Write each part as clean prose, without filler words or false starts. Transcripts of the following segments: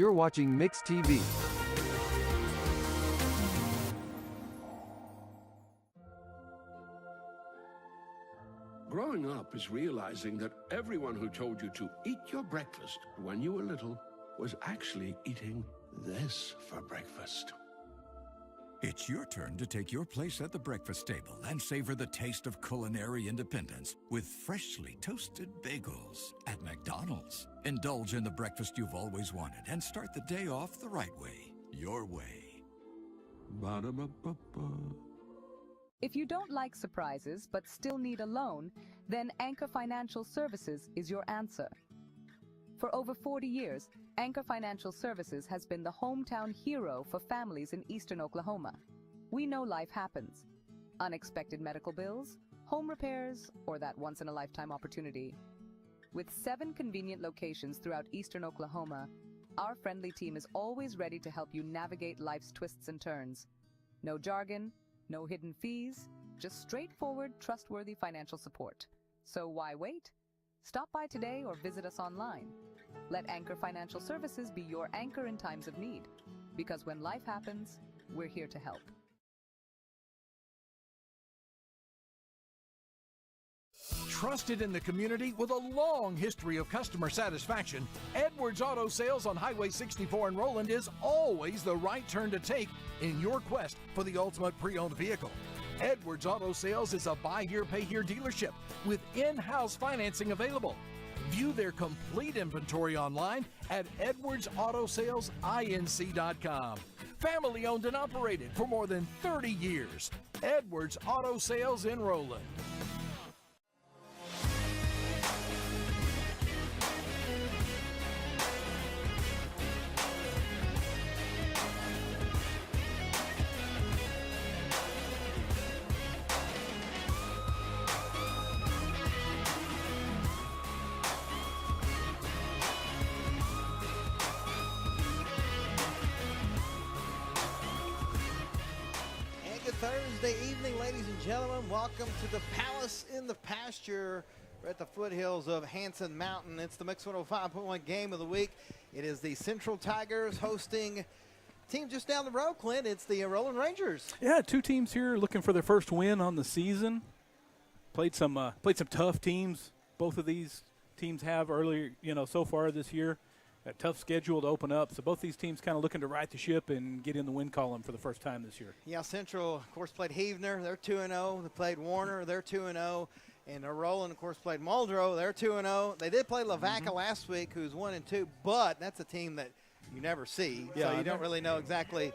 You're watching Mix TV. Growing up is realizing that everyone who told you to eat your breakfast when you were little was actually eating this for breakfast. It's your turn to take your place at the breakfast table and savor the taste of culinary independence with freshly toasted bagels at McDonald's. Indulge in the breakfast you've always wanted and start the day off the right way, your way. Ba-da-ba-ba-ba. If you don't like surprises but still need a loan, then Anchor Financial Services is your answer. For over 40 years, Anchor Financial Services has been the hometown hero for families in eastern Oklahoma. We know life happens. Unexpected medical bills, home repairs, or that once-in-a-lifetime opportunity. With 7 convenient locations throughout eastern Oklahoma, our friendly team is always ready to help you navigate life's twists and turns. No jargon, no hidden fees, just straightforward, trustworthy financial support. So why wait? Stop by today or visit us online. Let Anchor Financial Services be your anchor in times of need. Because when life happens, we're here to help. Trusted in the community with a long history of customer satisfaction, Edwards Auto Sales on Highway 64 in Roland is always the right turn to take in your quest for the ultimate pre-owned vehicle. Edwards Auto Sales is a buy here, pay here dealership with in-house financing available. View their complete inventory online at edwardsautosalesinc.com. Family owned and operated for more than 30 years. Edwards Auto Sales in Roland. Thursday evening, ladies and gentlemen. Welcome to the Palace in the Pasture. We're at the foothills of Hanson Mountain. It's the Mix 105.1 game of the week. It is the Central Tigers hosting team just down the road, Clint. It's the Roland Rangers. Yeah, 2 teams here looking for their first win on the season. Played some tough teams. Both of these teams have earlier, so far this year. A tough schedule to open up. So both these teams kind of looking to right the ship and get in the win column for the first time this year. Yeah, Central, of course, played Heavener. They're 2-0. They played Warner. They're 2-0. And Roland, of course, played Muldrow. They're 2-0. They did play Lavaca last week, who's 1-2. But that's a team that you never see. Yeah, so you don't really know exactly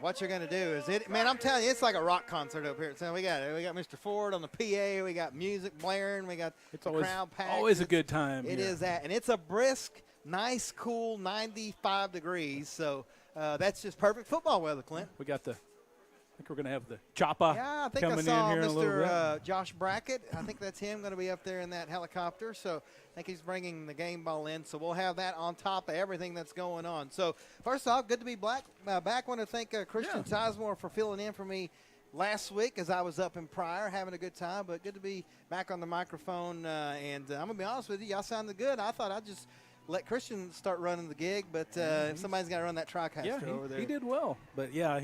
what you're going to do. Man, I'm telling you, it's like a rock concert up here. So we got Mr. Ford on the PA. We got music blaring. We got the crowd packed. Always a good time. It is that. And it's a brisk, nice, cool 95 degrees. So that's just perfect football weather, Clint. We got I think we're going to have the choppa I think coming I saw in here Mr. Josh Brackett. I think that's him going to be up there in that helicopter. So I think he's bringing the game ball in. So we'll have that on top of everything that's going on. So first off, good to be back. Want to thank Christian Sizemore for filling in for me last week as I was up in Pryor having a good time. But good to be back on the microphone. And I'm going to be honest with you, y'all sounded good. I thought I'd just let Christian start running the gig, but if somebody's got to run that TriCaster over there. He did well. But, yeah,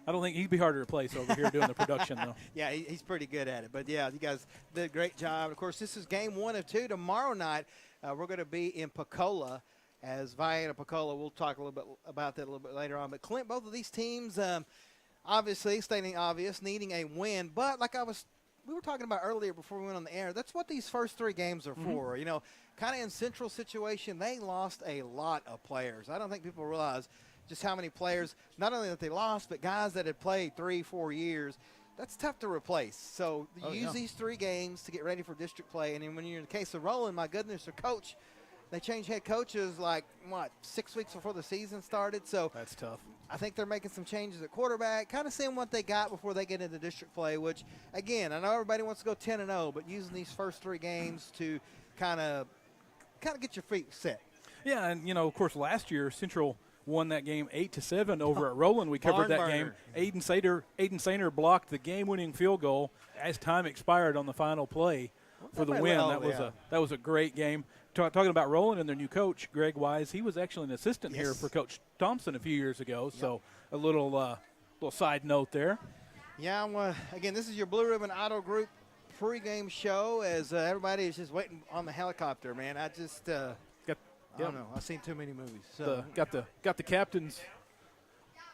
I don't think he'd be hard to replace over here doing the production, though. Yeah, he's pretty good at it. But, yeah, you guys did a great job. Of course, this is game 1 of 2. Tomorrow night, we're going to be in Pocola as Vienna Pocola. We'll talk a little bit about that a little bit later on. But, Clint, both of these teams, obviously, stating obvious, needing a win. But, like we were talking about earlier before we went on the air, that's what these first 3 games are for. Kind of in Central situation, they lost a lot of players. I don't think people realize just how many players, not only that they lost, but guys that had played 3-4 years. That's tough to replace. So use these 3 games to get ready for district play. And then when you're in the case of Roland, my goodness, their coach, they changed head coaches 6 weeks before the season started. So that's tough. I think they're making some changes at quarterback, kind of seeing what they got before they get into district play, which, again, I know everybody wants to go 10-0, but using these first 3 games to kind of get your feet set. Yeah, and, of course, last year Central won that game 8-7 over at Roland. We covered that game. Aiden Sainer blocked the game-winning field goal as time expired on the final play for the win. That was a great game. talking about Roland and their new coach, Greg Wise, he was actually an assistant here for Coach Thompson a few years ago. Yep. So a little side note there. Yeah, again, this is your Blue Ribbon Auto Group pregame show as everybody is just waiting on the helicopter, man. I just I don't know. I've seen too many movies. So. Got the captains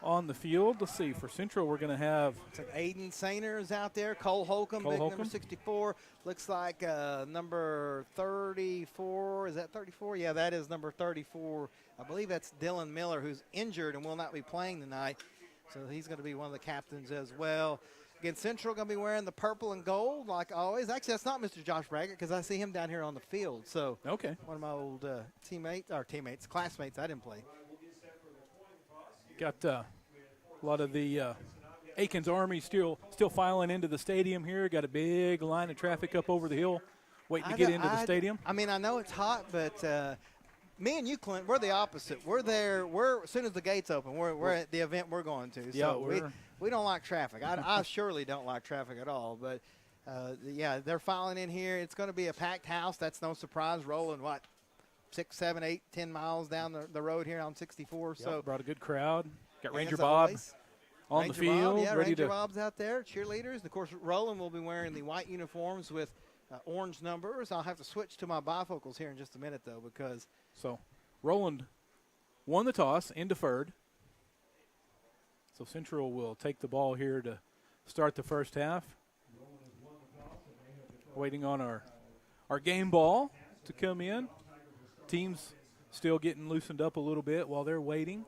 on the field. Let's see. For Central, we're going to have Aiden Sainer is out there. Cole Holcomb, number 64. Looks like number 34. Is that 34? Yeah, that is number 34. I believe that's Dylan Miller, who's injured and will not be playing tonight. So he's going to be one of the captains as well. Again, Central going to be wearing the purple and gold like always. Actually, that's not Mr. Josh Braggett because I see him down here on the field. So okay, one of my old classmates. I didn't play. Got a lot of the Aikens Army still filing into the stadium here. Got a big line of traffic up over the hill waiting to get into the stadium. I mean, I know it's hot, but me and you, Clint, we're the opposite. We're there. As soon as the gates open, we're at the event we're going to. So we don't like traffic. I surely don't like traffic at all. But, yeah, they're filing in here. It's going to be a packed house. That's no surprise. Rolling, 6, 7, 8, 10 miles down the road here on 64. Yep, so brought a good crowd. Got Ranger Bob on the field. Ranger Bob's out there, cheerleaders. Of course, Roland will be wearing the white uniforms with orange numbers. I'll have to switch to my bifocals here in just a minute, though, because. So Roland won the toss and deferred. So Central will take the ball here to start the first half. Waiting on our game ball to come in. Teams still getting loosened up a little bit while they're waiting.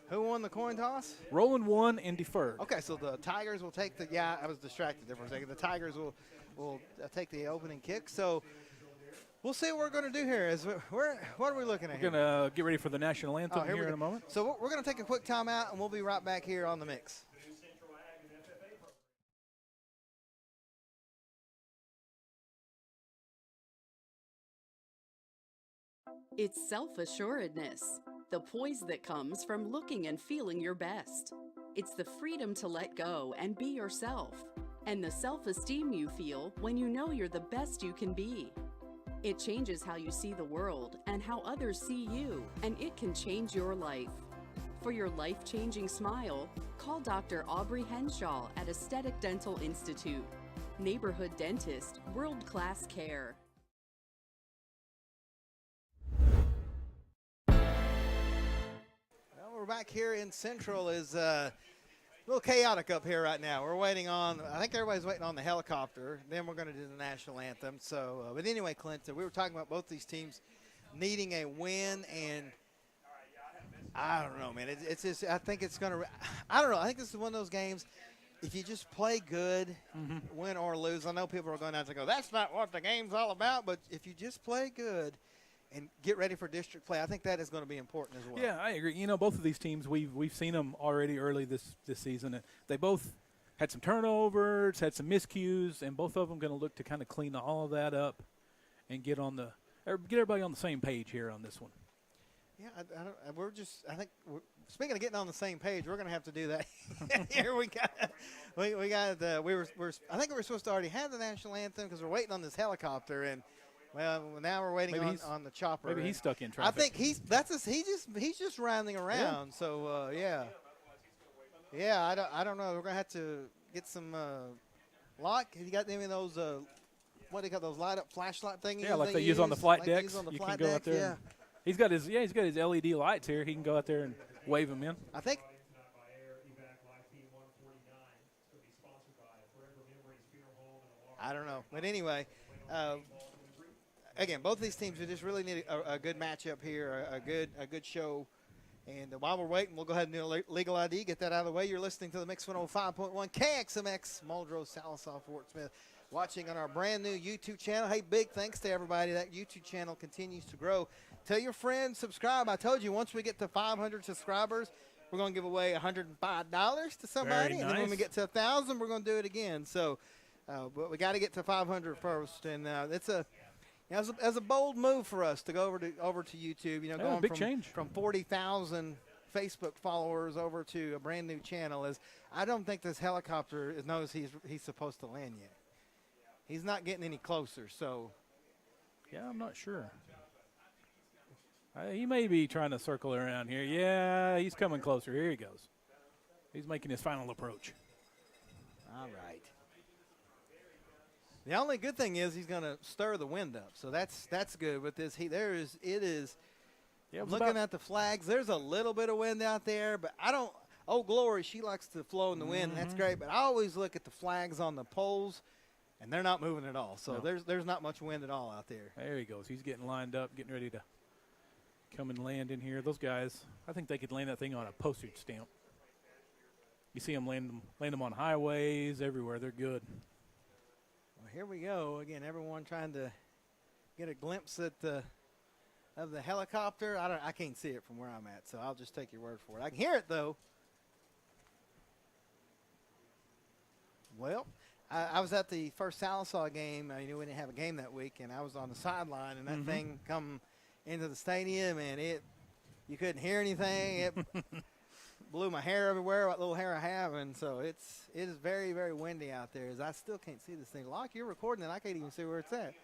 Who won the coin toss? Roland won and deferred. Okay, so the Tigers will take the – yeah, I was distracted there for a second. The Tigers will take the opening kick. So we'll see what we're going to do here. What are we looking at here? We're going to get ready for the national anthem here in a moment. So we're going to take a quick timeout, and we'll be right back here on The Mix. It's self-assuredness, the poise that comes from looking and feeling your best. It's the freedom to let go and be yourself, and the self-esteem you feel when you know you're the best you can be. It changes how you see the world and how others see you, and it can change your life. For your life-changing smile, call Dr. Aubrey Henshaw at Aesthetic Dental Institute. Neighborhood dentist, world-class care. We're back here in Central. Is a little chaotic up here right now. We're waiting on, I think everybody's waiting on the helicopter. Then we're going to do the national anthem. So, but anyway, Clint, we were talking about both these teams needing a win, and I don't know, man. It's just, I think it's going to, I don't know. I think this is one of those games, if you just play good, win or lose. I know people are going to have to go, that's not what the game's all about, but if you just play good and get ready for district play, I think that is going to be important as well. Yeah, I agree. You know, both of these teams, we've seen them already early this season. They both had some turnovers, had some miscues, and both of them going to look to kind of clean all of that up and get everybody on the same page here on this one. Yeah, I think speaking of getting on the same page, we're going to have to do that. Here we got, I think we were supposed to already have the national anthem because we're waiting on this helicopter, and well, now we're waiting on the chopper. Maybe he's stuck in traffic. I think he's just rounding around. Yeah. So yeah. I don't know. We're gonna have to get some lock. Have you got any of those? What do you got? Those light up flashlight things? Yeah, like they use on the flight decks. You can go out there. Yeah. He's got his LED lights here. He can go out there and wave them in. I think. I don't know, but anyway. Again, both these teams just really need a good matchup here, a good show. And while we're waiting, we'll go ahead and do a legal ID, get that out of the way. You're listening to the Mix 105.1 KXMX, Muldrow, Sallisaw, Fort Smith, watching on our brand new YouTube channel. Hey, big thanks to everybody. That YouTube channel continues to grow. Tell your friends, subscribe. I told you, once we get to 500 subscribers, we're going to give away $105 to somebody. And then when we get to 1,000, we're going to do it again. So, but we got to get to 500 first. And it's as a bold move for us to go over to YouTube, going big change from 40,000 Facebook followers over to a brand new channel. I don't think this helicopter knows he's supposed to land yet. He's not getting any closer, so Yeah, I'm not sure. He may be trying to circle around here. Yeah, he's coming closer. Here he goes. He's making his final approach. All right. The only good thing is he's going to stir the wind up, so that's good with this heat. Yeah, looking at the flags, there's a little bit of wind out there, but I don't. Oh, Glory, she likes to flow in the wind, and that's great. But I always look at the flags on the poles, and they're not moving at all. So there's not much wind at all out there. There he goes. He's getting lined up, getting ready to come and land in here. Those guys, I think they could land that thing on a postage stamp. You see them land them on highways, everywhere. They're good. Well, here we go. Again, everyone trying to get a glimpse of the helicopter. I can't see it from where I'm at, so I'll just take your word for it. I can hear it, though. Well, I was at the first Sallisaw game. We didn't have a game that week, and I was on the sideline, and that thing come into the stadium, and you couldn't hear anything. It blew my hair everywhere, what little hair I have, and so it is very, very windy out there. As I still can't see this thing. Locke, you're recording, and I can't even see where it's at.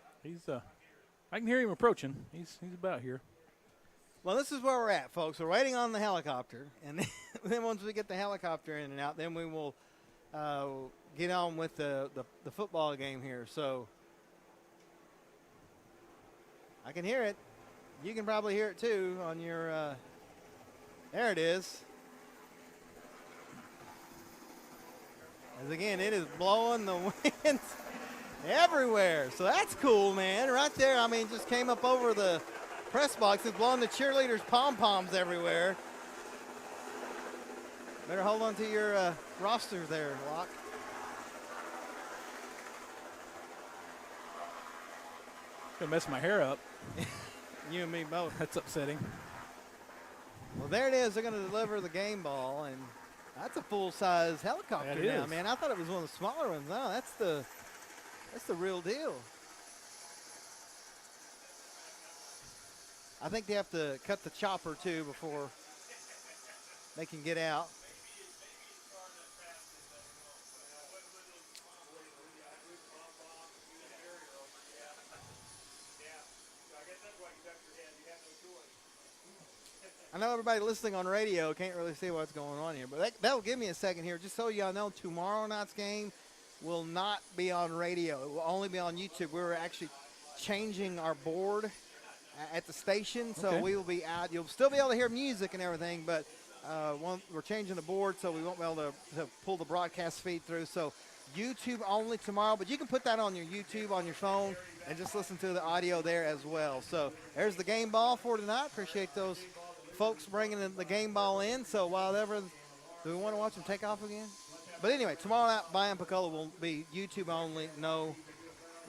I can hear him approaching. He's about here. Well, this is where we're at, folks. We're waiting on the helicopter, and then once we get the helicopter in and out, then we will get on with the football game here. So I can hear it. You can probably hear it too on your. There it is. As again, it is blowing the winds everywhere. So that's cool, man. Right there. I mean, just came up over the press box. It's blowing the cheerleaders' pom-poms everywhere. Better hold on to your roster there, Locke. Gonna mess my hair up. You and me both. That's upsetting. Well, there it is. They're going to deliver the game ball, and that's a full-size helicopter now, man. I thought it was one of the smaller ones. No, that's the real deal. I think they have to cut the chopper, too, before they can get out. I know everybody listening on radio can't really see what's going on here, but that'll give me a second here. Just so y'all know, tomorrow night's game will not be on radio. It will only be on YouTube. We're actually changing our board at the station, so we will be out. You'll still be able to hear music and everything, but we're changing the board, so we won't be able to pull the broadcast feed through. So YouTube only tomorrow, but you can put that on your YouTube on your phone and just listen to the audio there as well. So there's the game ball for tonight. Appreciate those folks bringing the game ball in. So whatever, do we want to watch them take off again? But anyway, tomorrow night, Bayern-Pensacola will be YouTube only, no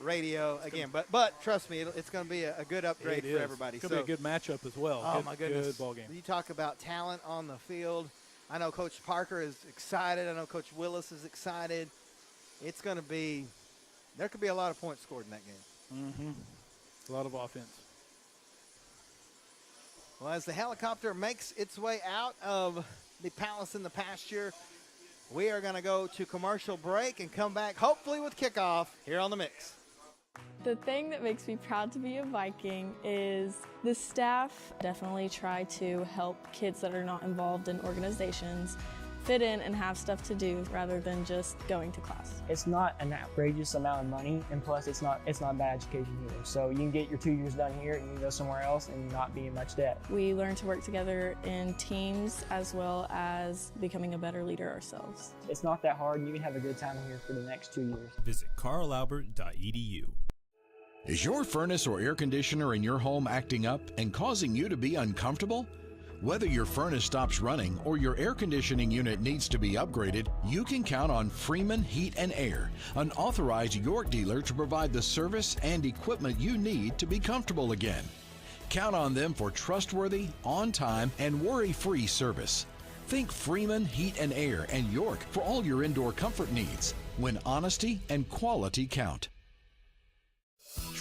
radio again. But trust me, it's going to be a good upgrade for everybody. It's going to be a good matchup as well. Oh, my goodness. Good ball game. You talk about talent on the field. I know Coach Parker is excited. I know Coach Willis is excited. It's going to be – there could be a lot of points scored in that game. A lot of offense. Well, as the helicopter makes its way out of the Palace in the Pasture, we are going to go to commercial break and come back hopefully with kickoff here on The Mix. The thing that makes me proud to be a Viking is the staff definitely try to help kids that are not involved in organizations fit in and have stuff to do rather than just going to class. It's not an outrageous amount of money, and plus it's not bad education either. So you can get your 2 years done here and you can go somewhere else and not be in much debt. We learn to work together in teams as well as becoming a better leader ourselves. It's not that hard, and you can have a good time here for the next 2 years. Visit carlalbert.edu. Is your furnace or air conditioner in your home acting up and causing you to be uncomfortable? Whether your furnace stops running or your air conditioning unit needs to be upgraded, you can count on Freeman Heat and Air, an authorized York dealer to provide the service and equipment you need to be comfortable again. Count on them for trustworthy, on-time, and worry-free service. Think Freeman Heat and Air and York for all your indoor comfort needs, when honesty and quality count.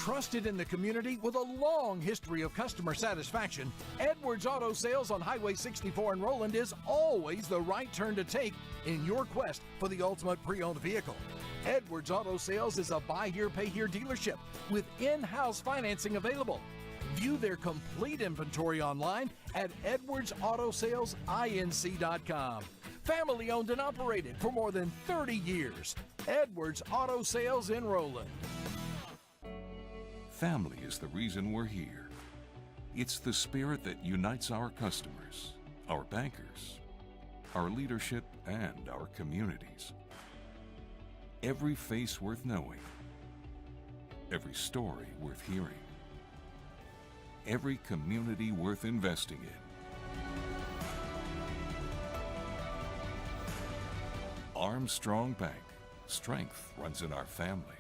Trusted in the community with a long history of customer satisfaction, Edwards Auto Sales on Highway 64 in Roland is always the right turn to take in your quest for the ultimate pre-owned vehicle. Edwards Auto Sales is a buy here, pay here dealership with in-house financing available. View their complete inventory online at edwardsautosalesinc.com. Family owned and operated for more than 30 years. Edwards Auto Sales in Roland. Family is the reason we're here. It's the spirit that unites our customers, our bankers, our leadership, and our communities. Every face worth knowing, every story worth hearing, every community worth investing in. Armstrong Bank. Strength runs in our family.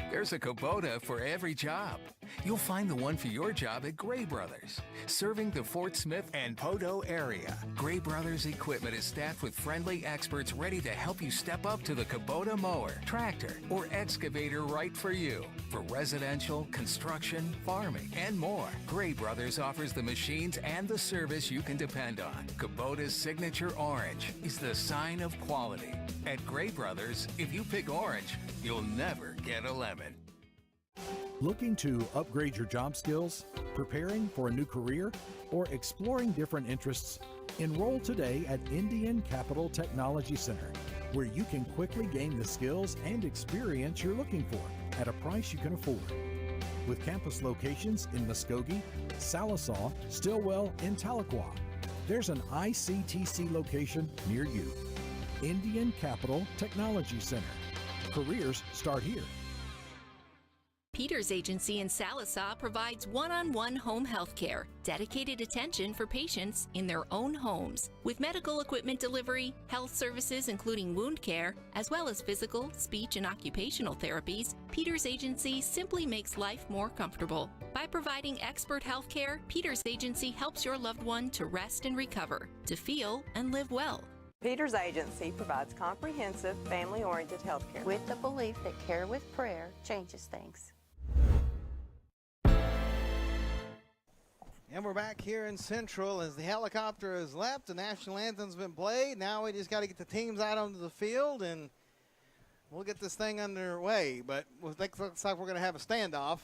There's a Kubota for every job. You'll find the one for your job at Gray Brothers, serving the Fort Smith and Poteau area. Gray Brothers equipment is staffed with friendly experts ready to help you step up to the Kubota mower, tractor, or excavator right for you. For residential, construction, farming, and more, Gray Brothers offers the machines and the service you can depend on. Kubota's signature orange is the sign of quality. At Gray Brothers, if you pick orange, you'll never get a lemon. Looking to upgrade your job skills, preparing for a new career, or exploring different interests? Enroll today at Indian Capital Technology Center, where you can quickly gain the skills and experience you're looking for at a price you can afford. With campus locations in Muskogee, Salisaw, Stillwell, and Tahlequah, there's an ICTC location near you. Indian Capital Technology Center. Careers start here. Peters Agency in Salisaw provides one-on-one home health care, dedicated attention for patients in their own homes. With medical equipment delivery, health services including wound care, as well as physical, speech, and occupational therapies, Peters Agency simply makes life more comfortable. By providing expert health care, Peters Agency helps your loved one to rest and recover, to feel and live well. Peters Agency provides comprehensive, family-oriented health care with the belief that care with prayer changes things. And we're back here in Central as the helicopter has left. The national anthem's been played. Now we just got to get the teams out onto the field, and we'll get this thing underway. But it looks like we're going to have a standoff.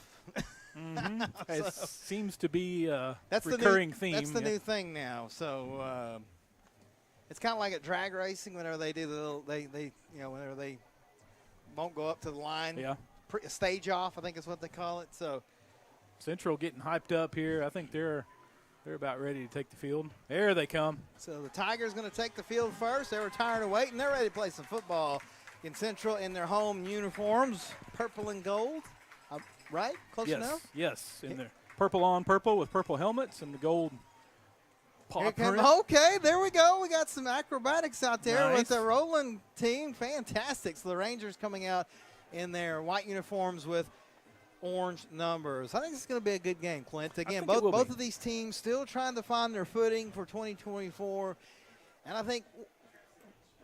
Mm-hmm. It seems to be a that's recurring the theme. That's the new thing now. So it's kind of like at drag racing whenever they do the little, whenever they won't go up to the line. Yeah. Stage off, I think is what they call it. So Central getting hyped up here. I think they're about ready to take the field. There they come. So the Tigers going to take the field first. They were tired of waiting. They're ready to play some football in Central in their home uniforms, purple and gold. Right? Close enough? Yes, in their purple on purple with purple helmets and the gold paw print. Okay, there we go. We got some acrobatics out there Nice. with the Roland team. Fantastic. So the Rangers coming out in their white uniforms with orange numbers. I think it's going to be a good game, Clint. Again, both of these teams still trying to find their footing for 2024. And I think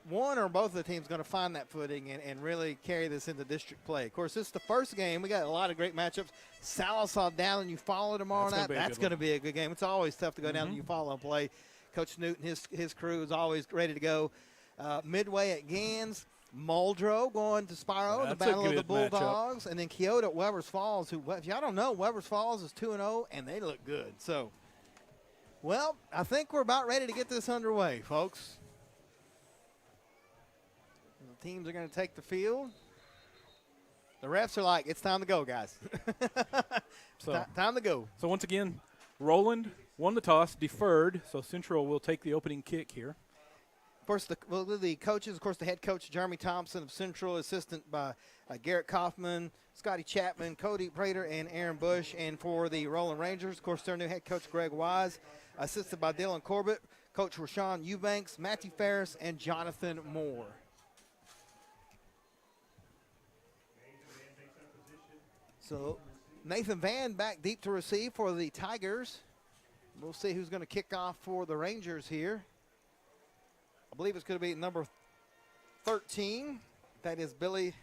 one or both of the teams going to find that footing and really carry this into district play. Of course, this is the first game. We got a lot of great matchups. Salisaw down and Eufaula tomorrow night. That's going to be a good game. It's always tough to go down to Eufaula and play. Coach Newton, his crew is always ready to go. Midway at Gans. Muldrow going to Spiro in the Battle of the Bulldogs. And then Kyoto at Weber's Falls, who, if y'all don't know, Weber's Falls is 2-0, and they look good. So, well, I think we're about ready to get this underway, folks. The teams are going to take the field. The refs are like, it's time to go, guys. Time to go. So, once again, Roland won the toss, deferred, so Central will take the opening kick here. Of course, the coaches, of course, the head coach, Jeremy Thompson of Central, assistant by Garrett Kaufman, Scotty Chapman, Cody Prater, and Aaron Bush. And for the Roland Rangers, of course, their new head coach, Greg Wise, assisted by Dylan Corbett, Coach Rashawn Eubanks, Matthew Ferris, and Jonathan Moore. So Nathan Van back deep to receive for the Tigers. We'll see who's going to kick off for the Rangers here. I believe it's going to be number 13. That is Billy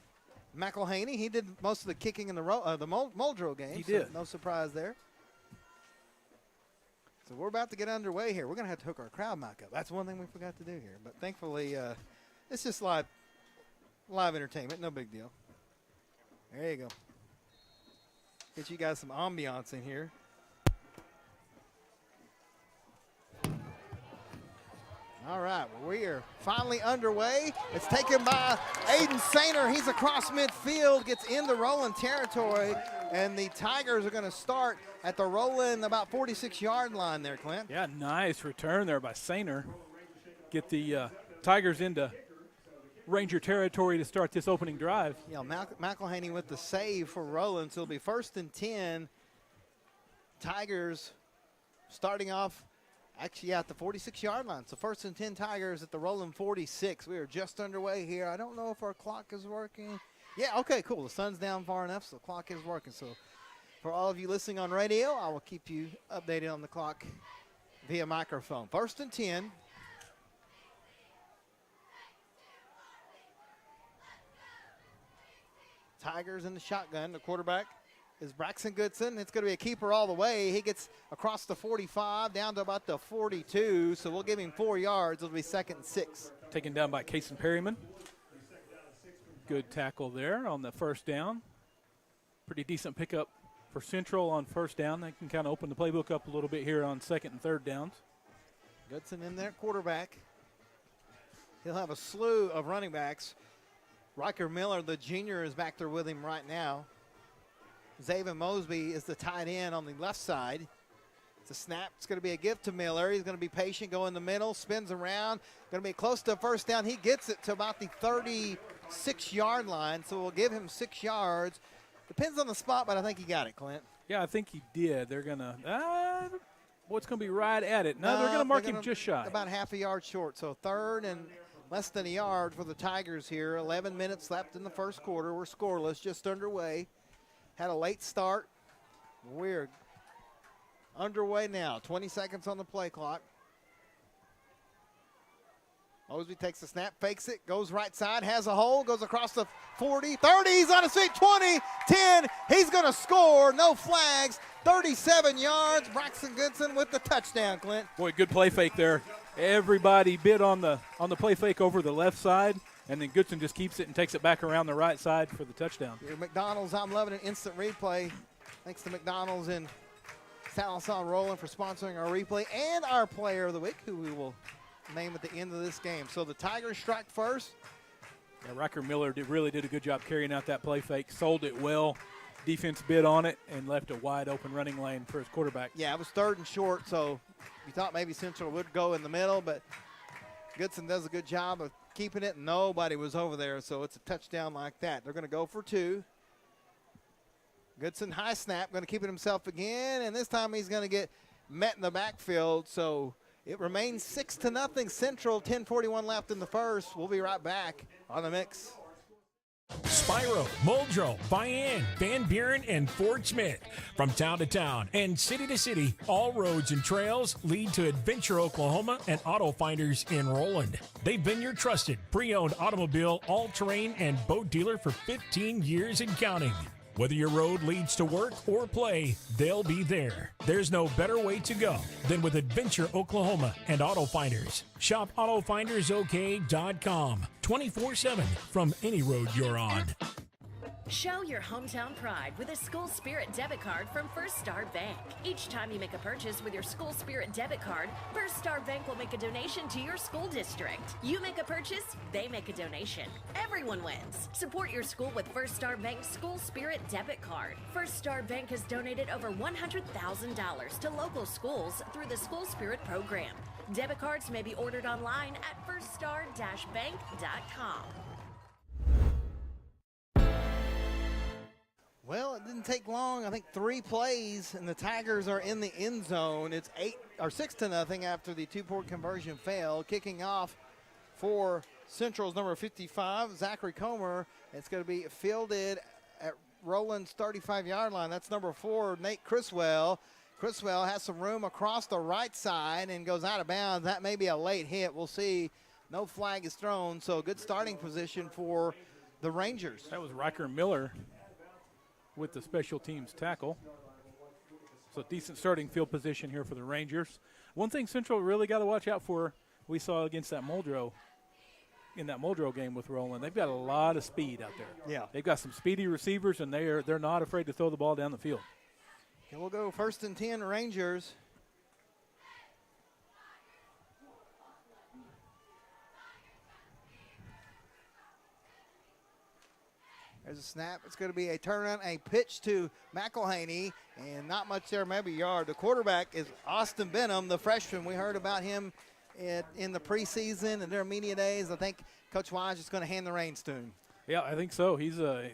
McElhaney. He did most of the kicking in the Muldrow game. He did. No surprise there. So we're about to get underway here. We're going to have to hook our crowd mic up. That's one thing we forgot to do here. But thankfully, it's just live entertainment. No big deal. There you go. Get you guys some ambiance in here. All right, well, we are finally underway. It's taken by Aiden Sainer. He's across midfield, gets into Roland territory, and the Tigers are going to start at the Roland about 46-yard line there, Clint. Yeah, nice return there by Sainer. Get the Tigers into Ranger territory to start this opening drive. Yeah, McElhaney with the save for Roland, so it'll be 1st and 10. Tigers starting off actually at the 46-yard line. So 1st and 10 Tigers at the Roland 46. We are just underway here. I don't know if our clock is working. Yeah, okay, cool. The sun's down far enough, so the clock is working. So for all of you listening on radio, I will keep you updated on the clock via microphone. 1st and 10. Tigers in the shotgun. The quarterback is Braxton Goodson. It's going to be a keeper all the way. He gets across the 45 down to about the 42, so we'll give him 4 yards. It'll be 2nd and 6. Taken down by Kason Perryman. Good tackle there on the first down. Pretty decent pickup for Central on first down. They can kind of open the playbook up a little bit here on 2nd and 3rd downs. Goodson in there, quarterback. He'll have a slew of running backs. Riker Miller, the junior, is back there with him right now. Zaven Mosby is the tight end on the left side. It's a snap. It's going to be a gift to Miller. He's going to be patient, go in the middle, spins around. Going to be close to first down. He gets it to about the 36-yard line, so we'll give him 6 yards. Depends on the spot, but I think he got it, Clint. Yeah, I think he did. They're going to it's going to be right at it. No, they're going to mark him just shy. About half a yard short, so 3rd and less than a yard for the Tigers here. 11 minutes left in the first quarter. We're scoreless, just underway. Had a late start. We're underway now. 20 seconds on the play clock. Mosby takes the snap, fakes it, goes right side, has a hole, goes across the 40, 30, he's on his feet, 20, 10, he's going to score, no flags, 37 yards. Braxton Goodson with the touchdown, Clint. Boy, good play fake there. Everybody bid on the play fake over the left side, and then Goodson just keeps it and takes it back around the right side for the touchdown. Your McDonald's, I'm loving an instant replay. Thanks to McDonald's and Sallisaw Roland for sponsoring our replay and our player of the week, who we will name at the end of this game. So the Tigers strike first. Yeah, Riker Miller really did a good job carrying out that play fake, sold it well. Defense bid on it and left a wide open running lane for his quarterback. Yeah, it was 3rd and short, so you thought maybe Central would go in the middle, but Goodson does a good job of keeping it. Nobody was over there, so it's a touchdown like that. They're going to go for 2. Goodson, high snap, going to keep it himself again, and this time he's going to get met in the backfield, so it remains 6-0 Central, 10:41 left in the first. We'll be right back on the mix. Spiro, Muldrow, Vian, Van Buren, and Fort Smith. From town to town and city to city, all roads and trails lead to Adventure, Oklahoma and Auto Finders in Roland. They've been your trusted pre-owned automobile, all-terrain, and boat dealer for 15 years and counting. Whether your road leads to work or play, they'll be there. There's no better way to go than with Adventure, Oklahoma and Auto Finders. Shop AutoFindersOK.com 24/7 from any road you're on. Show your hometown pride with a School Spirit debit card from First Star Bank. Each time you make a purchase with your School Spirit debit card, First Star Bank will make a donation to your school district. You make a purchase, they make a donation. Everyone wins. Support your school with First Star Bank's School Spirit debit card. First Star Bank has donated over $100,000 to local schools through the School Spirit program. Debit cards may be ordered online at firststar-bank.com. Well, it didn't take long. I think 3 plays, and the Tigers are in the end zone. It's 6-0 after the 2-point conversion failed. Kicking off for Central's number 55, Zachary Comer. It's going to be fielded at Roland's 35-yard line. That's number 4, Nate Criswell. Criswell has some room across the right side and goes out of bounds. That may be a late hit. We'll see. No flag is thrown, so good starting position for the Rangers. That was Riker Miller with the special teams tackle. So decent starting field position here for the Rangers. One thing Central really got to watch out for, we saw against that Muldrow, in that Muldrow game with Roland, they've got a lot of speed out there. Yeah. They've got some speedy receivers, and they're not afraid to throw the ball down the field. Okay, we'll go 1st and 10 Rangers. There's a snap. It's going to be a turnaround, a pitch to McElhaney, and not much there, maybe a yard. The quarterback is Austin Benham, the freshman. We heard about him in the preseason and their media days. I think Coach Wise is going to hand the reins to him. Yeah, I think so. He's a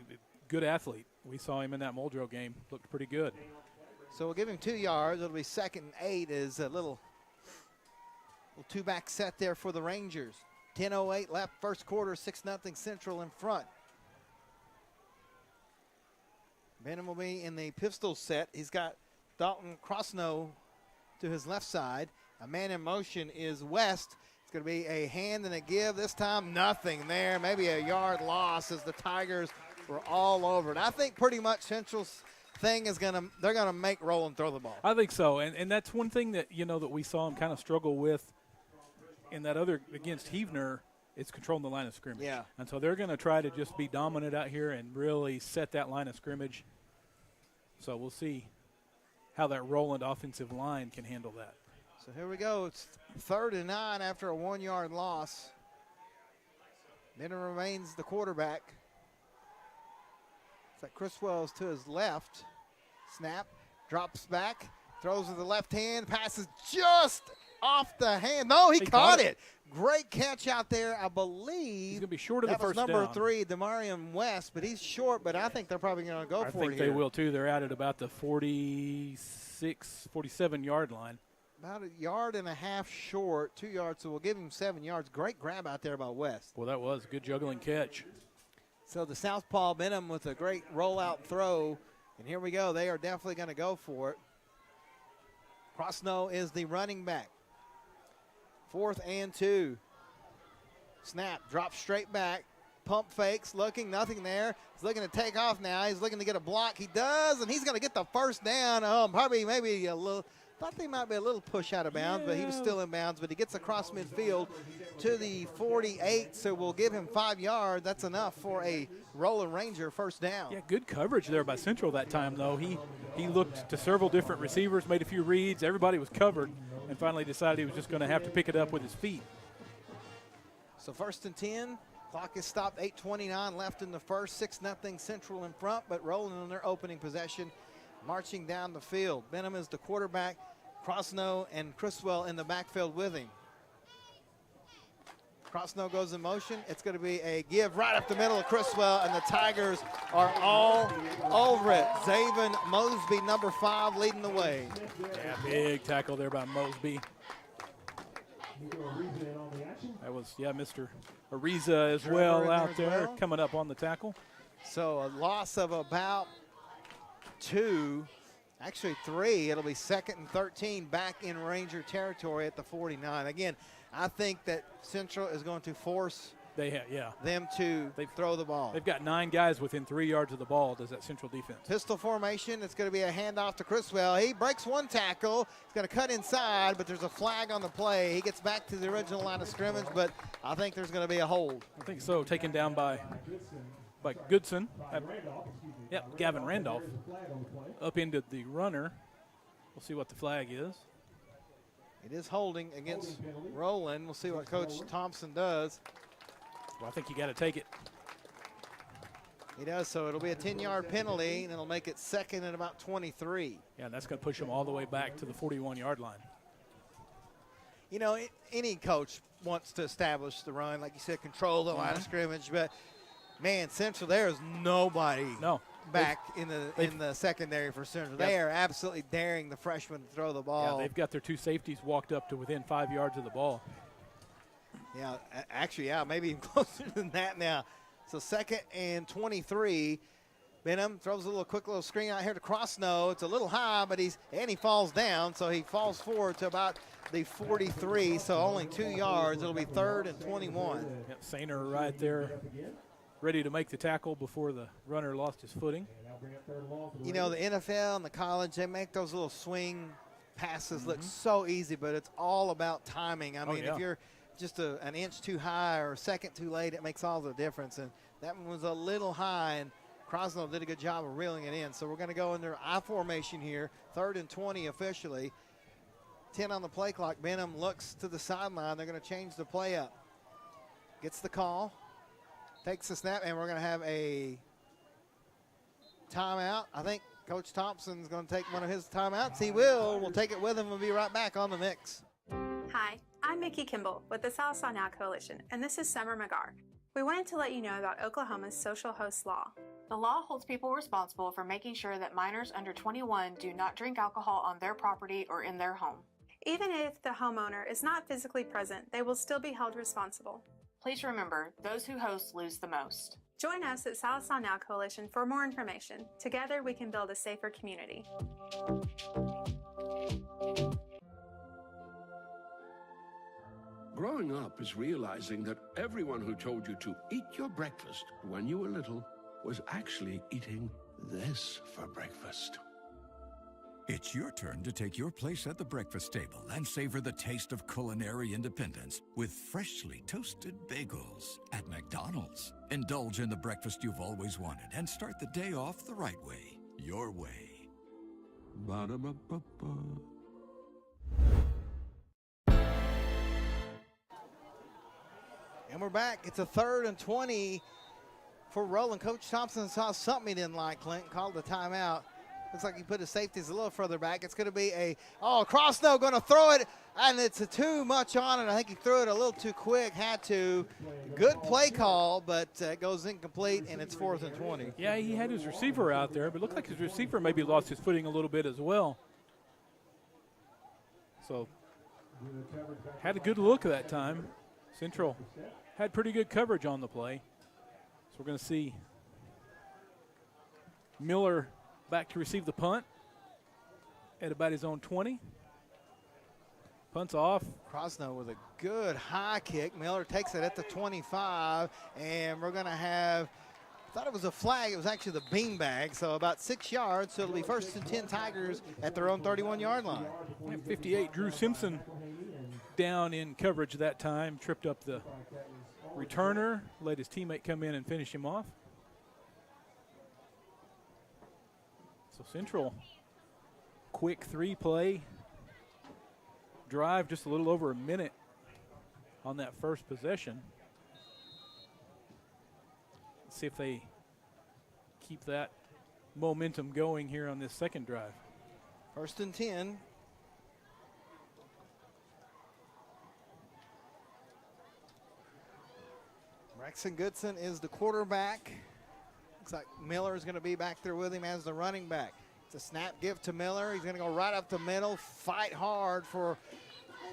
good athlete. We saw him in that Muldrow game. Looked pretty good. So we'll give him 2 yards. It'll be 2nd and 8 is a little two-back set there for the Rangers. 10:08 left, first quarter, 6-0 Central in front. Benham will be in the pistol set. He's got Dalton Crosno to his left side. A man in motion is West. It's going to be a hand and a give. This time, nothing there. Maybe a yard loss as the Tigers were all over it. I think pretty much Central's thing is they're going to make Roland throw the ball. I think so, and that's one thing that, that we saw him kind of struggle with in that other against Heavner. It's controlling the line of scrimmage. Yeah. And so they're going to try to just be dominant out here and really set that line of scrimmage. So we'll see how that Roland offensive line can handle that. So here we go. It's 3rd and 9 after a 1-yard loss. Benham remains the quarterback. It's like Criswell's to his left. Snap, drops back, throws with the left hand, passes just off the hand. No, he caught it. Great catch out there. I believe he's going to be short of the first down. That was number 3, Demarion West, but he's short, but I think they're probably going to go for it. I think they will, too. They're out at about the 46, 47-yard line. About a yard and a half short, 2 yards, so we'll give him 7 yards. Great grab out there by West. Well, that was a good juggling catch. So the southpaw Benham with a great rollout throw, and here we go. They are definitely going to go for it. Crosno is the running back. 4th and 2. Snap, drops straight back. Pump fakes, looking, nothing there. He's looking to take off now. He's looking to get a block. He does, and he's going to get the first down. Probably maybe a little. Thought they might be a little push out of bounds, but he was still in bounds. But he gets across midfield to the 48, so we'll give him 5 yards. That's enough for a Roland Ranger first down. Yeah, good coverage there by Central that time, though. He looked to several different receivers, made a few reads. Everybody was covered, and finally decided he was just going to have to pick it up with his feet. So 1st and 10. Clock is stopped, 8:29 left in the first. 6-0 Central in front, but Roland on their opening possession, marching down the field. Benham is the quarterback. Crosno and Criswell in the backfield with him. Crosno goes in motion. It's going to be a give right up the middle of Criswell, and the Tigers are all over it. Zaven Mosby, number 5, leading the way. Yeah, big tackle there by Mosby. That was, Mr. Ariza as well out there coming up on the tackle. So a loss of about 2, actually 3. It'll be 2nd and 13 back in Ranger territory at the 49. Again, I think that Central is going to force them to throw the ball. They've got 9 guys within 3 yards of the ball, does that Central defense. Pistol formation. It's going to be a handoff to Criswell. He breaks one tackle. He's going to cut inside, but there's a flag on the play. He gets back to the original line of scrimmage, but I think there's going to be a hold. I think so, taken down by Goodson. Gavin Randolph up into the runner. We'll see what the flag is. It is holding against Roland. We'll see what Coach Thompson does. Well, I think you got to take it. He does, so it'll be a 10-yard penalty, and it'll make it 2nd and about 23. Yeah, and that's going to push them all the way back to the 41-yard line. You know, any coach wants to establish the run, like you said, control the line of scrimmage, but, man, Central, there is nobody back in the secondary for Central. They are absolutely daring the freshman to throw the ball. Yeah, they've got their 2 safeties walked up to within 5 yards of the ball. Yeah, actually, maybe even closer than that now. So 2nd and 23. Benham throws a quick little screen out here to Crosno. It's a little high, but he falls down, so he falls forward to about the 43, so only 2 yards. It'll be 3rd and 21. Yep, Sainer right there ready to make the tackle before the runner lost his footing. You know, the NFL and the college, they make those little swing passes look so easy, but it's all about timing. I mean, if you're just an inch too high or a second too late, it makes all the difference. And that one was a little high, and Crosno did a good job of reeling it in. So we're going to go under I formation here, 3rd and 20 officially. 10 on the play clock. Benham looks to the sideline. They're going to change the play up. Gets the call, takes the snap, and we're going to have a timeout. I think Coach Thompson's going to take one of his timeouts. He will. We'll take it with him and be right back on the mix. Hi, I'm Mickey Kimball with the Southside Now Coalition, and this is Summer McGar. We wanted to let you know about Oklahoma's social host law. The law holds people responsible for making sure that minors under 21 do not drink alcohol on their property or in their home. Even if the homeowner is not physically present, they will still be held responsible. Please remember, those who host lose the most. Join us at Southside Now Coalition for more information. Together, we can build a safer community. Growing up is realizing that everyone who told you to eat your breakfast when you were little was actually eating this for breakfast. It's your turn to take your place at the breakfast table and savor the taste of culinary independence with freshly toasted bagels at McDonald's. Indulge in the breakfast you've always wanted and start the day off the right way, your way. Ba-da-ba-ba-ba. And we're back. It's a 3rd and 20 for Roland. Coach Thompson saw something he didn't like, Clinton, called the timeout. Looks like he put his safeties a little further back. It's going to be Crosno going to throw it, and it's too much on it. I think he threw it a little too quick, had to. Good play call, but it goes incomplete, and it's 4th and 20. Yeah, he had his receiver out there, but it looked like his receiver maybe lost his footing a little bit as well. So, had a good look at that time. Central had pretty good coverage on the play. So we're going to see Miller back to receive the punt at about his own 20. Punt's off. Crosno with a good high kick. Miller takes it at the 25, and we're going to have, I thought it was a flag. It was actually the beanbag, so about 6 yards. So it'll be 1st and 10 Tigers at their own 31-yard line. 58, Drew Simpson down in coverage that time, tripped up the returner, let his teammate come in and finish him off. So Central, quick 3-play drive, just a little over a minute on that first possession. Let's see if they keep that momentum going here on this second drive. 1st and 10. Braxton Goodson is the quarterback. Looks like Miller is going to be back there with him as the running back. It's a snap give to Miller. He's going to go right up the middle, fight hard for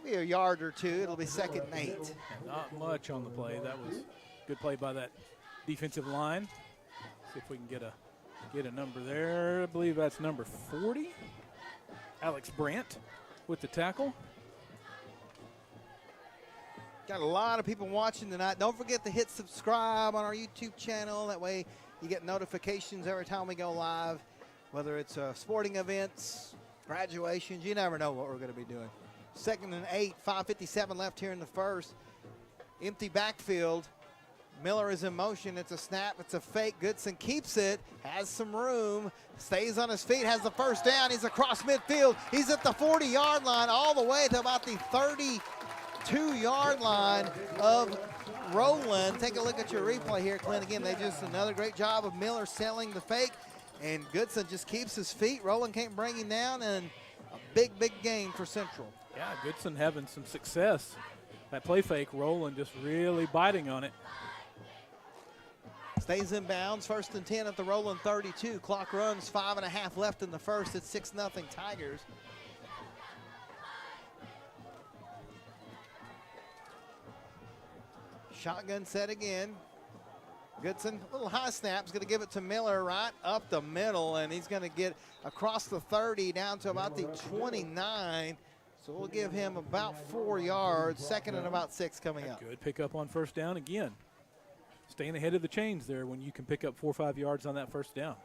maybe a yard or two. It'll be 2nd and 8. Not much on the play. That was good play by that defensive line. See if we can get a number there. I believe that's number 40. Alex Brandt with the tackle. Got a lot of people watching tonight. Don't forget to hit subscribe on our YouTube channel. That way you get notifications every time we go live, whether it's sporting events, graduations. You never know what we're going to be doing. 2nd and 8, 5:57 left here in the first. Empty backfield. Miller is in motion. It's a snap. It's a fake. Goodson keeps it, has some room, stays on his feet, has the first down. He's across midfield. He's at the 40-yard line all the way to about the 32-yard line of Roland. Take a look at your replay here, Clint. Again, they just another great job of Miller selling the fake, and Goodson just keeps his feet. Roland can't bring him down, and a big gain for Central. Yeah, Goodson having some success. That play fake, Roland just really biting on it. Stays in bounds, 1st and 10 at the Roland 32. Clock runs, 5.5 left in the first. It's 6-0 Tigers. Shotgun set again. Goodson, a little high snap, is going to give it to Miller right up the middle, and he's going to get across the 30 down to about the 29. So we'll give him about 4 yards. 2nd and about 6 coming up. Good pickup on first down again. staying ahead of the chains there when you can pick up 4 or 5 yards on that first down.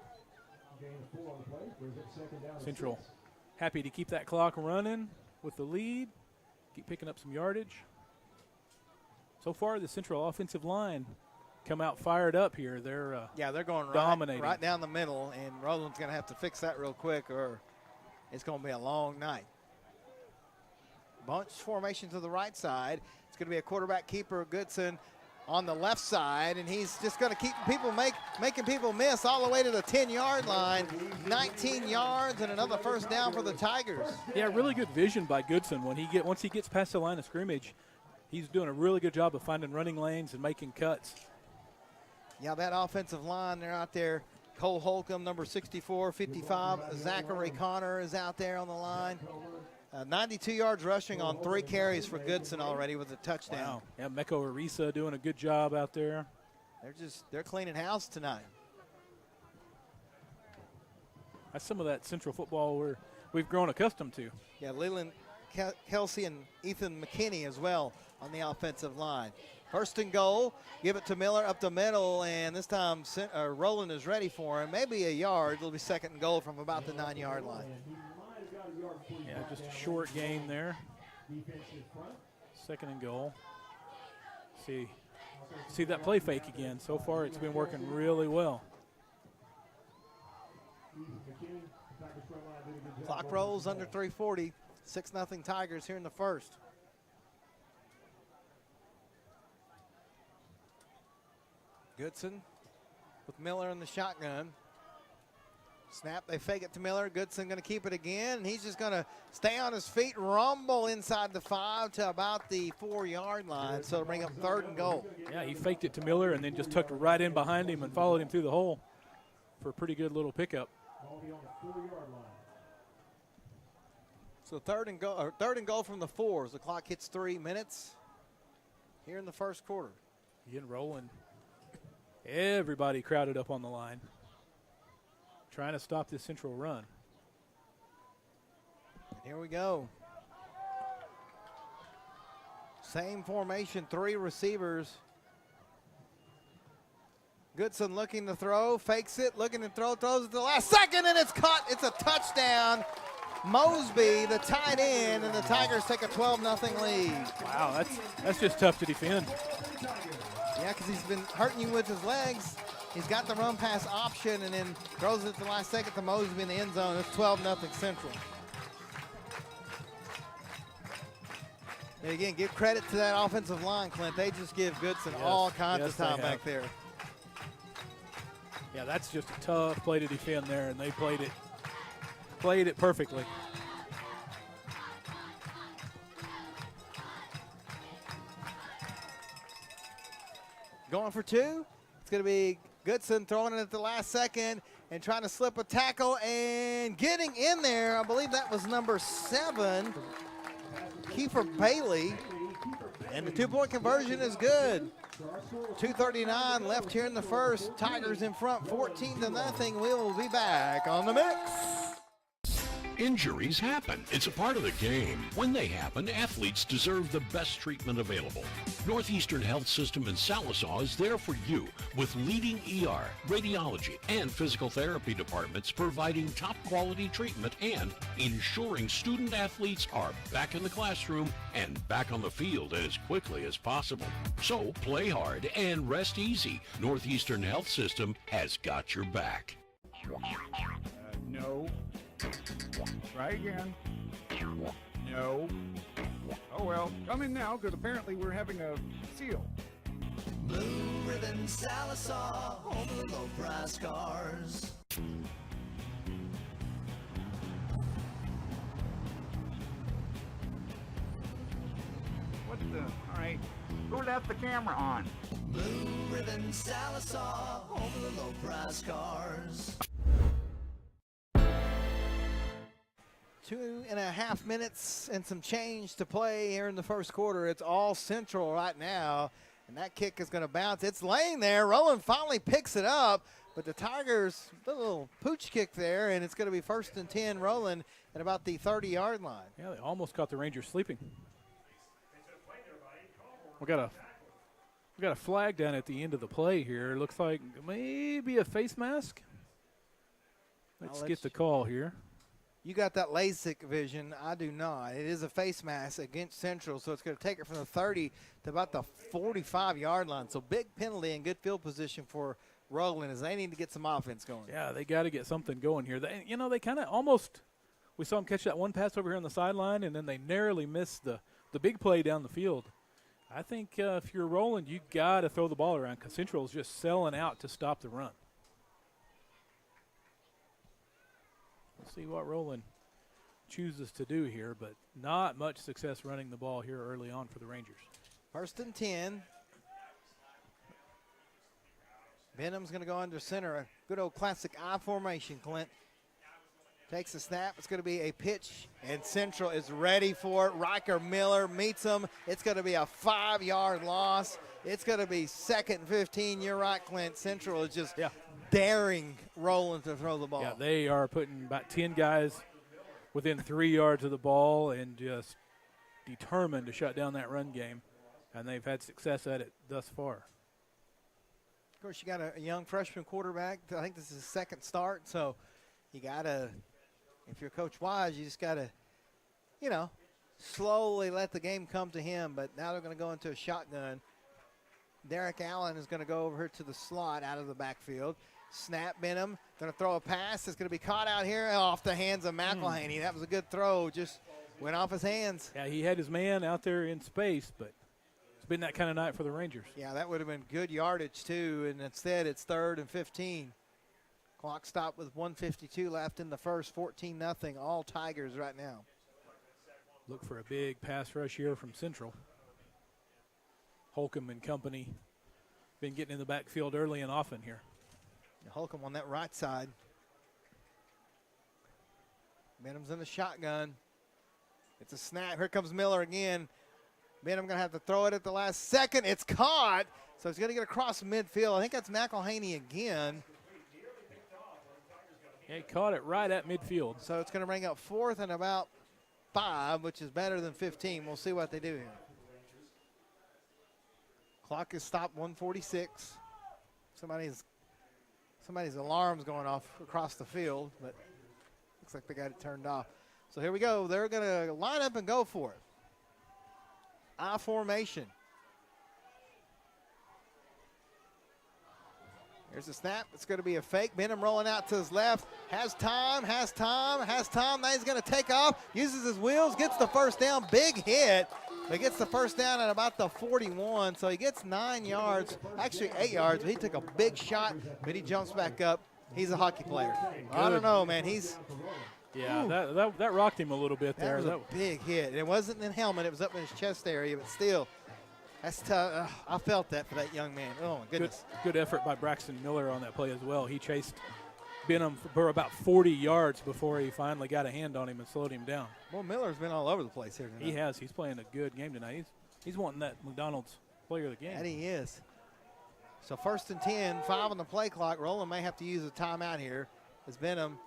Central happy to keep that clock running with the lead, keep picking up some yardage. So far, the Central offensive line come out fired up here. They're going dominating. right down the middle, and Roland's going to have to fix that real quick or it's going to be a long night. Bunch formation to the right side. It's going to be a quarterback keeper, Goodson, on the left side, and he's just going to keep people making people miss all the way to the 10-yard line. 19 yards and another first down for the Tigers. Yeah, really good vision by Goodson. Once he gets past the line of scrimmage, he's doing a really good job of finding running lanes and making cuts. Yeah, that offensive line, they're out there. Cole Holcomb, number 64, 55. Zachary Connor is out there on the line. 92 yards rushing on 3 carries for Goodson already with a touchdown. Wow. Yeah, Meko Arisa doing a good job out there. They're cleaning house tonight. That's some of that Central football we've grown accustomed to. Yeah, Leland Kelsey and Ethan McKinney as well on the offensive line. First and goal, give it to Miller up the middle, and this time Roland is ready for him. Maybe a yard. It'll be second and goal from about the 9-yard line. Yeah, just a short game there. Second and goal. See that play fake again. So far, it's been working really well. Clock rolls under 3:40. 6-0 Tigers here in the first. Goodson with Miller in the shotgun. Snap, they fake it to Miller. Goodson going to keep it again, and he's just going to stay on his feet, rumble inside the 5 to about the 4-yard line, so to bring up third and goal. Yeah, he faked it to Miller and then just tucked it right in behind him and followed him through the hole for a pretty good little pickup. So third and goal from the 4 as the clock hits 3 minutes here in the first quarter. Again, Roland. Everybody crowded up on the line, trying to stop this Central run. And here we go. Same formation, 3 receivers. Goodson looking to throw, fakes it, looking to throw, throws it to the last second, and it's caught. It's a touchdown. Mosby, the tight end, and the Tigers take a 12-0 lead. Wow, that's just tough to defend. Yeah, because he's been hurting you with his legs. He's got the run pass option and then throws it at the last second to Mosby in the end zone. It's 12-0 Central. And again, give credit to that offensive line, Clint. They just give Goodson all kinds of time back there. Yeah, that's just a tough play to defend there, and they played it perfectly. Going for 2. It's going to be Goodson throwing it at the last second and trying to slip a tackle and getting in there. I believe that was number 7, Kiefer Bailey. And the 2-point conversion is good. 2:39 left here in the first. Tigers in front 14-0. We will be back on the mix. Injuries happen. It's a part of the game. When they happen, athletes deserve the best treatment available. Northeastern Health System in Sallisaw is there for you with leading ER, radiology, and physical therapy departments providing top quality treatment and ensuring student athletes are back in the classroom and back on the field as quickly as possible. So play hard and rest easy. Northeastern Health System has got your back. No. Try again. No. Oh well, come in now, because apparently we're having a seal. Blue Ribbon Sallisaw, home of low price cars. What the? All right. Who left the camera on? Blue Ribbon Sallisaw, home of low price cars. 2.5 minutes and some change to play here in the first quarter. It's all Central right now, and that kick is going to bounce. It's laying there. Roland finally picks it up, but the Tigers, a little pooch kick there, and it's going to be 1st and 10 Roland at about the 30-yard line. Yeah, they almost caught the Rangers sleeping. We got a We got a flag down at the end of the play here. Looks like maybe a face mask. Let's get the call here. You got that LASIK vision. I do not. It is a face mask against Central, so it's going to take it from the 30 to about the 45-yard line. So big penalty and good field position for Roland as they need to get some offense going. Yeah, they got to get something going here. They kind of almost – we saw them catch that one pass over here on the sideline, and then they narrowly missed the big play down the field. I think if you're Roland, you got to throw the ball around because Central is just selling out to stop the run. Let's see what Roland chooses to do here, but not much success running the ball here early on for the Rangers. 1st and 10. Benham's going to go under center. A good old classic I formation, Clint. Takes a snap. It's going to be a pitch, and Central is ready for it. Riker Miller meets him. It's going to be a 5-yard loss. It's going to be 2nd and 15. You're right, Clint. Central is just daring Roland to throw the ball. Yeah, they are putting about 10 guys within 3 yards of the ball and just determined to shut down that run game, and they've had success at it thus far. Of course, you got a young freshman quarterback. I think this is his 2nd start, so you got to – if you're Coach Wise, you just got to, slowly let the game come to him. But now they're going to go into a shotgun. Derek Allen is going to go over here to the slot out of the backfield. Snap Benham, going to throw a pass. It's going to be caught out here off the hands of McElhaney. That was a good throw. Just went off his hands. Yeah, he had his man out there in space, but it's been that kind of night for the Rangers. Yeah, that would have been good yardage, too. And instead, it's 3rd and 15. Clock stopped with 1:52 left in the first, 14-0, all Tigers right now. Look for a big pass rush here from Central. Holcomb and company been getting in the backfield early and often here. Holcomb on that right side. Benham's in the shotgun. It's a snap. Here comes Miller again. Benham going to have to throw it at the last second. It's caught, so he's going to get across midfield. I think that's McElhaney again. Yeah, he caught it right at midfield. So it's going to bring up 4th and about 5, which is better than 15. We'll see what they do here. Clock is stopped, 1:46. Somebody's alarm's going off across the field, but looks like they got it turned off. So here we go. They're going to line up and go for it. I formation. Here's the snap. It's going to be a fake. Benham rolling out to his left. Has time. Now he's going to take off. Uses his wheels. Gets the first down. Big hit. But gets the first down at about the 41. So he gets 9 yards. Actually 8 yards. But he took a big shot. But he jumps back up. He's a hockey player. Good. I don't know, man. Yeah, that rocked him a little bit there. That was a big hit. It wasn't in the helmet. It was up in his chest area. But still. That's tough. I felt that for that young man. Oh, my goodness. Good effort by Braxton Miller on that play as well. He chased Benham for about 40 yards before he finally got a hand on him and slowed him down. Well, Miller's been all over the place here tonight. He has. He's playing a good game tonight. He's wanting that McDonald's player of the game. And he is. So 1st and 10, 5 on the play clock. Roland may have to use a timeout here as Benham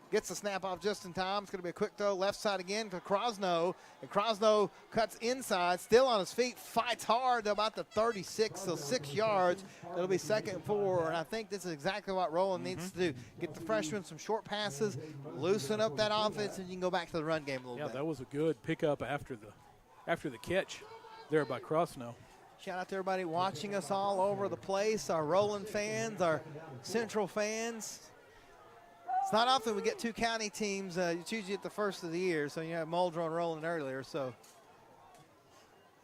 gets the snap off just in time. It's going to be a quick throw left side again to Crosno. And Crosno cuts inside, still on his feet, fights hard to about the 36, so 6 yards. It'll be 2nd and 4, and I think this is exactly what Roland needs to do. Get the freshman some short passes, loosen up that offense, and you can go back to the run game a little bit. Yeah, that was a good pickup after the catch there by Crosno. Shout out to everybody watching us all over the place, our Roland fans, our Central fans. It's not often we get 2 county teams. It's usually at the first of the year, so you have Muldrow and Roland earlier. So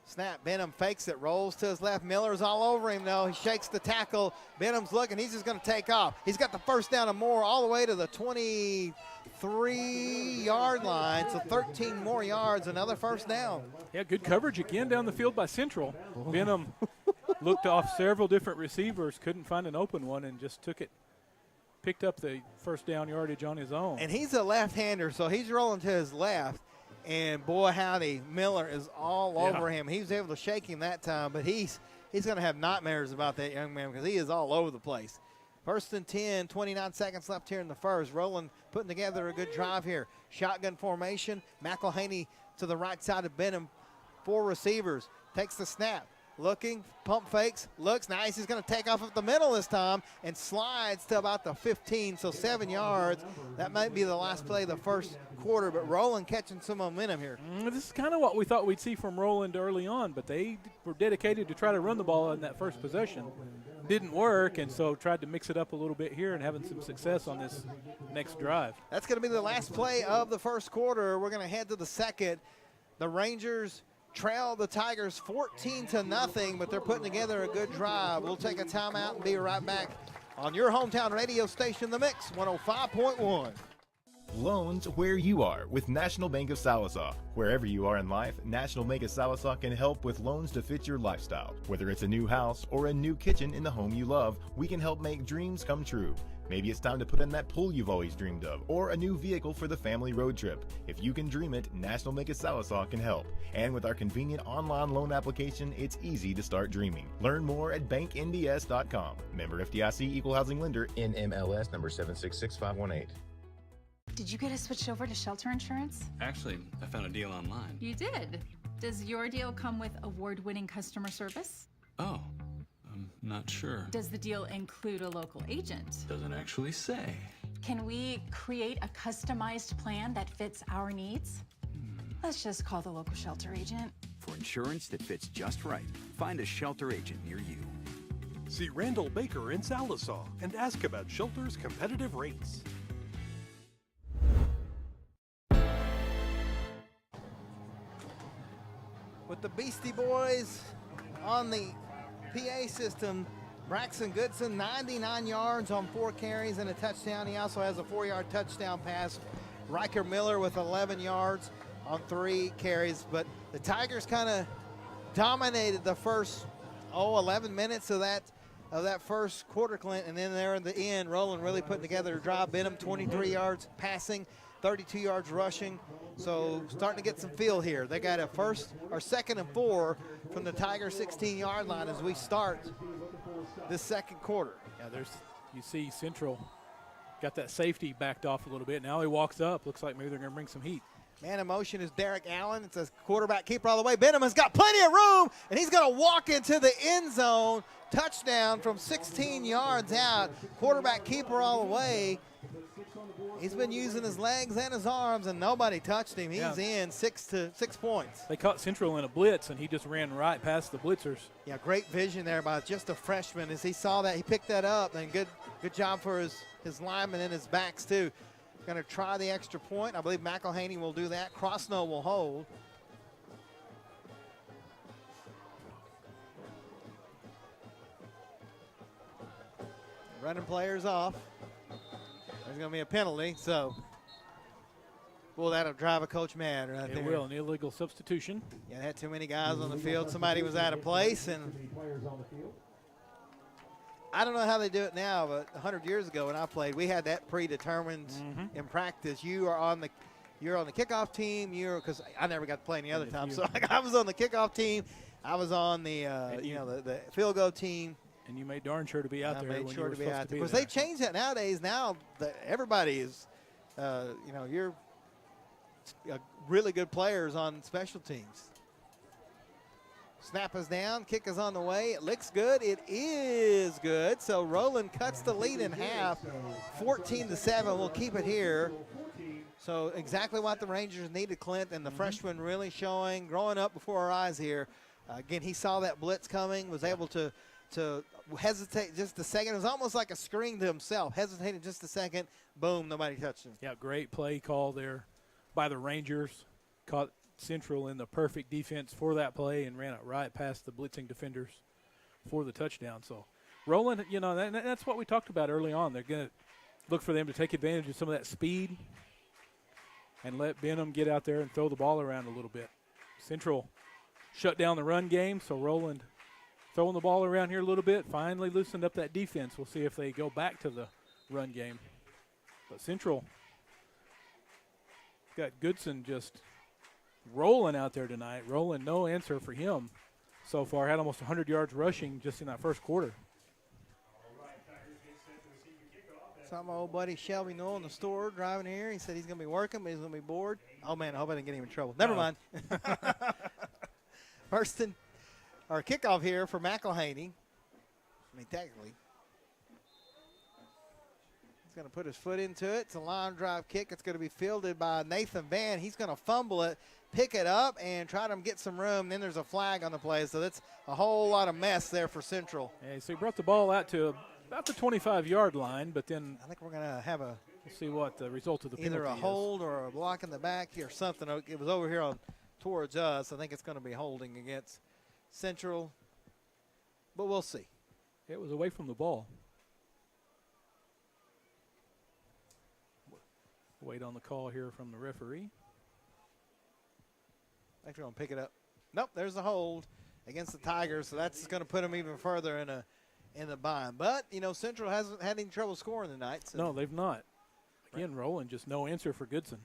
snap, Benham fakes it, rolls to his left. Miller's all over him, though. He shakes the tackle. Benham's looking. He's just going to take off. He's got the first down and more all the way to the 23-yard line, so 13 more yards, another first down. Yeah, good coverage again down the field by Central. Benham looked off several different receivers, couldn't find an open one, and just picked up the first down yardage on his own. And he's a left-hander, so he's rolling to his left. And boy, howdy, Miller is all over him. He was able to shake him that time, but he's going to have nightmares about that young man because he is all over the place. 1st and 10, 29 seconds left here in the first. Roland putting together a good drive here. Shotgun formation. McElhaney to the right side of Benham. 4 receivers. Takes the snap. looking, pump fakes, looks nice. He's going to take off up the middle this time and slides to about the 15, so 7 yards. That might be the last play of the first quarter, but Roland catching some momentum here. This is kind of what we thought we'd see from Roland early on, but they were dedicated to try to run the ball in that first possession. Didn't work, and so tried to mix it up a little bit here and having some success on this next drive. That's going to be the last play of the first quarter. We're going to head to the second. The Rangers trail the Tigers 14-0, but they're putting together a good drive. We'll take a timeout and be right back on your hometown radio station, The Mix, 105.1. Loans where you are with National Bank of Sallisaw. Wherever you are in life, National Bank of Sallisaw can help with loans to fit your lifestyle. Whether it's a new house or a new kitchen in the home you love, we can help make dreams come true. Maybe it's time to put in that pool you've always dreamed of, or a new vehicle for the family road trip. If you can dream it, National Bank of Sallisaw can help. And with our convenient online loan application, it's easy to start dreaming. Learn more at banknds.com. Member FDIC, Equal Housing Lender, NMLS number 766518. Did you get us switched over to shelter insurance? Actually, I found a deal online. You did? Does your deal come with award-winning customer service? Oh, I'm not sure. Does the deal include a local agent? Doesn't actually say. Can we create a customized plan that fits our needs? Let's just call the local shelter agent. For insurance that fits just right, find a shelter agent near you. See Randall Baker in Sallisaw and ask about shelter's competitive rates. With the Beastie Boys on the PA system, Braxton Goodson, 99 yards on 4 carries and a touchdown. He also has a 4-yard touchdown pass. Riker Miller with 11 yards on 3 carries. But the Tigers kind of dominated the first, 11 minutes of that first quarter, Clint. And then there in the end, Roland really putting together a drive. Benham, 23 yards passing, 32 yards rushing. So starting to get some feel here. They got a second and 4 from the Tiger 16-yard line as we start this second quarter. Yeah, you see Central got that safety backed off a little bit. Now he walks up. Looks like maybe they're going to bring some heat. Man in motion is Derek Allen. It's a quarterback keeper all the way. Benham has got plenty of room, and he's going to walk into the end zone. Touchdown from 16 yards out. Quarterback keeper all the way. He's been using his legs and his arms, and nobody touched him. He's in 6 points. They caught Central in a blitz, and he just ran right past the blitzers. Yeah, great vision there by just a freshman. As he saw that, he picked that up, and good job for his linemen and his backs, too. Going to try the extra point. I believe McElhaney will do that. Crossnow will hold. Running players off. There's going to be a penalty, so well, that'll drive a coach mad right there. It will, an illegal substitution. Yeah, they had too many guys on the field. Somebody was out of place, and I don't know how they do it now, but 100 years ago when I played, we had that predetermined in practice. You're on the kickoff team. Because I never got to play any other time, so I was on the kickoff team. I was on the the field goal team. And you made darn sure to be out there. I made sure to be out there. Because there. they changed that nowadays. Now everybody is, you're really good players on special teams. Snap is down. Kick is on the way. It looks good. It is good. So Roland cuts the lead in half, 14-7. We'll keep it here. So exactly what the Rangers needed, Clint, and the freshman really growing up before our eyes here. Again, he saw that blitz coming, was able to hesitate just a second. It was almost like a screen to himself. Hesitated just a second. Boom, nobody touched him. Yeah, great play call there by the Rangers. Caught Central in the perfect defense for that play and ran it right past the blitzing defenders for the touchdown. So Roland, that's what we talked about early on. They're going to look for them to take advantage of some of that speed and let Benham get out there and throw the ball around a little bit. Central shut down the run game, so Roland throwing the ball around here a little bit, finally loosened up that defense. We'll see if they go back to the run game. But Central got Goodson just rolling out there tonight. Roland, no answer for him so far. Had almost 100 yards rushing just in that first quarter. Saw my old buddy Shelby Noel in the store driving here. He said he's going to be working, but he's going to be bored. Oh, man, I hope I didn't get him in trouble. Never mind. or a kickoff here for McElhaney. I mean, technically. He's going to put his foot into it. It's a line drive kick. It's going to be fielded by Nathan Van. He's going to fumble it, pick it up, and try to get some room. Then there's a flag on the play, so that's a whole lot of mess there for Central. Yeah, so he brought the ball out to about the 25-yard line, but then I think we're going to have we'll see what the result of the penalty either a is. hold or a block in the back or something. It was over here towards us. I think it's going to be holding against Central, but we'll see. It was away from the ball. Wait on the call here from the referee. I think they're going to pick it up. Nope, there's a hold against the Tigers, so that's going to put them even further in the bind. But, Central hasn't had any trouble scoring tonight. So. No, they've not. Again, Roland, just no answer for Goodson.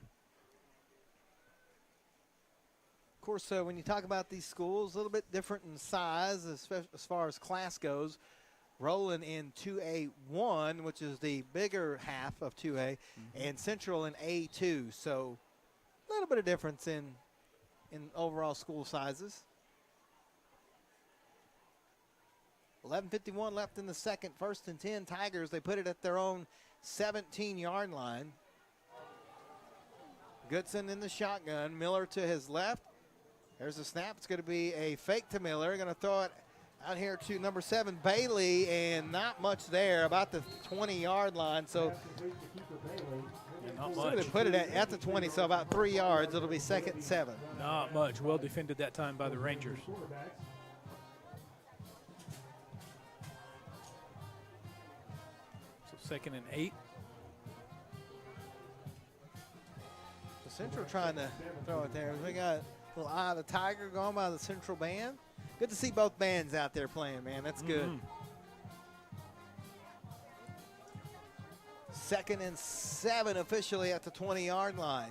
Of course, when you talk about these schools, a little bit different in size as far as class goes. Roland in 2A1, which is the bigger half of 2A, and Central in A2. So a little bit of difference in overall school sizes. 11:51 left in the second. 1st and 10 Tigers. They put it at their own 17-yard line. Goodson in the shotgun. Miller to his left. There's a snap. It's going to be a fake to Miller. Going to throw it out here to number 7, Bailey, and not much there, about the 20-yard line. So not much. They put it at the 20, so about 3 yards. It'll be 2nd and 7. Not much. Well defended that time by the Rangers. So 2nd and 8. So Central trying to throw it there. We got a little Eye of the Tiger going by the Central band. Good to see both bands out there playing, man. That's good. 2nd and 7 officially at the 20-yard line.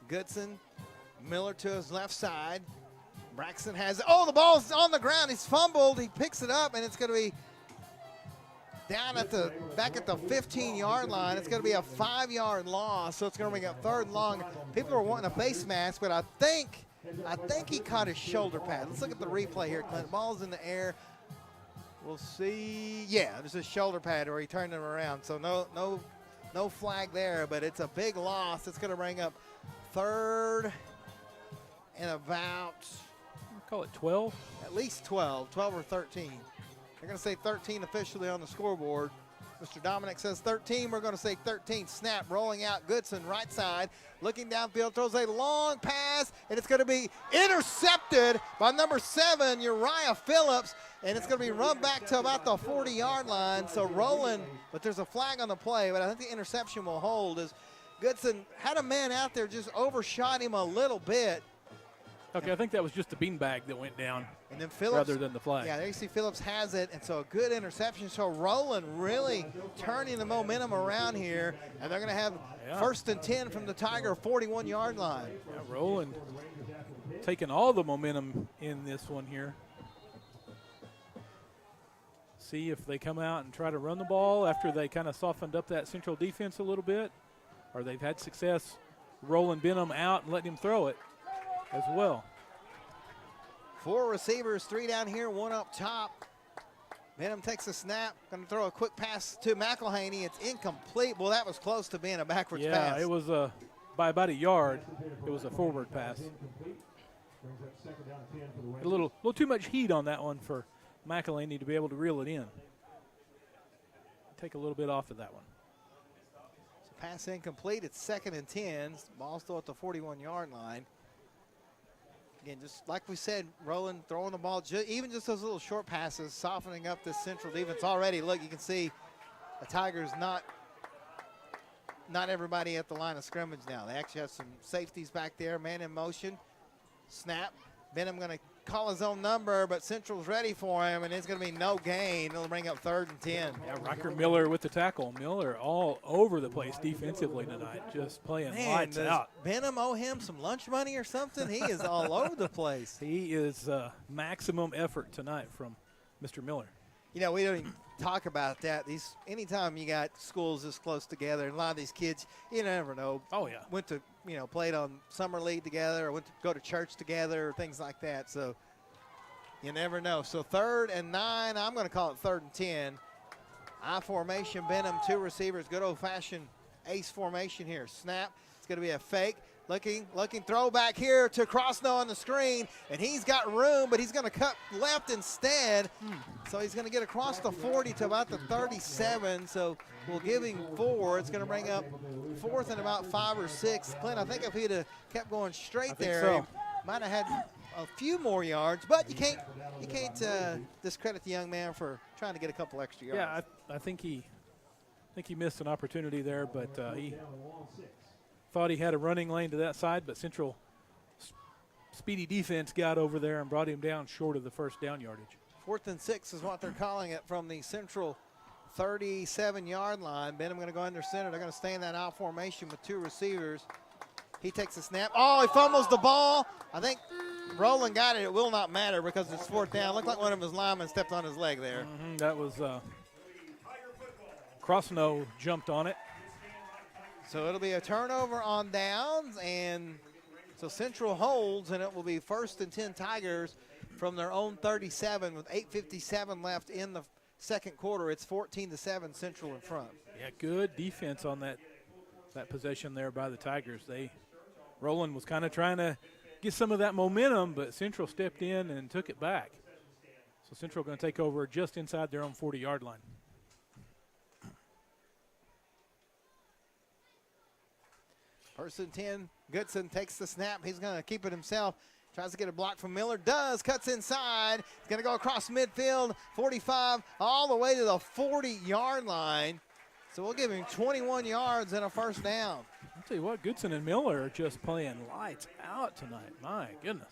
Goodson, Miller to his left side. Braxton has it. Oh, the ball's on the ground. He's fumbled. He picks it up, and it's going to be down back at the 15-yard line. It's going to be a 5-yard loss, so it's going to bring up 3rd and long. People are wanting a face mask, but I think he caught his shoulder pad. Let's look at the replay here, Clint. Ball's in the air. We'll see. Yeah, there's a shoulder pad where he turned him around. So no flag there, but it's a big loss. It's going to bring up 3rd and about, I'll call it 12. At least 12 or 13. They're going to say 13 officially on the scoreboard. Mr. Dominic says 13. We're going to say 13. Snap rolling out. Goodson right side. Looking downfield. Throws a long pass. And it's going to be intercepted by number 7, Uriah Phillips. And it's going to be run back to about the 40-yard line. So Roland, but there's a flag on the play. But I think the interception will hold as Goodson had a man out there, just overshot him a little bit. Okay, I think that was just the beanbag that went down, and then Phillips, rather than the flag. Yeah, there you see Phillips has it, and so a good interception. So Roland really turning the momentum around here, and they're going to have 1st and 10 from the Tiger 41-yard line. Yeah, Roland taking all the momentum in this one here. See if they come out and try to run the ball after they kind of softened up that Central defense a little bit, or they've had success rolling Benham out and letting him throw it as well. 4 receivers, 3 down here, 1 up top. Benham takes a snap, going to throw a quick pass to McElhaney. It's incomplete. Well, that was close to being a backwards pass. Yeah, it was by about a yard. It was a forward pass. A little too much heat on that one for McElhaney to be able to reel it in. Take a little bit off of that one. So pass incomplete. It's 2nd and 10. Ball still at the 41-yard line. Again, just like we said, Roland throwing the ball, even just those little short passes, softening up this Central defense already. Look, you can see the Tigers not everybody at the line of scrimmage now. They actually have some safeties back there, man in motion. Snap. Benham going to call his own number, but Central's ready for him, and it's going to be no gain. It'll bring up 3rd and 10. Yeah, Riker Miller with the tackle. Miller all over the place defensively tonight, just playing lights out. Benham owe him some lunch money or something? He is all over the place. He is maximum effort tonight from Mr. Miller. We don't even talk about that. Anytime you got schools this close together, and a lot of these kids, you never know. Oh, yeah. Went to, played on summer league together, or went to go to church together, or things like that. So You never know. So 3rd and 9. I'm going to call it 3rd and 10. I formation, Benham, 2 receivers. Good old-fashioned ace formation here. Snap. It's going to be a fake. Looking, throw back here to Crosno on the screen, and he's got room, but he's going to cut left instead. So he's going to get across the 40 to about the 37, so we'll give him 4. It's going to bring up 4th and about 5 or 6. Clint, I think if he'd have kept going straight there, so. he might have had a few more yards, but you can't discredit the young man for trying to get a couple extra yards. Yeah, I think he missed an opportunity there, but he thought he had a running lane to that side, but Central speedy defense got over there and brought him down short of the first down yardage. 4th and 6 is what they're calling it from the Central 37-yard line. Benham going to go under center. They're going to stay in that out formation with 2 receivers. He takes a snap. Oh, he fumbles the ball. I think Roland got it. It will not matter because it's 4th down. Looked like one of his linemen stepped on his leg there. That was Crosno jumped on it. So it'll be a turnover on downs, and so Central holds, and it will be 1st and 10 Tigers from their own 37 with 8:57 left in the second quarter. It's 14-7 Central in front. Yeah, good defense on that possession there by the Tigers. Roland was kind of trying to get some of that momentum, but Central stepped in and took it back. So Central going to take over just inside their own 40-yard line. First and 10, Goodson takes the snap. He's going to keep it himself. Tries to get a block from Miller. Does. Cuts inside. He's going to go across midfield. 45 all the way to the 40-yard line. So we'll give him 21 yards and a first down. I'll tell you what, Goodson and Miller are just playing lights out tonight. My goodness.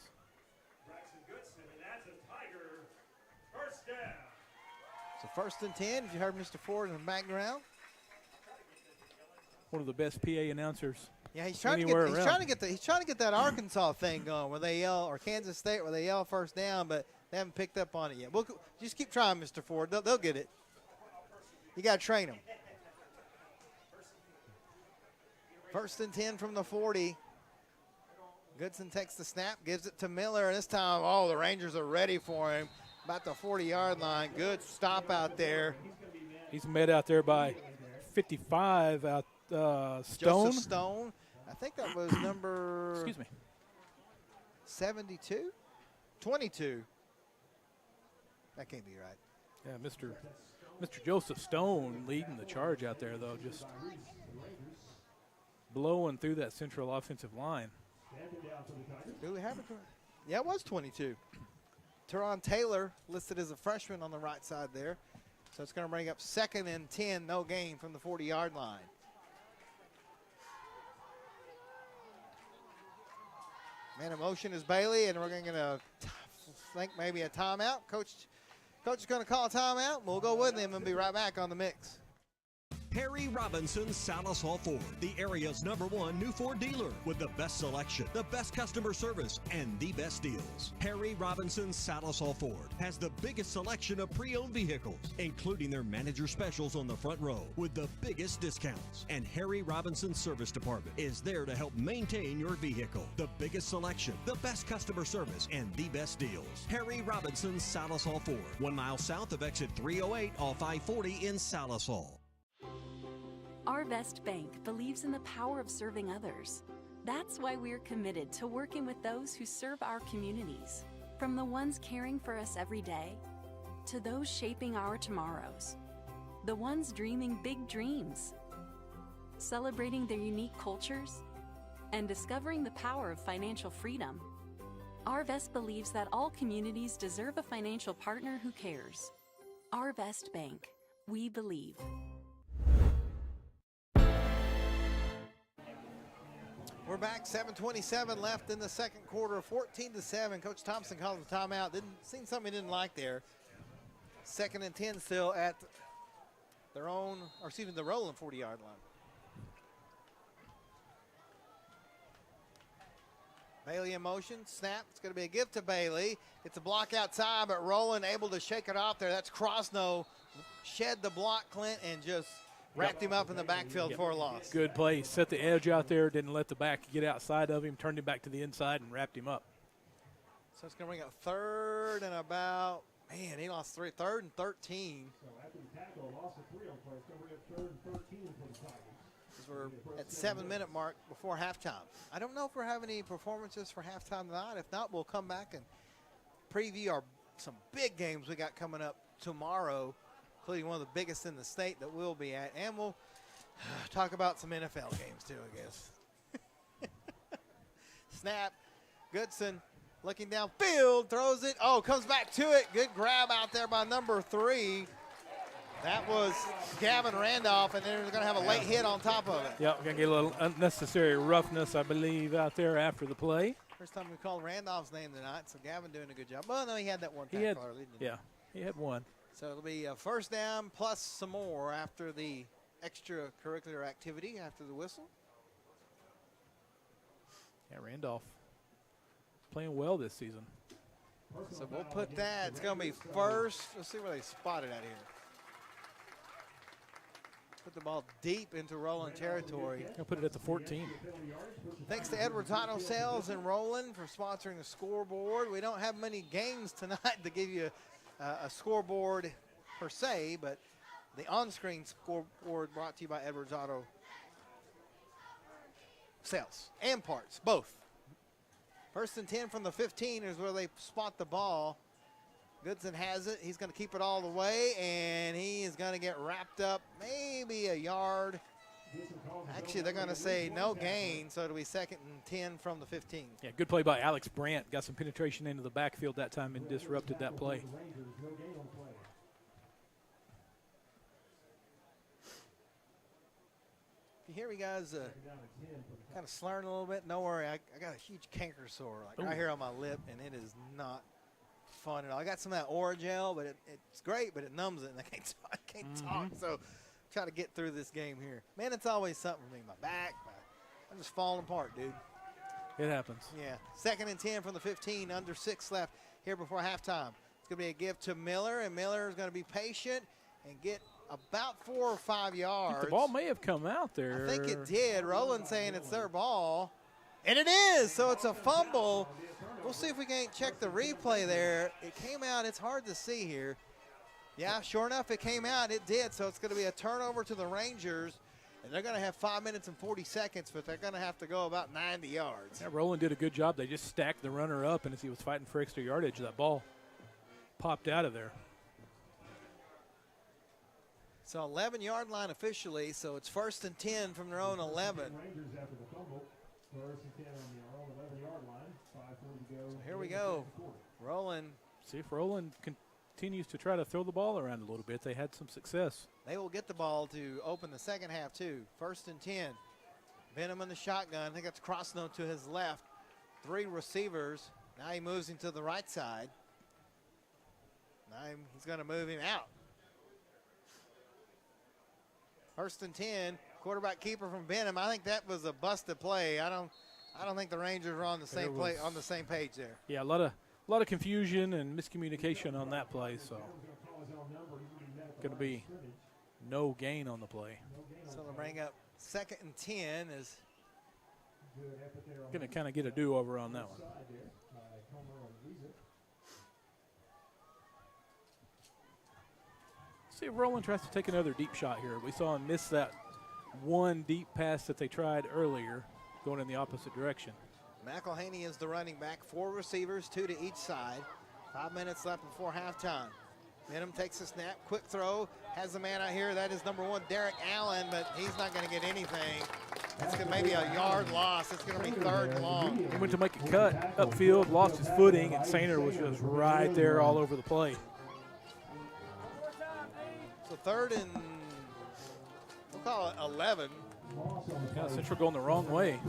So 1st and 10, if you heard Mr. Ford in the background. One of the best PA announcers. Yeah, he's trying to get that Arkansas thing going where they yell, or Kansas State where they yell first down, but they haven't picked up on it yet. We'll just keep trying, Mr. Ford. They'll get it. You got to train them. 1st and 10 from the 40. Goodson takes the snap, gives it to Miller, and this time, the Rangers are ready for him. About the 40-yard line. Good stop out there. He's met out there by 55 out Stone. Joseph Stone. I think that was number. Excuse me. 72? 22. That can't be right. Yeah, Mr. Joseph Stone leading the charge out there, though, just blowing through that Central offensive line. Do we have it? Yeah, it was 22. Teron Taylor listed as a freshman on the right side there. So it's going to bring up 2nd and 10, no gain from the 40-yard line. Man in motion is Bailey, and we're going to think maybe a timeout. Coach is going to call a timeout. We'll go with him and be right back on the mix. Harry Robinson's Salas Hall Ford, the area's #1 new Ford dealer with the best selection, the best customer service, and the best deals. Harry Robinson's Salas Hall Ford has the biggest selection of pre-owned vehicles, including their manager specials on the front row with the biggest discounts. And Harry Robinson's service department is there to help maintain your vehicle. The biggest selection, the best customer service, and the best deals. Harry Robinson's Salas Hall Ford, 1 mile south of exit 308 off I-40 in Salas Hall. Arvest Bank believes in the power of serving others. That's why we're committed to working with those who serve our communities, from the ones caring for us every day to those shaping our tomorrows, the ones dreaming big dreams, celebrating their unique cultures, and discovering the power of financial freedom. Arvest believes that all communities deserve a financial partner who cares. Arvest Bank. We believe. We're back, 7:27 left in the second quarter, 14-7. Coach Thompson calls a timeout. Seen something he didn't like there. 2nd and 10 still at the Roland 40-yard line. Bailey in motion, snap. It's going to be a give to Bailey. It's a block outside, but Roland able to shake it off there. That's Crosno. Shed the block, Clint, and just wrapped him up in the backfield for a loss. Good play. Set the edge out there, didn't let the back get outside of him, turned him back to the inside and wrapped him up. So it's going to bring up third and about, man, he lost 3, third and 13. So after the tackle, loss of 3 on play, it's going to bring up third and 13 for the Tigers. Because we're at 7-minute mark before halftime. I don't know if we're having any performances for halftime tonight. If not, we'll come back and preview some big games we got coming up tomorrow, including one of the biggest in the state that we'll be at. And we'll talk about some NFL games too, I guess. Snap. Goodson looking downfield, throws it. Oh, comes back to it. Good grab out there by number 3. That was Gavin Randolph, and they're going to have a late hit on top of it. Yep, we're going to get a little unnecessary roughness, I believe, out there after the play. First time we called Randolph's name tonight, so Gavin doing a good job. Well, no, he had that one tackle early, didn't he? Yeah, he had one. So it'll be a first down plus some more after the extracurricular activity, after the whistle. Yeah, Randolph playing well this season. So we'll put that. It's going to be first. Let's see where they spot it at here. Put the ball deep into Roland territory. I'll put it at the 14. Thanks to Edwards Auto Sales and Roland for sponsoring the scoreboard. We don't have many games tonight to give you a scoreboard per se, but the on-screen scoreboard brought to you by Edwards Auto Sales and Parts, both. First and 10 from the 15 is where they spot the ball. Goodson has it. He's going to keep it all the way, and he is going to get wrapped up maybe a yard. Actually, they're going to say no gain, so it'll be second and 10 from the 15. Yeah, good play by Alex Brandt. Got some penetration into the backfield that time and disrupted that play. If you hear me, guys, kind of slurring a little bit, don't worry. I got a huge canker sore right here on my lip, and it is not fun at all. I got some of that Oragel, but it's great, but it numbs it, and I can't talk. So try to get through this game here. Man, it's always something for me. My back, I'm just falling apart, dude. It happens. Yeah. Second and 10 from the 15, under 6 left here before halftime. It's going to be a give to Miller, and Miller is going to be patient and get about 4 or 5 yards. The ball may have come out there. I think it did. Roland saying it's their ball, and it is. So it's a fumble. We'll see if we can't check the replay there. It came out. It's hard to see here. Yeah, sure enough, it came out. It did. So it's going to be a turnover to the Rangers, and they're going to have 5 minutes and 40 seconds, but they're going to have to go about 90 yards. Yeah, Roland did a good job. They just stacked the runner up, and as he was fighting for extra yardage, that ball popped out of there. So 11-yard line officially, so it's first and 10 from their own 11. So here we go. Roland. See if Roland continues to try to throw the ball around a little bit. They had some success. They will get the ball to open the second half, too. First and 10. Benham in the shotgun. I think that's Crossnote to his left. 3 receivers. Now he moves him to the right side. Now he's going to move him out. First and 10, quarterback keeper from Benham. I think that was a busted play. I don't think the Rangers were on the same page there. Yeah, a lot of confusion and miscommunication on that play. So going to be no gain on the play. So they'll bring up second and 10 is going to kind of get a do-over on that one. See if Roland tries to take another deep shot here. We saw him miss that one deep pass that they tried earlier, going in the opposite direction. McElhaney is the running back. 4 receivers, 2 to each side. 5 minutes left before halftime. Benham takes a snap, quick throw, has the man out here. That is number 1, Derek Allen, but he's not going to get anything. That's going to maybe a yard loss. It's going to be 3rd and long. He went to make a cut upfield, lost his footing, and Sainer was just right there all over the play. So 3rd and, we'll call it 11. Yeah, Central going the wrong way.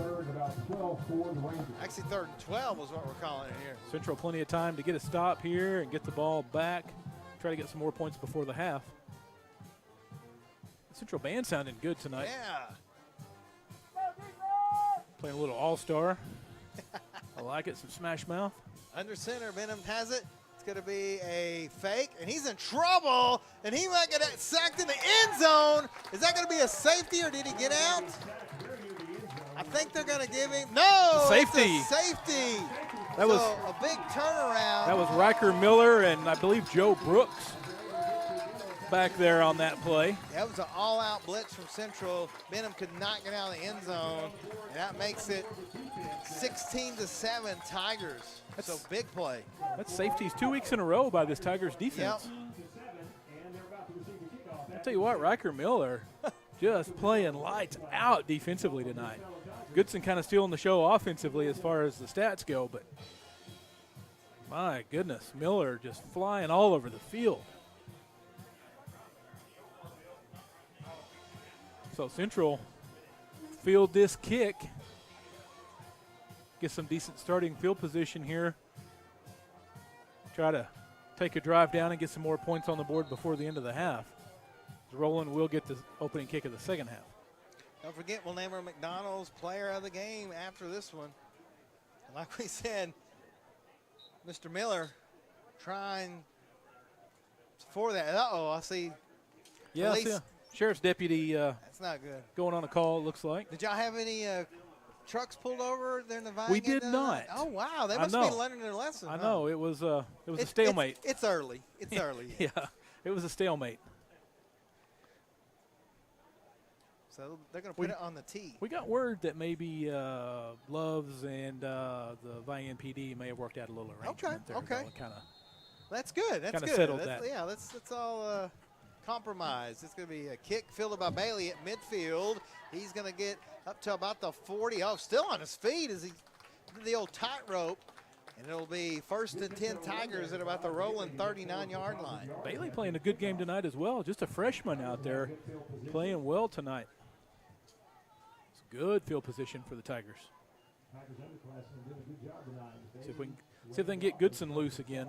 Actually, 3rd and 12 was what we're calling it here. Central plenty of time to get a stop here and get the ball back. Try to get some more points before the half. The Central band sounding good tonight. Yeah. Playing a little all-star. I like it, some Smash Mouth. Under center, Benham has it. It's going to be a fake, and he's in trouble, and he might get sacked in the end zone. Is that going to be a safety, or did he get out? I think they're going to give him – no, safety. It's a safety. That was a big turnaround. That was Riker Miller and I believe Joe Brooks back there on that play. That was an all-out blitz from Central. Benham could not get out of the end zone, and that makes it 16-7 Tigers. So big play. That's safeties 2 weeks in a row by this Tigers defense. I'll tell you what, Riker Miller just playing lights out defensively tonight. Goodson kind of stealing the show offensively as far as the stats go, but my goodness, Miller just flying all over the field. So Central field this kick. Get some decent starting field position here. Try to take a drive down and get some more points on the board before the end of the half. Roland will get the opening kick of the second half. Don't forget, we'll name our McDonald's player of the game after this one. And like we said, Mr. Miller trying for that. Uh-oh, I see. Yeah, I see a sheriff's deputy that's not good. Going on a call, it looks like. Did y'all have any trucks pulled over there in the Vine? We did not. Oh, wow. They must be learning their lesson. I know. It was a stalemate. It's early. It's early. Yeah, it was a stalemate. So they're going to put it on the tee. We got word that maybe Loves and the Vine PD may have worked out a little arrangement there. Okay. Kind of. That's good. That's good. Settled that. Yeah, that's all compromise. It's going to be a kick fielded by Bailey at midfield. He's going to get up to about the 40. Oh, still on his feet as he did the old tightrope. And it'll be 1st and 10 Tigers at about the Roland 39-yard line. Bailey playing a good game tonight as well. Just a freshman out there playing well tonight. It's good field position for the Tigers. See if they can get Goodson loose again.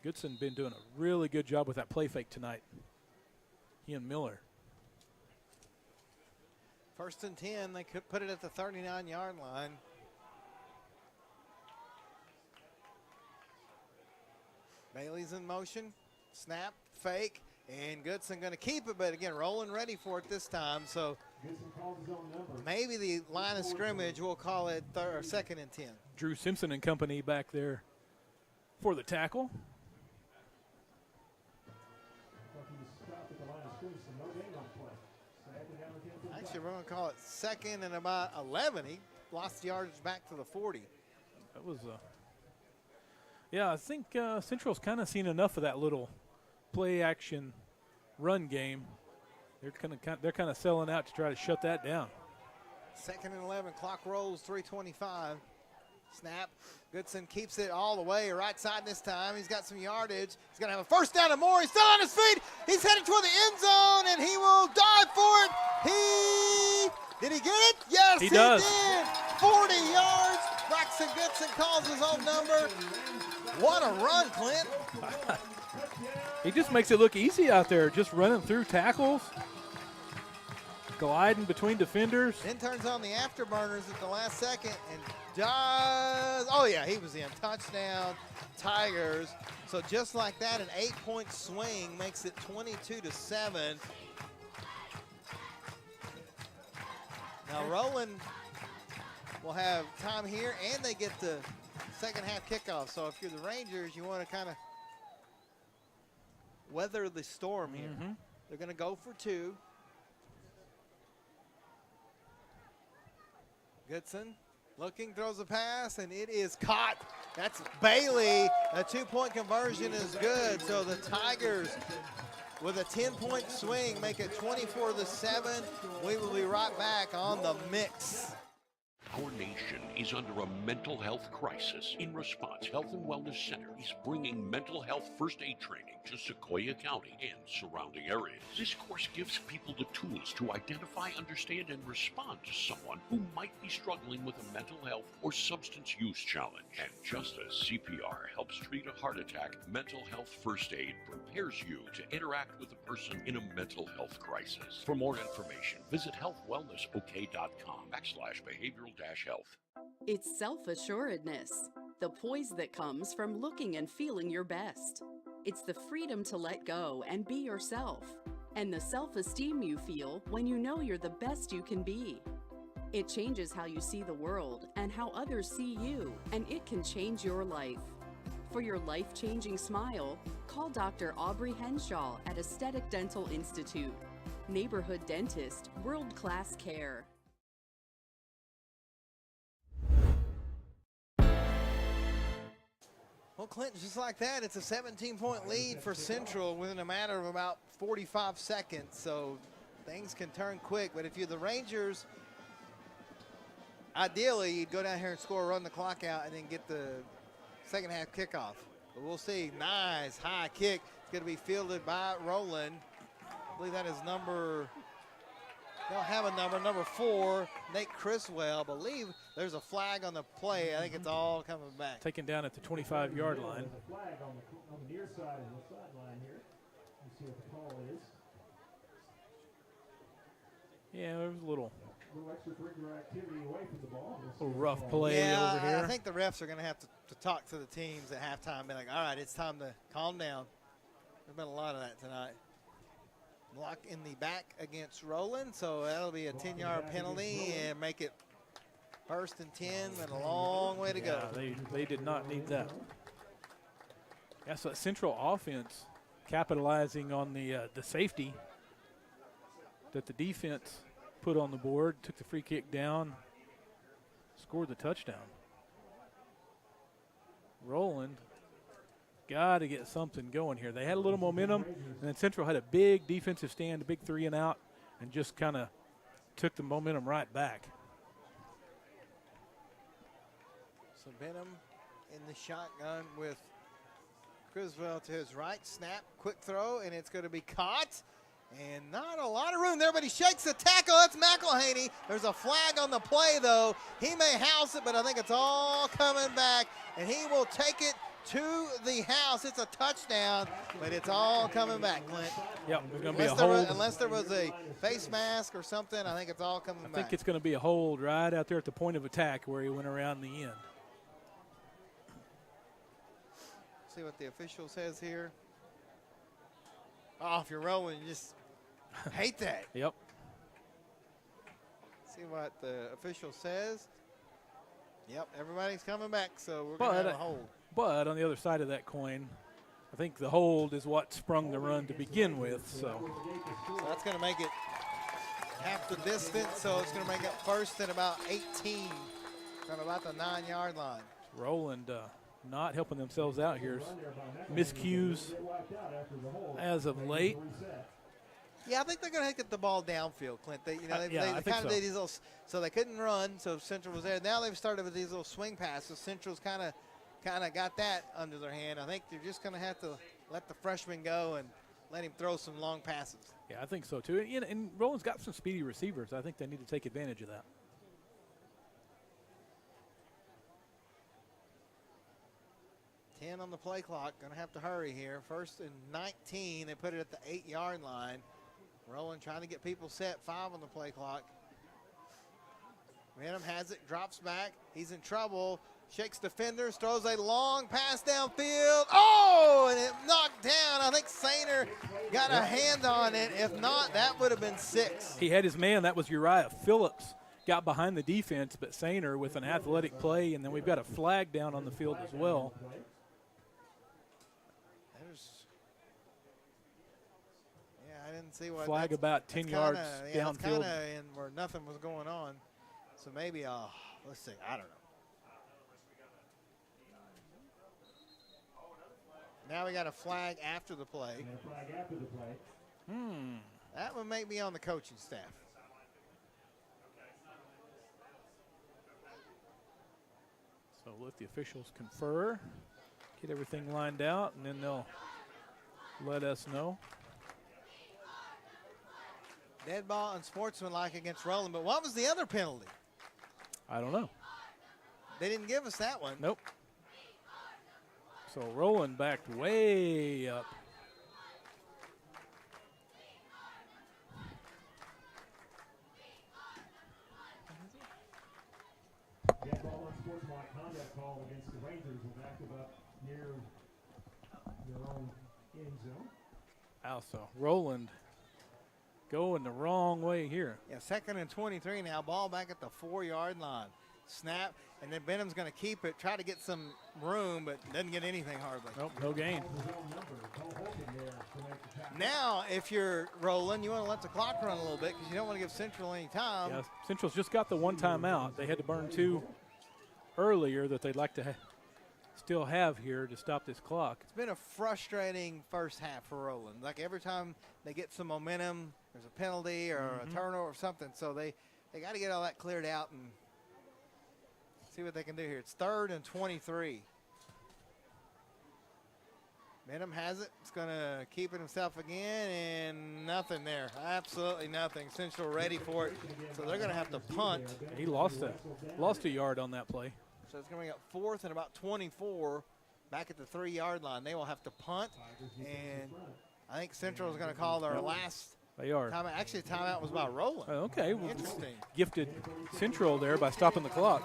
Goodson been doing a really good job with that play fake tonight. He and Miller. 1st and 10, they could put it at the 39-yard line. Bailey's in motion, snap, fake, and Goodson going to keep it, but again, Roland ready for it this time, so maybe the line of scrimmage, we'll call it 2nd and 10. Drew Simpson and company back there for the tackle. Actually, we're going to call it 2nd and about 11. He lost yardage back to the 40. That was, yeah, I think Central's kind of seen enough of that little play-action run game. They're kind of selling out to try to shut that down. 2nd and 11, clock rolls, 3:25. Snap. Goodson keeps it all the way right side this time. He's got some yardage. He's going to have a 1st down and more. He's still on his feet. He's headed toward the end zone, and he will dive for it. Did he get it? Yes, he does. Did. 40 yards. Braxton Goodson calls his own number. What a run, Clint. He just makes it look easy out there, just running through tackles, gliding between defenders. Then turns on the afterburners at the last second and does, oh yeah, he was in. Touchdown, Tigers. So just like that, an 8-point swing makes it 22-7. Now Roland will have time here, and they get the second half kickoff. So if you're the Rangers, you want to kind of weather the storm here. Mm-hmm. They're going to go for 2. Goodson looking, throws a pass, and it is caught. That's Bailey. A 2-point conversion is good. So the Tigers, with a 10-point swing, make it 24-7. We will be right back on the mix. Our nation is under a mental health crisis. In response, Health and Wellness Center is bringing mental health first aid training to Sequoia County and surrounding areas. This course gives people the tools to identify, understand, and respond to someone who might be struggling with a mental health or substance use challenge. And just as CPR helps treat a heart attack, mental health first aid prepares you to interact with a person in a mental health crisis. For more information, visit healthwellnessok.com/behavioral-health. It's self-assuredness, the poise that comes from looking and feeling your best. It's the freedom to let go and be yourself. and the self-esteem you feel when you know you're the best you can be. It changes how you see the world and how others see you, and it can change your life. For your life-changing smile, call Dr. Aubrey Henshaw at Aesthetic Dental Institute. Neighborhood dentist, world-class care. Well, Clinton, just like that, it's a 17-point lead for Central within a matter of about 45 seconds. So things can turn quick. But if you're the Rangers, ideally, you'd go down here and score, run the clock out, and then get the second half kickoff. But we'll see. Nice high kick. It's going to be fielded by Roland. I believe that is number, they don't have a number 4, Nate Criswell. I believe there's a flag on the play. I think it's all coming back. Taken down at the 25-yard line. There's a flag on the near side of the sideline here. Let's see what the call is. Yeah, there was a little extracurricular activity away from the ball. Little rough play over here. I think the refs are going to have to talk to the teams at halftime and be like, all right, it's time to calm down. There's been a lot of that tonight. Block in the back against Roland, so that'll be a 10-yard penalty and make it 1st and 10 and a long way to go. They did not need that. That's a Central offense capitalizing on the safety that the defense put on the board, took the free kick down, scored the touchdown. Roland got to get something going here. They had a little momentum, and then Central had a big defensive stand, a big 3 and out, and just kind of took the momentum right back. So Benham in the shotgun with Criswell to his right. Snap, quick throw, and it's going to be caught. And not a lot of room there, but he shakes the tackle. That's McElhaney. There's a flag on the play, though. He may house it, but I think it's all coming back, and he will take it to the house. It's a touchdown, but it's all coming back, Clint. Yep, there's going to be a hold. Unless there was a face mask or something, I think it's all coming back. I think it's going to be a hold right out there at the point of attack where he went around the end. See what the official says here. Oh, if you're rolling, you just hate that. Yep. See what the official says. Yep, everybody's coming back, so we're going to have a hold. But on the other side of that coin, I think the hold is what sprung the run to begin with. So that's going to make it half the distance, so it's going to make it 1st and about 18 from about the 9-yard line. Roland not helping themselves out here. Miscues as of late. Yeah, I think they're going to get the ball downfield, Clint. They kind of did these little, so they couldn't run, so Central was there. Now they've started with these little swing passes. Central's kind of got that under their hand. I think they're just going to have to let the freshman go and let him throw some long passes. Yeah, I think so too. And Roland's got some speedy receivers. I think they need to take advantage of that. On the play clock, going to have to hurry here. 1st and 19, they put it at the 8-yard line. Roland trying to get people set, 5 on the play clock. Random has it, drops back, he's in trouble, shakes defenders, throws a long pass downfield. Oh, and it knocked down. I think Sainer got a hand on it. If not, that would have been 6. He had his man, that was Uriah Phillips. Got behind the defense, but Sainer with an athletic play, and then we've got a flag down on the field as well. I didn't see what flag about 10 yards downfield. Kind of in where nothing was going on. So maybe, let's see, I don't know. Now we got a flag after the play. That would make me on the coaching staff. So let the officials confer, get everything lined out, and then they'll let us know. Dead ball unsportsmanlike against Roland, but what was the other penalty? I don't know. They didn't give us that one. Nope. So Roland backed way up. Dead ball unsportsmanlike conduct call against the Rangers was active up near their own end zone. Also, Roland going the wrong way here. Yeah, 2nd and 23 now. Ball back at the 4-yard line. Snap, and then Benham's going to keep it, try to get some room, but doesn't get anything hardly. Nope, no gain. Now, if you're Roland, you want to let the clock run a little bit because you don't want to give Central any time. Yeah, Central's just got the one timeout. They had to burn 2 earlier that they'd like to still have here to stop this clock. It's been a frustrating first half for Roland. Like every time they get some momentum, there's a penalty or a turnover or something. So they got to get all that cleared out and see what they can do here. It's 3rd and 23. Benham has it. It's going to keep it himself again, and nothing there. Absolutely nothing. Central ready for it, so they're going to have to punt. He lost a yard on that play. So it's going to be 4th and about 24 back at the 3-yard line. They will have to punt, and I think Central is going to call their last They are. timeout. Actually, the timeout was by Roland. Okay. Well, interesting. Gifted Central there by stopping the clock.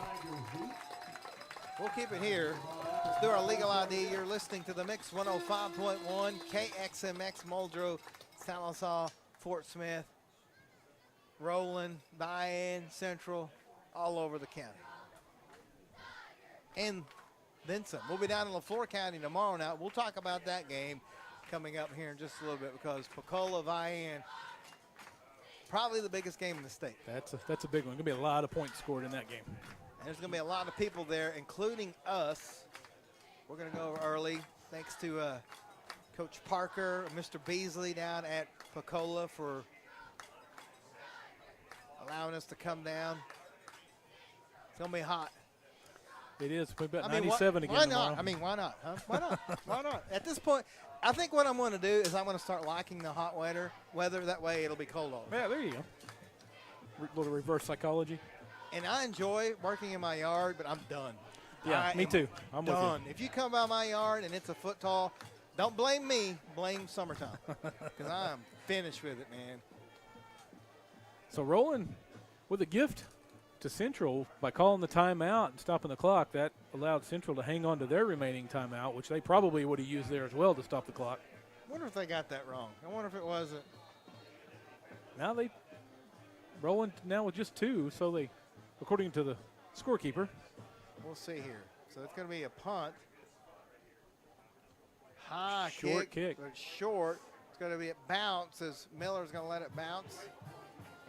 We'll keep it here. Let's do our legal ID. You're listening to the Mix 105.1 KXMX Muldrow, Sallisaw, Fort Smith, Roland, Diane, Central, all over the county. And then some. We'll be down in LaFleur County tomorrow night. We'll talk about that game coming up here in just a little bit because Pocola, Vian, probably the biggest game in the state. That's a big one. Going to be a lot of points scored in that game. And there's going to be a lot of people there, including us. We're going to go early thanks to Coach Parker, Mr. Beasley down at Pocola for allowing us to come down. It's going to be hot. It is. We've got 97 again Why not? tomorrow. I mean, why not? Huh? Why not? Why not? At this point, I think what I'm going to do is I'm going to start liking the hot weather. That way it'll be cold all. Yeah, there you go. Little reverse psychology. And I enjoy working in my yard, but I'm done. Yeah, me too. I'm done. with you. If you come by my yard and it's a foot tall, don't blame me. Blame summertime because I'm finished with it, man. So Roland with a gift to Central by calling the timeout and stopping the clock. That allowed Central to hang on to their remaining timeout, which they probably would have used there as well to stop the clock. I wonder if they got that wrong. I wonder if it wasn't. Now Roland now with just 2, so they, according to the scorekeeper. We'll see here. So it's going to be a punt. High Short kick. But short. It's going to be a bounce as Miller's going to let it bounce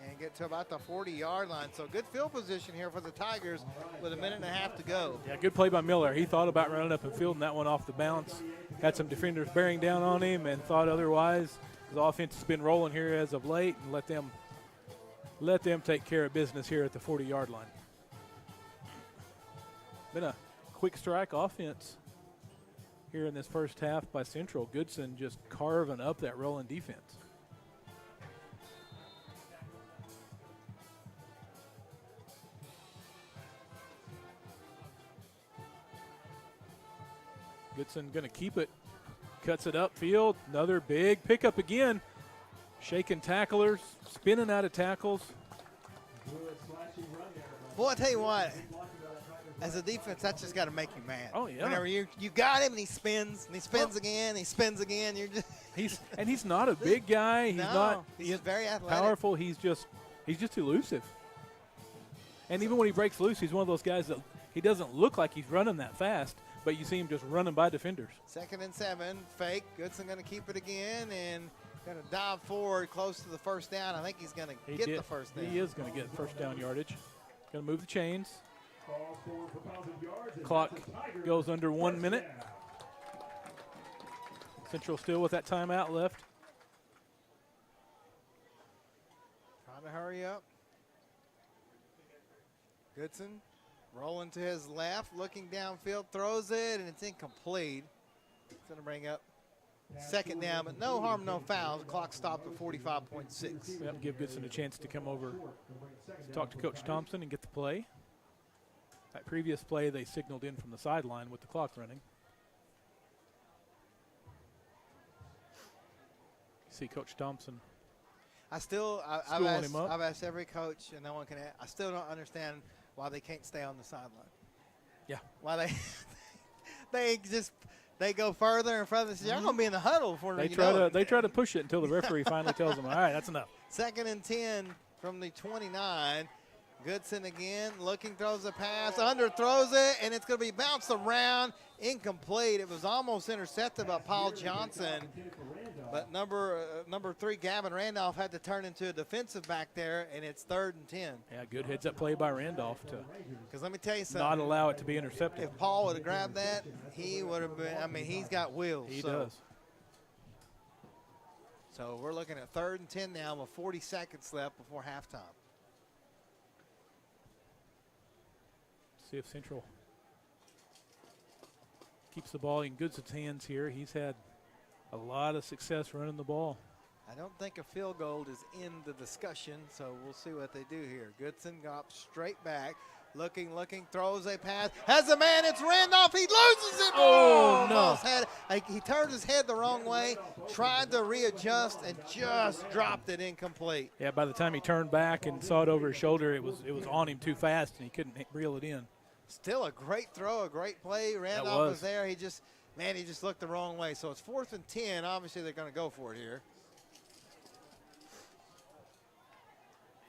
and get to about the 40-yard line. So good field position here for the Tigers with a minute and a half to go. Yeah, good play by Miller. He thought about running up and fielding that one off the bounce. Had some defenders bearing down on him and thought otherwise. His offense has been rolling here as of late, and let them take care of business here at the 40-yard line. Been a quick strike offense here in this first half by Central. Goodson just carving up that Roland defense. Goodson going to keep it. Cuts it upfield. Another big pickup again. Shaking tacklers, spinning out of tackles. Boy, I tell you what, as a defense, that's just got to make you mad. Oh, yeah. Whenever you got him and he spins again, and he spins again, you're just he's not a big guy. He's very athletic. Powerful. He's just elusive. And even when he breaks loose, he's one of those guys that he doesn't look like he's running that fast, but you see him just running by defenders. 2nd and 7, fake. Goodson going to keep it again and going to dive forward close to the first down. I think he's going to get the first down. He is going to get first down yardage. Going to move the chains. Clock goes under 1 minute. Central still with that timeout left. Trying to hurry up. Goodson rolling to his left, looking downfield, throws it, and it's incomplete. It's going to bring up 2nd down, but no harm, no foul. The clock stopped at 45.6. Yep, give Goodson a chance to come over to talk to Coach Thompson and get the play. That previous play, they signaled in from the sideline with the clock running. See Coach Thompson. I've asked every coach, and no one can. I still don't understand why they can't stay on the sideline. Yeah. Why they they go further and further. Y'all going to be in the huddle before they you try know to it. They try to push it until the referee finally tells them, all right, that's enough. 2nd and 10 from the 29. Goodson again, looking, throws a pass, underthrows it, and it's going to be bounced around, incomplete. It was almost intercepted by Paul Johnson, but number 3, Gavin Randolph, had to turn into a defensive back there, and it's 3rd and 10. Yeah, good heads-up play by Randolph to Because let me tell you something. not allow it to be intercepted. If Paul would have grabbed that, he would have been, I mean, he's got wheels. He does. So we're looking at 3rd and 10 now with 40 seconds left before halftime. See if Central keeps the ball in Goodson's hands here. He's had a lot of success running the ball. I don't think a field goal is in the discussion, so we'll see what they do here. Goodson drops straight back, looking, throws a pass, has a man, it's Randolph, he loses it. Oh, no. He turned his head the wrong way, tried to readjust, and just dropped it incomplete. Yeah, by the time he turned back and saw it over his shoulder, it was on him too fast, and he couldn't reel it in. Still a great throw, a great play. Randolph was there. He just looked the wrong way. So it's 4th and 10. Obviously, they're going to go for it here.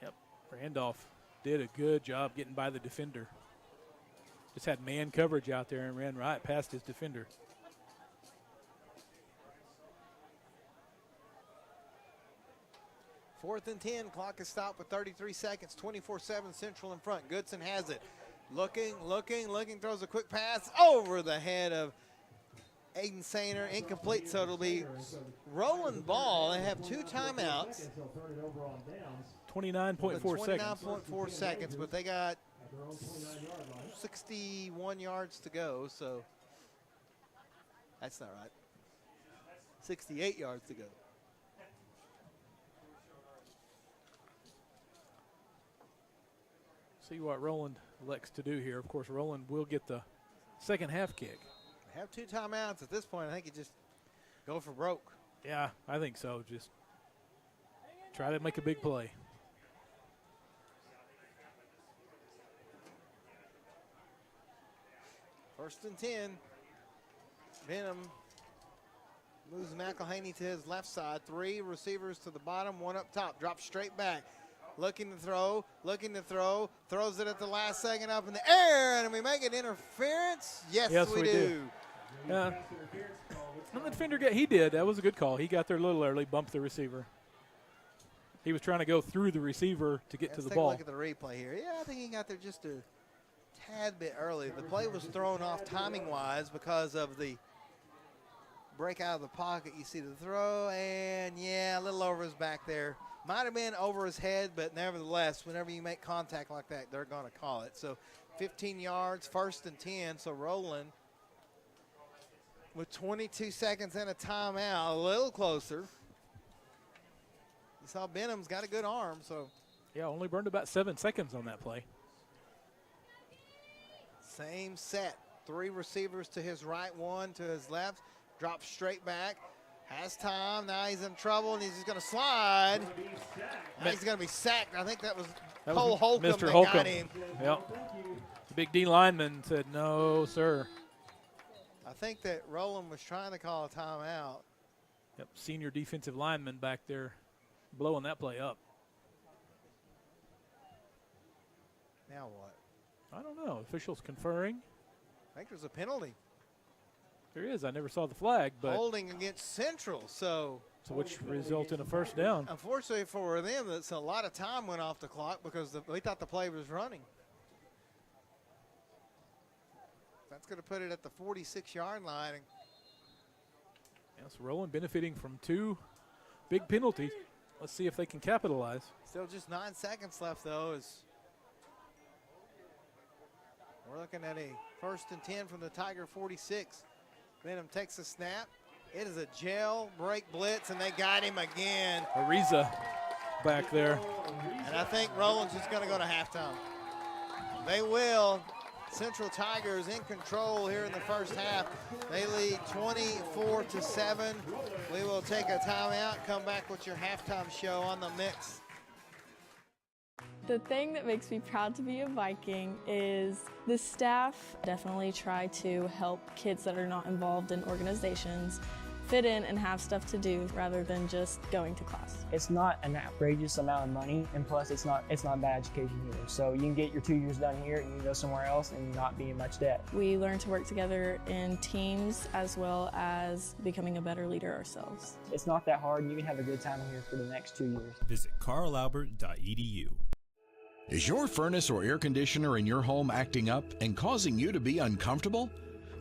Yep, Randolph did a good job getting by the defender. Just had man coverage out there and ran right past his defender. Fourth and 10. Clock is stopped with 33 seconds. 24-7 Central in front. Goodson has it. Looking, throws a quick pass over the head of Aiden Sainer, incomplete, so it'll be Roland ball. They have 2 timeouts. 29.4 seconds. 29.4 seconds, but they got 61 yards to go, so that's not right. 68 yards to go. See what Roland elects to do here. Of course, Roland will get the second half kick. They have 2 timeouts at this point. I think you just go for broke. Yeah, I think so. Just try to make a big play. First and 10. Benham moves McElhaney to his left side. 3 receivers to the bottom, 1 up top. Drops straight back. Looking to throw, throws it at the last second up in the air, and we make it interference? Yes, we do. The defender he did. That was a good call. He got there a little early, bumped the receiver. He was trying to go through the receiver to get to the ball. Let's take a look at the replay here. Yeah, I think he got there just a tad bit early. The play was thrown off timing-wise because of the break out of the pocket. You see the throw, and, yeah, a little over his back there. Might have been over his head, but nevertheless, whenever you make contact like that, they're going to call it. So 15 yards, 1st and 10. So Roland with 22 seconds and a timeout, a little closer. You saw Benham's got a good arm, so. Yeah, only burned about 7 seconds on that play. Same set. 3 receivers to his right, 1 to his left. Drops straight back. Has time. Now he's in trouble, and he's just going to slide. Now he's going to be sacked. I think that was Cole Holcomb Mr. that Holcomb. got him. Yep. The big D lineman said, no, sir. I think that Roland was trying to call a timeout. Yep, senior defensive lineman back there blowing that play up. Now what? I don't know. Officials conferring. I think there's a penalty. There is. I never saw the flag, but holding against Central, so which result in a first down. Unfortunately for them, that's a lot of time went off the clock because we thought the play was running. That's going to put it at the 46-yard line. Yes, Roland benefiting from 2 big penalties. Let's see if they can capitalize. Still just 9 seconds left, though. We're looking at a 1st and 10 from the Tiger 46. Benham takes a snap. It is a jailbreak blitz, and they got him again. Ariza back there. And I think Roland's just going to go to halftime. They will. Central Tigers in control here in the first half. They lead 24-7. We will take a timeout, come back with your halftime show on the mix. The thing that makes me proud to be a Viking is the staff definitely try to help kids that are not involved in organizations fit in and have stuff to do rather than just going to class. It's not an outrageous amount of money, and plus it's not bad education either. So you can get your 2 years done here and you can go somewhere else and not be in much debt. We learn to work together in teams as well as becoming a better leader ourselves. It's not that hard and you can have a good time here for the next 2 years. Visit carlalbert.edu. Is your furnace or air conditioner in your home acting up and causing you to be uncomfortable?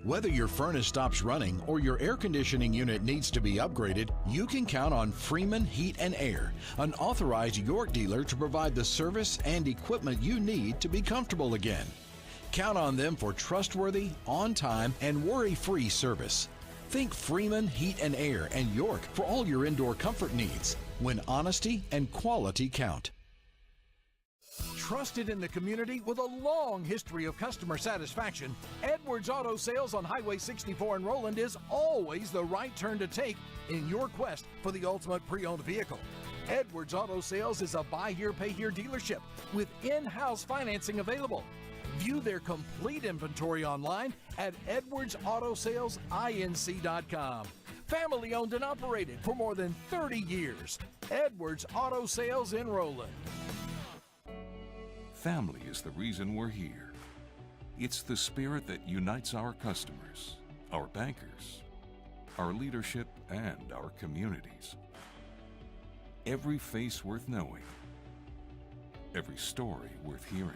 Whether your furnace stops running or your air conditioning unit needs to be upgraded, you can count on Freeman Heat and Air, an authorized York dealer to provide the service and equipment you need to be comfortable again. Count on them for trustworthy, on-time, and worry-free service. Think Freeman Heat and Air and York for all your indoor comfort needs, when honesty and quality count. Trusted in the community with a long history of customer satisfaction, Edwards Auto Sales on Highway 64 in Roland is always the right turn to take in your quest for the ultimate pre-owned vehicle. Edwards Auto Sales is a buy here, pay here dealership with in-house financing available. View their complete inventory online at edwardsautosalesinc.com. Family owned and operated for more than 30 years. Edwards Auto Sales in Roland. Family is the reason we're here. It's the spirit that unites our customers, our bankers, our leadership, and our communities. Every face worth knowing, every story worth hearing,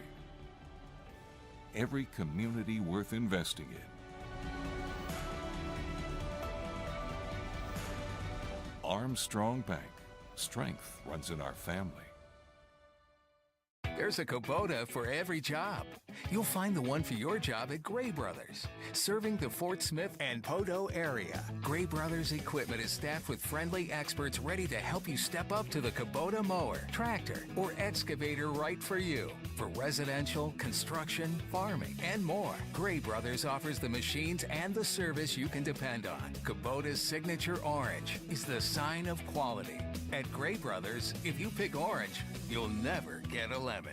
every community worth investing in. Armstrong Bank. Strength runs in our family. There's a Kubota for every job. You'll find the one for your job at Gray Brothers, serving the Fort Smith and Poteau area. Gray Brothers equipment is staffed with friendly experts ready to help you step up to the Kubota mower, tractor, or excavator right for you. For residential, construction, farming, and more, Gray Brothers offers the machines and the service you can depend on. Kubota's signature orange is the sign of quality. At Gray Brothers, if you pick orange, you'll never get a lemon.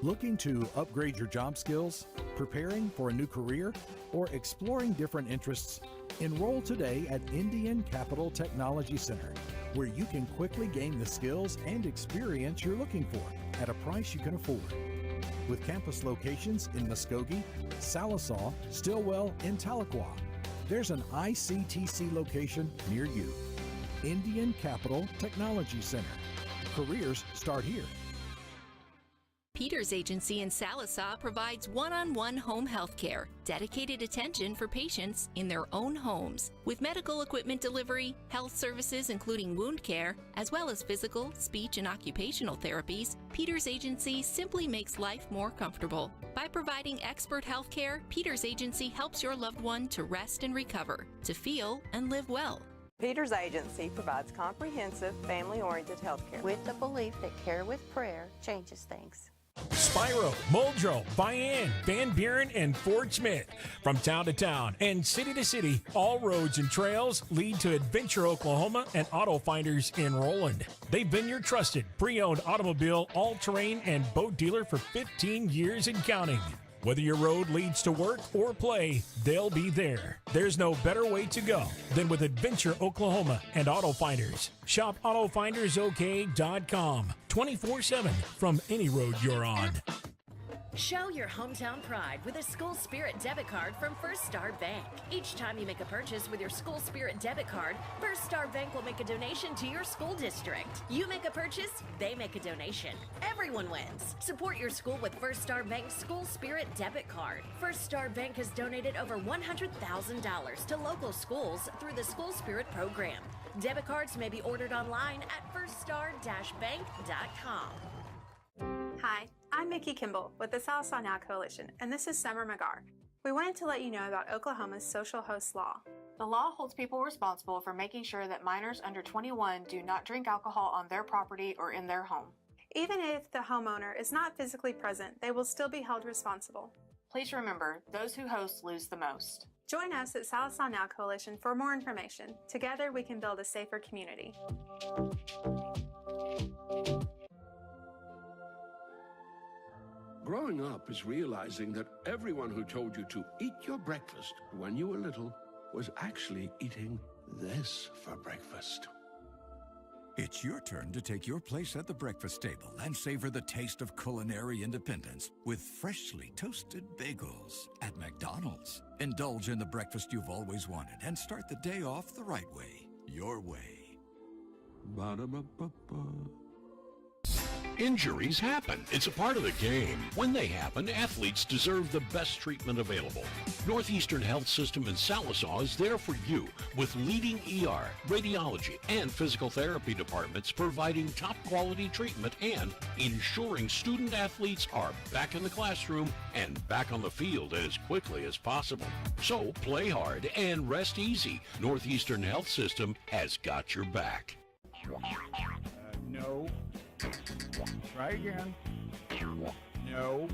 Looking to upgrade your job skills, preparing for a new career, or exploring different interests? Enroll today at Indian Capital Technology Center, where you can quickly gain the skills and experience you're looking for at a price you can afford. With campus locations in Muskogee, Salisaw, Stillwell, and Tahlequah, there's an ICTC location near you. Indian Capital Technology Center. Careers start here. Peters Agency in Salisaw provides one-on-one home health care, dedicated attention for patients in their own homes. With medical equipment delivery, health services including wound care, as well as physical, speech, and occupational therapies, Peters Agency simply makes life more comfortable. By providing expert health care, Peters Agency helps your loved one to rest and recover, to feel and live well. Peters Agency provides comprehensive, family-oriented health care with the belief that care with prayer changes things. Spyro, Muldrow, Vian, Van Buren, and Fort Smith. From town to town and city to city, all roads and trails lead to Adventure, Oklahoma and Auto Finders in Roland. They've been your trusted pre-owned automobile, all-terrain, and boat dealer for 15 years and counting. Whether your road leads to work or play, they'll be there. There's no better way to go than with Adventure, Oklahoma and Auto Finders. Shop AutoFindersOK.com 24/7 from any road you're on. Show your hometown pride with a School Spirit debit card from First Star Bank. Each time you make a purchase with your School Spirit debit card, First Star Bank will make a donation to your school district. You make a purchase, they make a donation. Everyone wins. Support your school with First Star Bank's School Spirit debit card. First Star Bank has donated over $100,000 to local schools through the School Spirit program. Debit cards may be ordered online at firststar-bank.com. Hi, I'm Mickey Kimball with the Salisaw Now Coalition, and this is Summer McGar. We wanted to let you know about Oklahoma's social host law. The law holds people responsible for making sure that minors under 21 do not drink alcohol on their property or in their home. Even if the homeowner is not physically present, they will still be held responsible. Please remember, those who host lose the most. Join us at Salisaw Now Coalition for more information. Together we can build a safer community. Growing up is realizing that everyone who told you to eat your breakfast when you were little was actually eating this for breakfast. It's your turn to take your place at the breakfast table and savor the taste of culinary independence with freshly toasted bagels at McDonald's. Indulge in the breakfast you've always wanted and start the day off the right way, your way. Ba-da-ba-ba-ba. Injuries happen. It's a part of the game. When they happen, athletes deserve the best treatment available. Northeastern Health System in Sallisaw is there for you with leading ER, radiology, and physical therapy departments providing top quality treatment and ensuring student athletes are back in the classroom and back on the field as quickly as possible. So play hard and rest easy. Northeastern Health System has got your back. No. Try again. No.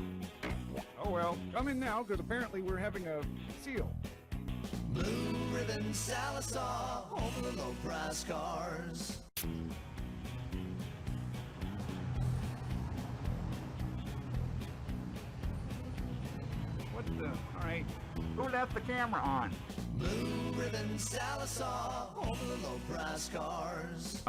Oh well, come in now, because apparently we're having a seal. Blue Ribbon Sallisaw, home of the low price cars. What the? All right. Who left the camera on? Blue Ribbon Sallisaw, home of the low price cars.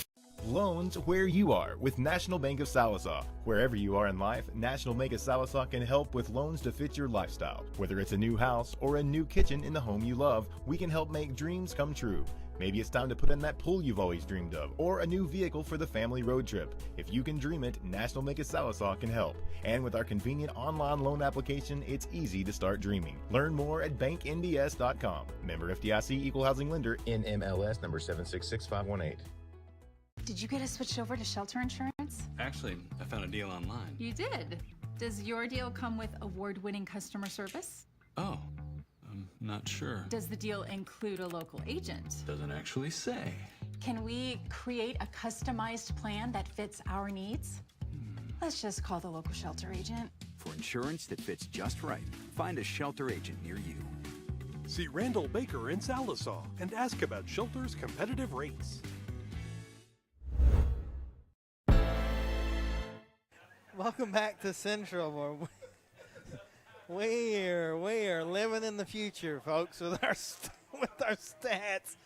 Loans where you are with National Bank of Sallisaw. Wherever you are in life, National Bank of Sallisaw can help with loans to fit your lifestyle. Whether it's a new house or a new kitchen in the home you love, we can help make dreams come true. Maybe it's time to put in that pool you've always dreamed of, or a new vehicle for the family road trip. If you can dream it, National Bank of Sallisaw can help. And with our convenient online loan application, it's easy to start dreaming. Learn more at banknds.com. Member FDIC, Equal Housing Lender, NMLS number 766518. Did you get us switched over to shelter insurance? Actually, I found a deal online. You did? Does your deal come with award-winning customer service? Oh, I'm not sure. Does the deal include a local agent? Doesn't actually say. Can we create a customized plan that fits our needs? Let's just call the local shelter agent. For insurance that fits just right, find a shelter agent near you. See Randall Baker in Sallisaw and ask about shelter's competitive rates. Welcome back to Central. We are living in the future, folks, with our stats.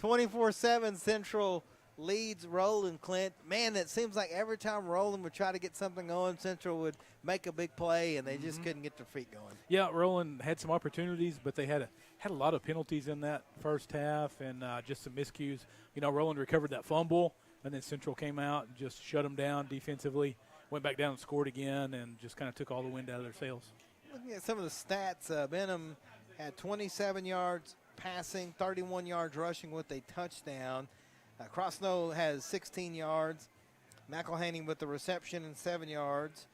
24/7 Central leads Roland, Clint. Man, it seems like every time Roland would try to get something going, Central would make a big play, and they just couldn't get their feet going. Yeah, Roland had some opportunities, but they had a lot of penalties in that first half and just some miscues. You know, Roland recovered that fumble, and then Central came out and just shut them down defensively. Went back down and scored again and just kind of took all the wind out of their sails. Looking at some of the stats, Benham had 27 yards passing, 31 yards rushing with a touchdown. Crossnoe has 16 yards. McElhaney with the reception and 7 yards.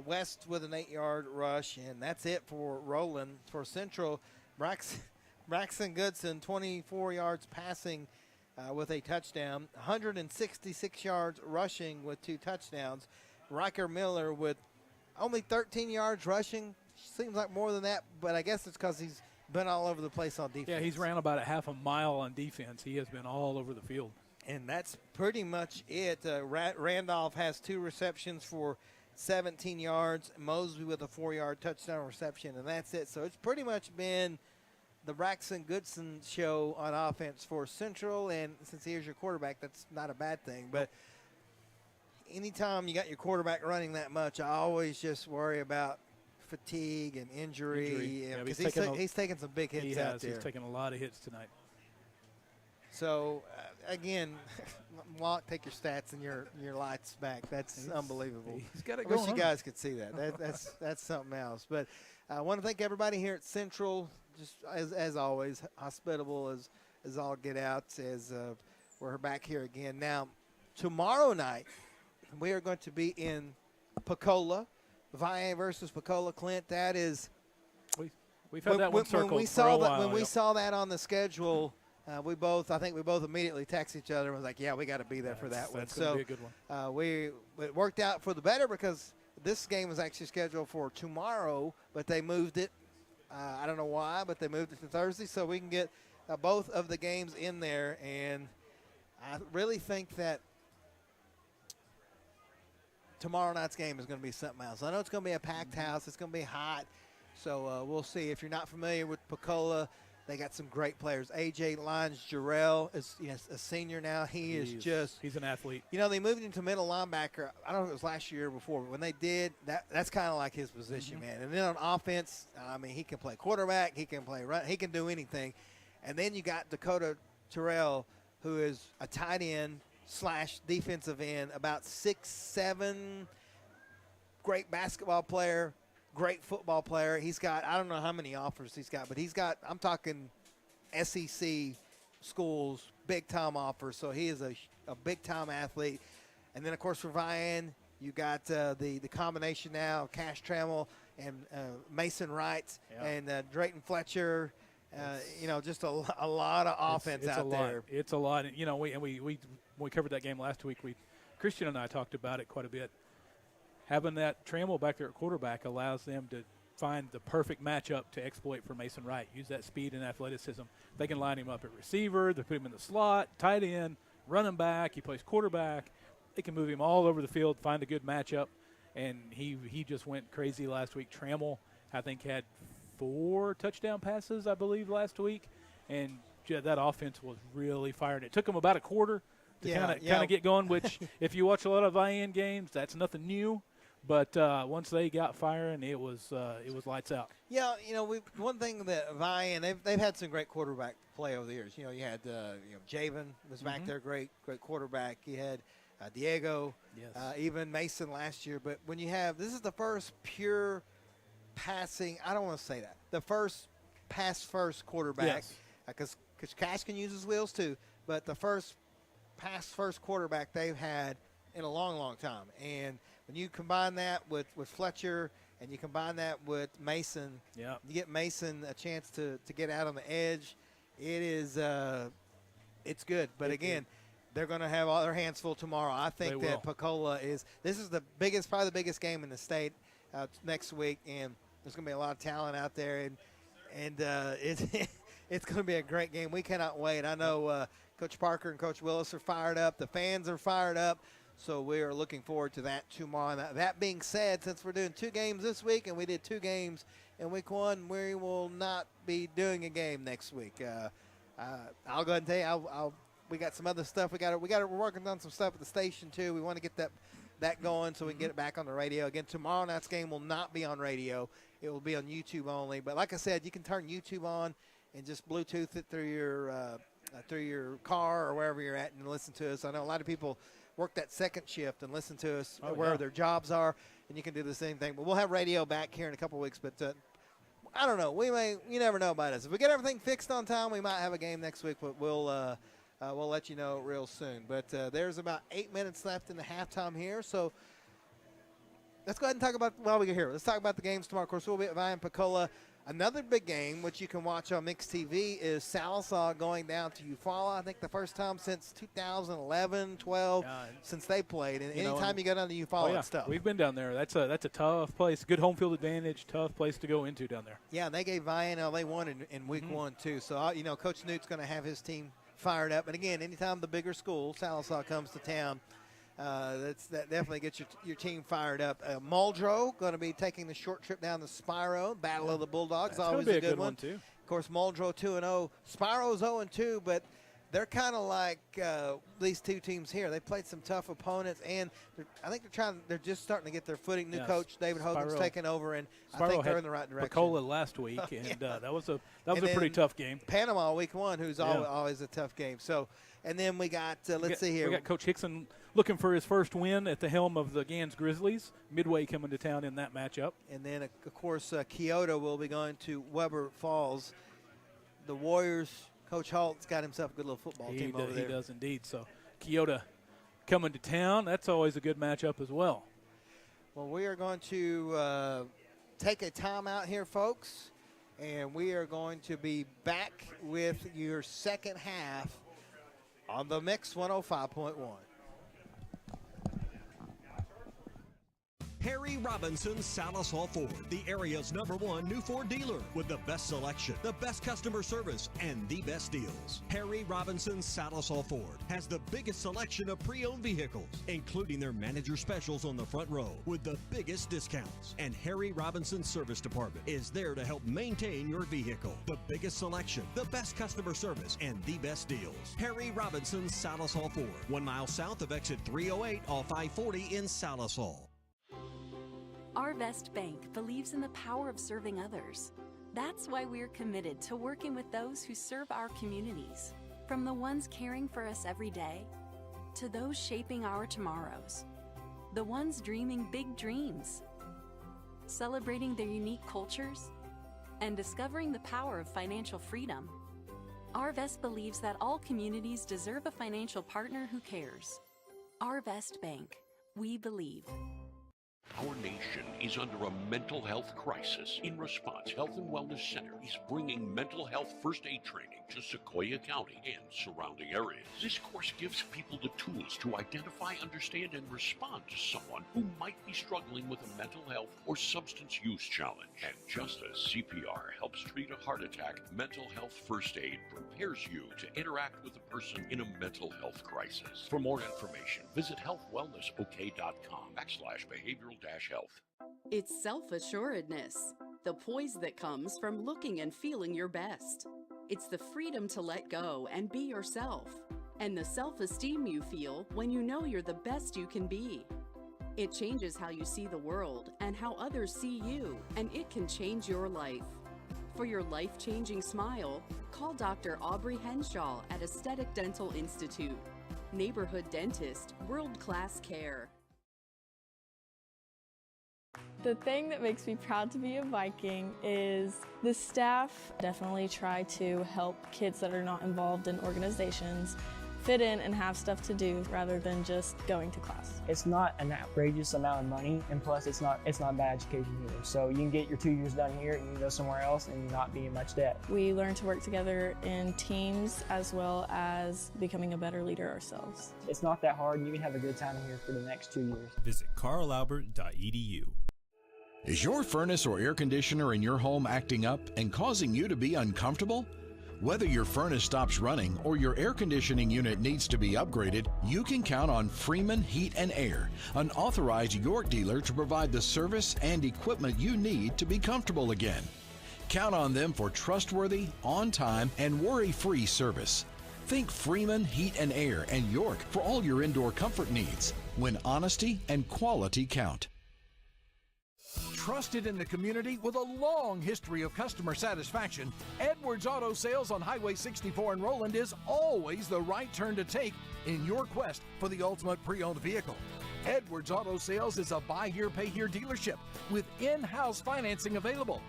West with an 8-yard rush, and that's it for Roland. For Central, Braxton Goodson, 24 yards passing with a touchdown, 166 yards rushing with 2 touchdowns. Riker Miller with only 13 yards rushing. Seems like more than that, but I guess it's because he's been all over the place on defense. Yeah, he's ran about a half a mile on defense. He has been all over the field. And that's pretty much it. Randolph has 2 receptions for 17 yards. Mosby with a 4-yard touchdown reception, and that's it. So it's pretty much been the Braxton Goodson show on offense for Central, and since here's your quarterback, that's not a bad thing. But anytime you got your quarterback running that much, I always just worry about fatigue and injury. Yeah, Because he's taking some big hits out there. He's taking a lot of hits tonight. So, again, Locke, take your stats and your lights back. That's unbelievable. He's got it I wish going you on. guys could see that. That's something else. But I want to thank everybody here at Central, just as always, hospitable as all get out, as we're back here again. Now, tomorrow night, we are going to be in Pocola, Vian versus Pocola. Clint, that is. We've had that one circled when we for saw a while. When we saw that on the schedule, I think we both immediately texted each other and was like, yeah, we got to be there for that one. That's going to be a good one. It worked out for the better because this game was actually scheduled for tomorrow, but they moved it. I don't know why, but they moved it to Thursday so we can get both of the games in there. And I really think that tomorrow night's game is going to be something else. I know it's going to be a packed house. It's going to be hot. So we'll see. If you're not familiar with Pocola, they got some great players. A.J. Lyons-Jarrell is a senior now. He's an athlete. They moved him to middle linebacker. I don't know if it was last year or before, but when they did, that's kind of like his position, man. And then on offense, he can play quarterback. He can play run. He can do anything. And then you got Dakota Terrell, who is a tight end / defensive end, about 6'7", great basketball player, great football player. He's got, I don't know how many offers he's got, but he's got, I'm talking SEC schools, big-time offers. So he is a big-time athlete. And then, of course, for Vian, you got the combination now, Cash Trammell and Mason Wright and Drayton Fletcher. Just a lot of offense out there. It's a lot. We covered that game last week. Christian and I talked about it quite a bit. Having that Trammell back there at quarterback allows them to find the perfect matchup to exploit for Mason Wright. Use that speed and athleticism. They can line him up at receiver. They put him in the slot, tight end, running back. He plays quarterback. They can move him all over the field, find a good matchup. And he just went crazy last week. Trammell, I think, had 4 touchdown passes, I believe, last week. And that offense was really firing. It took them about a quarter to kind of get going, which if you watch a lot of Vian games, that's nothing new. But once they got firing, it was lights out. Yeah, one thing that Vian, they've had some great quarterback play over the years. You had Javen was back there, great quarterback. You had Diego, even Mason last year. But when this is the first pure passing, I don't want to say that, the first pass-first quarterback, because Cash can use his wheels too, but the first pass-first quarterback they've had in a long, long time. And when you combine that with Fletcher and you combine that with Mason, you get Mason a chance to get out on the edge. It's good. But again, they're going to have all their hands full tomorrow. I think that Pocola this is probably the biggest game in the state next week, and there's going to be a lot of talent out there, and it's going to be a great game. We cannot wait. I know Coach Parker and Coach Willis are fired up. The fans are fired up. So we are looking forward to that tomorrow. That being said, since we're doing 2 games this week and we did 2 games in week 1, we will not be doing a game next week. I'll go ahead and tell you, we got some other stuff. We're working on some stuff at the station too. We want to get that going so we can get it back on the radio. Again, tomorrow night's game will not be on radio. It will be on YouTube only. But like I said, you can turn YouTube on and just Bluetooth it through your car or wherever you're at and listen to us. I know a lot of people work that second shift and listen to us wherever their jobs are, and you can do the same thing. But we'll have radio back here in a couple of weeks. But I don't know. You never know about us. If we get everything fixed on time, we might have a game next week, but we'll let you know real soon. But there's about 8 minutes left in the halftime here, so let's go ahead and talk about while we get here. Let's talk about the games tomorrow. Of course, we'll be at Vian Pocola. Another big game, which you can watch on Mix TV, is Sallisaw going down to Eufaula. I think the first time since 2011, 12, since they played. And anytime you go down to Eufaula, it's tough. We've been down there. That's a tough place. Good home field advantage. Tough place to go into down there. Yeah, and they gave Vian, they won in week 1 too. So Coach Newt's going to have his team fired up. And again, anytime the bigger school, Sallisaw, comes to town, that definitely gets your team fired up. Muldrow going to be taking the short trip down to Spiro. Battle of the Bulldogs, that's always be a good one too. Of course, Muldrow 2-0. Spiro's 0-2, but they're kind of like these 2 teams here. They played some tough opponents, and I think they're just starting to get their footing. New coach David Hogan's taking over, and Spiro I think they're in the right direction. Pocola last week, and that was a pretty tough game. Panama week 1, who's always a tough game. So. And then we got, let's see here. We got Coach Hickson looking for his first win at the helm of the Gans Grizzlies. Midway coming to town in that matchup. And then, of course, Kyoto will be going to Weber Falls. The Warriors, Coach Halt's got himself a good little football team over there. He does indeed. So Kyoto coming to town. That's always a good matchup as well. Well, we are going to take a timeout here, folks. And we are going to be back with your second half on the Mix 105.1. Harry Robinson Salisaw Ford, the area's #1 new Ford dealer with the best selection, the best customer service, and the best deals. Harry Robinson Salisaw Ford has the biggest selection of pre-owned vehicles, including their manager specials on the front row with the biggest discounts. And Harry Robinson Service Department is there to help maintain your vehicle. The biggest selection, the best customer service, and the best deals. Harry Robinson Salisaw Ford, 1 mile south of exit 308 off I-40 in Salisaw. Arvest Bank believes in the power of serving others. That's why we're committed to working with those who serve our communities, from the ones caring for us every day to those shaping our tomorrows, the ones dreaming big dreams, celebrating their unique cultures, and discovering the power of financial freedom. Arvest believes that all communities deserve a financial partner who cares. Arvest Bank. We believe. Our nation is under a mental health crisis. In response, Health and Wellness Center is bringing mental health first aid training to Sequoia County and surrounding areas. This course gives people the tools to identify, understand, and respond to someone who might be struggling with a mental health or substance use challenge. And just as CPR helps treat a heart attack, mental health first aid prepares you to interact with a person in a mental health crisis. For more information, visit healthwellnessok.com/behavioral-health. It's self-assuredness, the poise that comes from looking and feeling your best. It's the freedom to let go and be yourself, and the self-esteem you feel when you know you're the best you can be. It changes how you see the world and how others see you, and it can change your life. For your life-changing smile, call Dr. Aubrey Henshaw at Aesthetic Dental Institute. Neighborhood dentist, world-class care. The thing that makes me proud to be a Viking is the staff definitely try to help kids that are not involved in organizations fit in and have stuff to do rather than just going to class. It's not an outrageous amount of money, and plus it's not bad education either. So you can get your 2 years done here and you can go somewhere else and not be in much debt. We learn to work together in teams as well as becoming a better leader ourselves. It's not that hard, and you can have a good time here for the next 2 years. Visit carlalbert.edu. Is your furnace or air conditioner in your home acting up and causing you to be uncomfortable? Whether your furnace stops running or your air conditioning unit needs to be upgraded, you can count on Freeman Heat and Air, an authorized York dealer to provide the service and equipment you need to be comfortable again. Count on them for trustworthy, on-time, and worry-free service. Think Freeman Heat and Air and York for all your indoor comfort needs, when honesty and quality count. Trusted in the community with a long history of customer satisfaction, Edwards Auto Sales on Highway 64 in Roland is always the right turn to take in your quest for the ultimate pre-owned vehicle. Edwards Auto Sales is a buy here, pay here dealership with in-house financing available.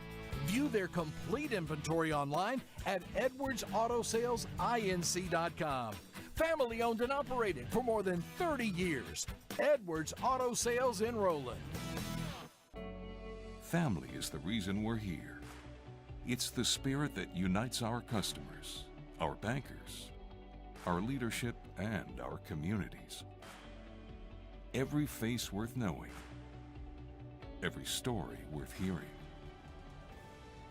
View their complete inventory online at edwardsautosalesinc.com. Family owned and operated for more than 30 years. Edwards Auto Sales in Roland. Family is the reason we're here. It's the spirit that unites our customers, our bankers, our leadership, and our communities. Every face worth knowing, every story worth hearing,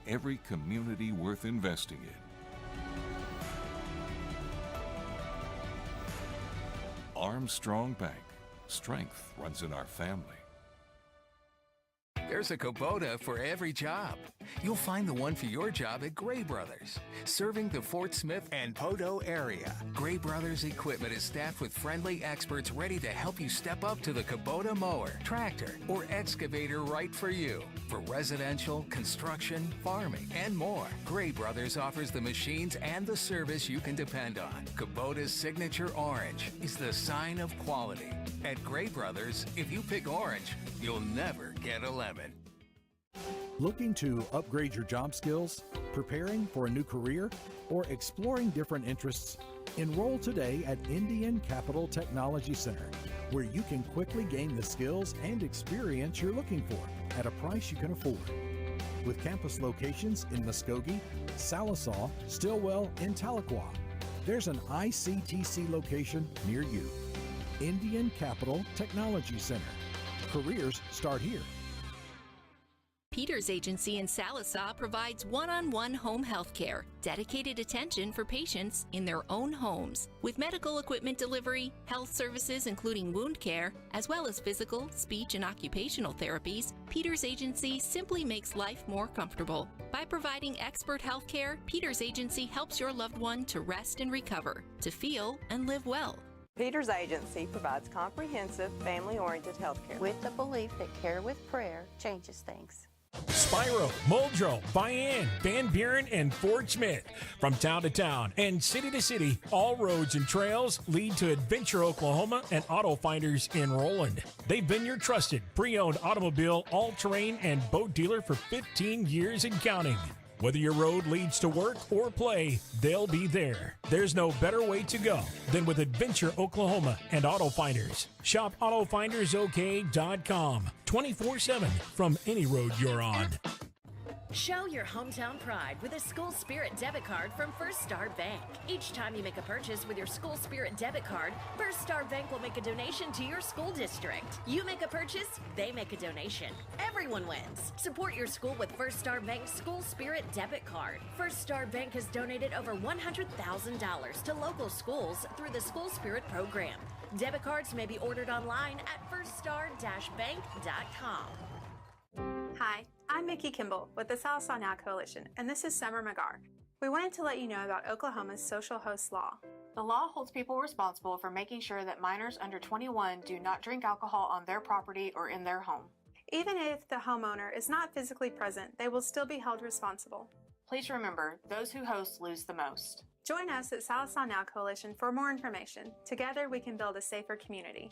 every community worth investing in. Armstrong Bank. Strength runs in our family. There's a Kubota for every job. You'll find the one for your job at Gray Brothers, serving the Fort Smith and Poteau area. Gray Brothers equipment is staffed with friendly experts ready to help you step up to the Kubota mower, tractor, or excavator right for you. For residential, construction, farming, and more, Gray Brothers offers the machines and the service you can depend on. Kubota's signature orange is the sign of quality. At Gray Brothers, if you pick orange, you'll never get a lemon. Looking to upgrade your job skills, preparing for a new career, or exploring different interests? Enroll today at Indian Capital Technology Center, where you can quickly gain the skills and experience you're looking for at a price you can afford. With campus locations in Muskogee, Salisaw, Stillwell, and Tahlequah, there's an ICTC location near you. Indian Capital Technology Center. Careers start here. Peters Agency in Sallisaw provides one-on-one home health care, dedicated attention for patients in their own homes, with medical equipment delivery, health services including wound care, as well as physical, speech, and occupational therapies. Peters Agency simply makes life more comfortable. By providing expert health care, Peters Agency helps your loved one to rest and recover, to feel and live well. Peters Agency provides comprehensive, family-oriented health care with the belief that care with prayer changes things. Spyro, Muldrow, Vian, Van Buren, and Fort Smith. From town to town and city to city, all roads and trails lead to Adventure, Oklahoma and Auto Finders in Roland. They've been your trusted pre-owned automobile, all-terrain, and boat dealer for 15 years and counting. Whether your road leads to work or play, they'll be there. There's no better way to go than with Adventure, Oklahoma and Auto Finders. Shop AutoFindersOK.com 24/7 from any road you're on. Show your hometown pride with a School Spirit debit card from First Star Bank. Each time you make a purchase with your School Spirit debit card, First Star Bank will make a donation to your school district. You make a purchase, they make a donation. Everyone wins. Support your school with First Star Bank's School Spirit debit card. First Star Bank has donated over $100,000 to local schools through the School Spirit program. Debit cards may be ordered online at firststar-bank.com. Hi, I'm Mickey Kimball with the Sallisaw Now Coalition, and this is Summer McGar. We wanted to let you know about Oklahoma's social host law. The law holds people responsible for making sure that minors under 21 do not drink alcohol on their property or in their home. Even if the homeowner is not physically present, they will still be held responsible. Please remember, those who host lose the most. Join us at Sallisaw Now Coalition for more information. Together we can build a safer community.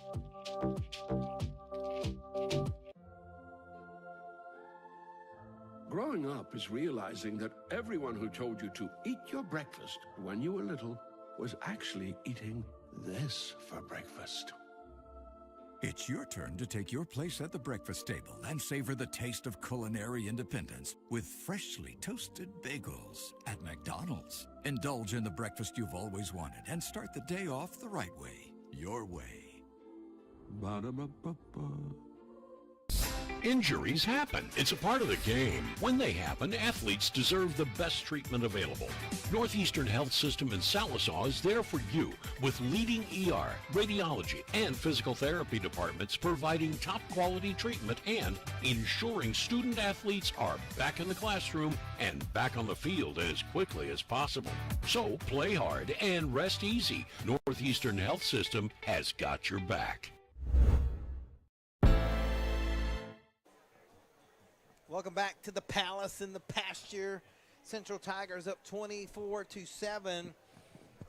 Growing up is realizing that everyone who told you to eat your breakfast when you were little was actually eating this for breakfast. It's your turn to take your place at the breakfast table and savor the taste of culinary independence with freshly toasted bagels at McDonald's. Indulge in the breakfast you've always wanted and start the day off the right way, your way. Ba-da-ba-ba-ba. Injuries happen. It's a part of the game. When they happen, athletes deserve the best treatment available. Northeastern Health System in Sallisaw is there for you with leading ER, radiology, and physical therapy departments providing top quality treatment and ensuring student athletes are back in the classroom and back on the field as quickly as possible. So play hard and rest easy. Northeastern Health System has got your back. Welcome back to the Palace in the pasture. Central Tigers up 24-7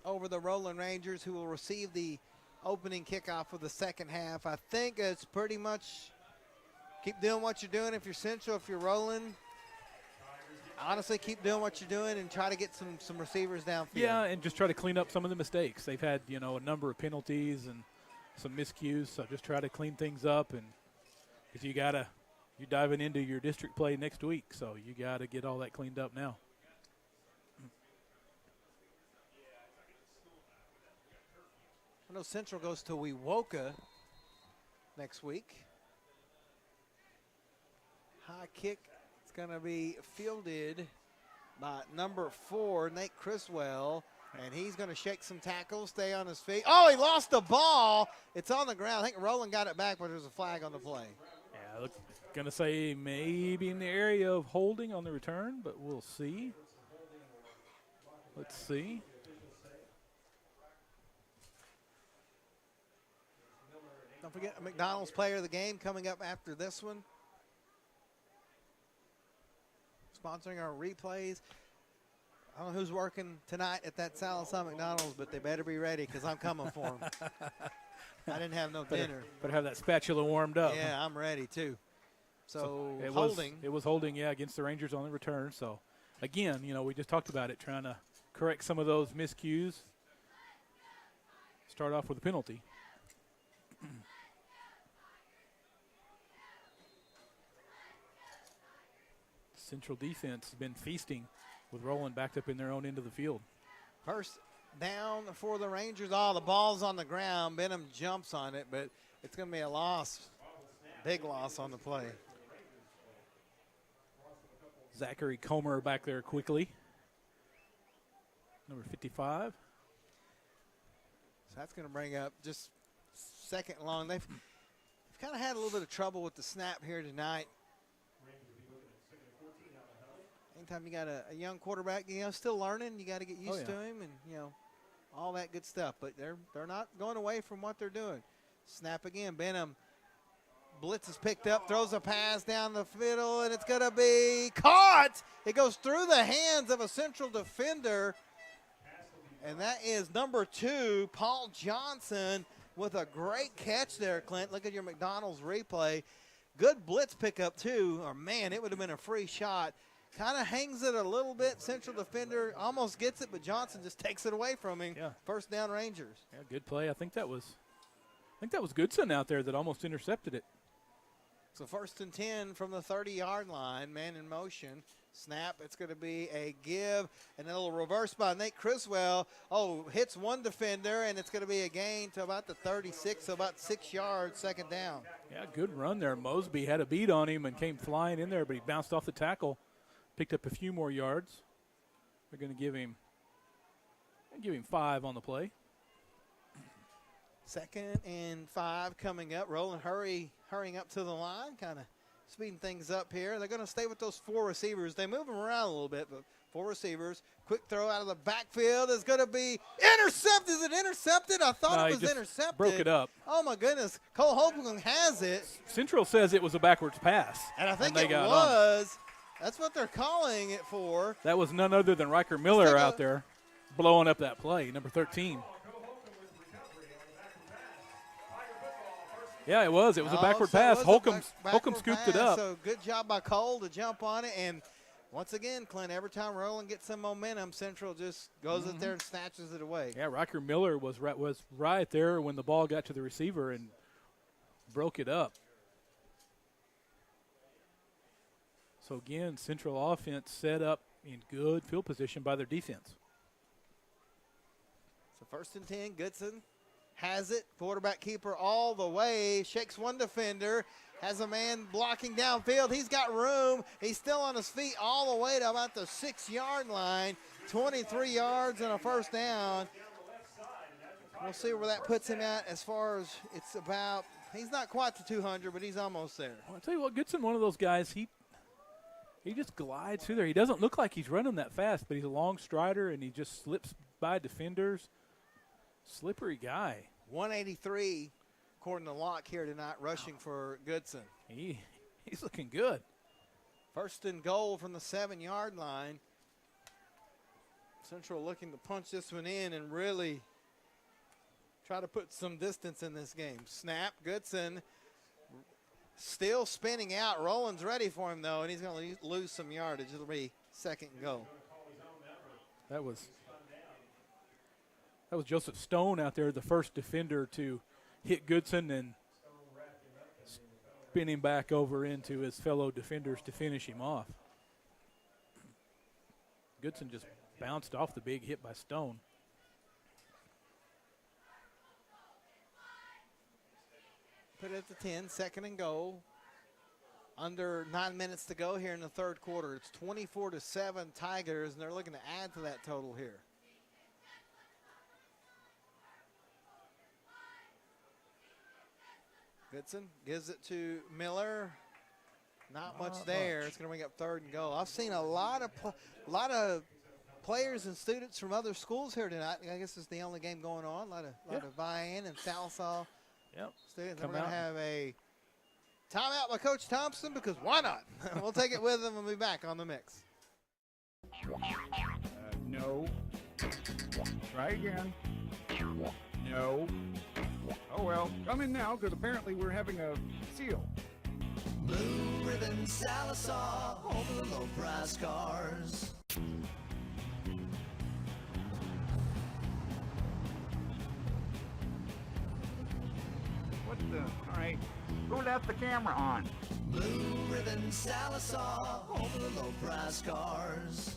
over the Roland Rangers, who will receive the opening kickoff for the second half. I think it's pretty much keep doing what you're doing if you're Central. If you're Roland, honestly, keep doing what you're doing and try to get some receivers downfield. Yeah, and just try to clean up some of the mistakes. They've had, a number of penalties and some miscues, so just try to clean things up. And because you're diving into your district play next week, so you got to get all that cleaned up now. I know Central goes to Wewoka next week. High kick. It's going to be fielded by number 4, Nate Criswell, and he's going to shake some tackles, stay on his feet. Oh, he lost the ball. It's on the ground. I think Roland got it back, but there's a flag on the play. Yeah, going to say maybe in the area of holding on the return, but we'll see. Let's see. Don't forget a McDonald's player of the game coming up after this one. Sponsoring our replays. I don't know who's working tonight at that Sallisaw McDonald's, but they better be ready because I'm coming for them. I didn't have no dinner. Better have that spatula warmed up. Yeah, I'm ready too. So it holding. Was holding, yeah, against the Rangers on the return. So, again, we just talked about it, trying to correct some of those miscues. Start off with a penalty. Central defense has been feasting with Roland backed up in their own end of the field. First down for the Rangers. Oh, the ball's on the ground. Benham jumps on it, but it's going to be a loss. Big loss on the play. Zachary Comer back there quickly. Number 55. So that's going to bring up just second and long. They've kind of had a little bit of trouble with the snap here tonight. Anytime you got a young quarterback, still learning, you got to get used to him and, all that good stuff. But they're not going away from what they're doing. Snap again. Benham. Blitz is picked up, throws a pass down the middle, and it's going to be caught. It goes through the hands of a Central defender, and that is number 2, Paul Johnson, with a great catch there, Clint. Look at your McDonald's replay. Good blitz pickup, too. Or, man, it would have been a free shot. Kind of hangs it a little bit. Central defender almost gets it, but Johnson just takes it away from him. Yeah. First down, Rangers. Yeah, good play. I think that was Goodson out there that almost intercepted it. So 1st and 10 from the 30-yard line. Man in motion. Snap. It's going to be a give. And a little reverse by Nate Criswell. Hits one defender, and it's going to be a gain to about the 36, so about 6 yards, second down. Yeah, good run there. Mosby had a beat on him and came flying in there, but he bounced off the tackle, picked up a few more yards. They're going to give him 5 on the play. 2nd and 5 coming up. Roland hurrying up to the line, kind of speeding things up here. They're going to stay with those 4 receivers. They move them around a little bit, but 4 receivers. Quick throw out of the backfield is going to be intercepted. Is it intercepted? I thought it was intercepted. Broke it up. Oh, my goodness. Cole Holcomb has it. Central says it was a backwards pass. And I think it was. That's what they're calling it for. That was none other than Riker Miller out there blowing up that play, number 13. Yeah, it was. It was a backward pass. Holcomb scooped it up. So good job by Cole to jump on it. And once again, Clint, every time Roland gets some momentum, Central just goes up there and snatches it away. Yeah, Riker Miller was right there when the ball got to the receiver and broke it up. So, again, Central offense set up in good field position by their defense. So 1st and 10, Goodson has it. Quarterback keeper all the way. Shakes one defender. Has a man blocking downfield. He's got room. He's still on his feet all the way to about the 6-yard line. 23 yards and a first down. We'll see where that puts him at as far as it's about. He's not quite to 200, but he's almost there. Well, I'll tell you what, Goodson, one of those guys, he just glides through there. He doesn't look like he's running that fast, but he's a long strider, and he just slips by defenders. Slippery guy. 183, according to Locke here tonight, rushing for Goodson. He's looking good. 1st and goal from the 7-yard line. Central looking to punch this one in and really try to put some distance in this game. Snap, Goodson still spinning out. Roland's ready for him, though, and he's going to lose some yardage. It'll be 2nd and goal. That was Joseph Stone out there, the first defender to hit Goodson and spin him back over into his fellow defenders to finish him off. Goodson just bounced off the big hit by Stone. Put it at the 10, 2nd and goal. Under 9 minutes to go here in the 3rd quarter. It's 24-7 Tigers, and they're looking to add to that total here. Goodson gives it to Miller. Not much there. It's going to bring up 3rd and goal. I've seen a lot of players and students from other schools here tonight. I guess it's the only game going on. A lot of Vian and Salsall students. We're going to have a timeout by Coach Thompson because why not? We'll take it with them and be back on the mix. No. Try again. No. Oh, well, come in now, because apparently we're having a seal. Blue Ribbon Sallisaw, over the low price cars. What the? All right. Who left the camera on? Blue Ribbon Sallisaw, over the low price cars.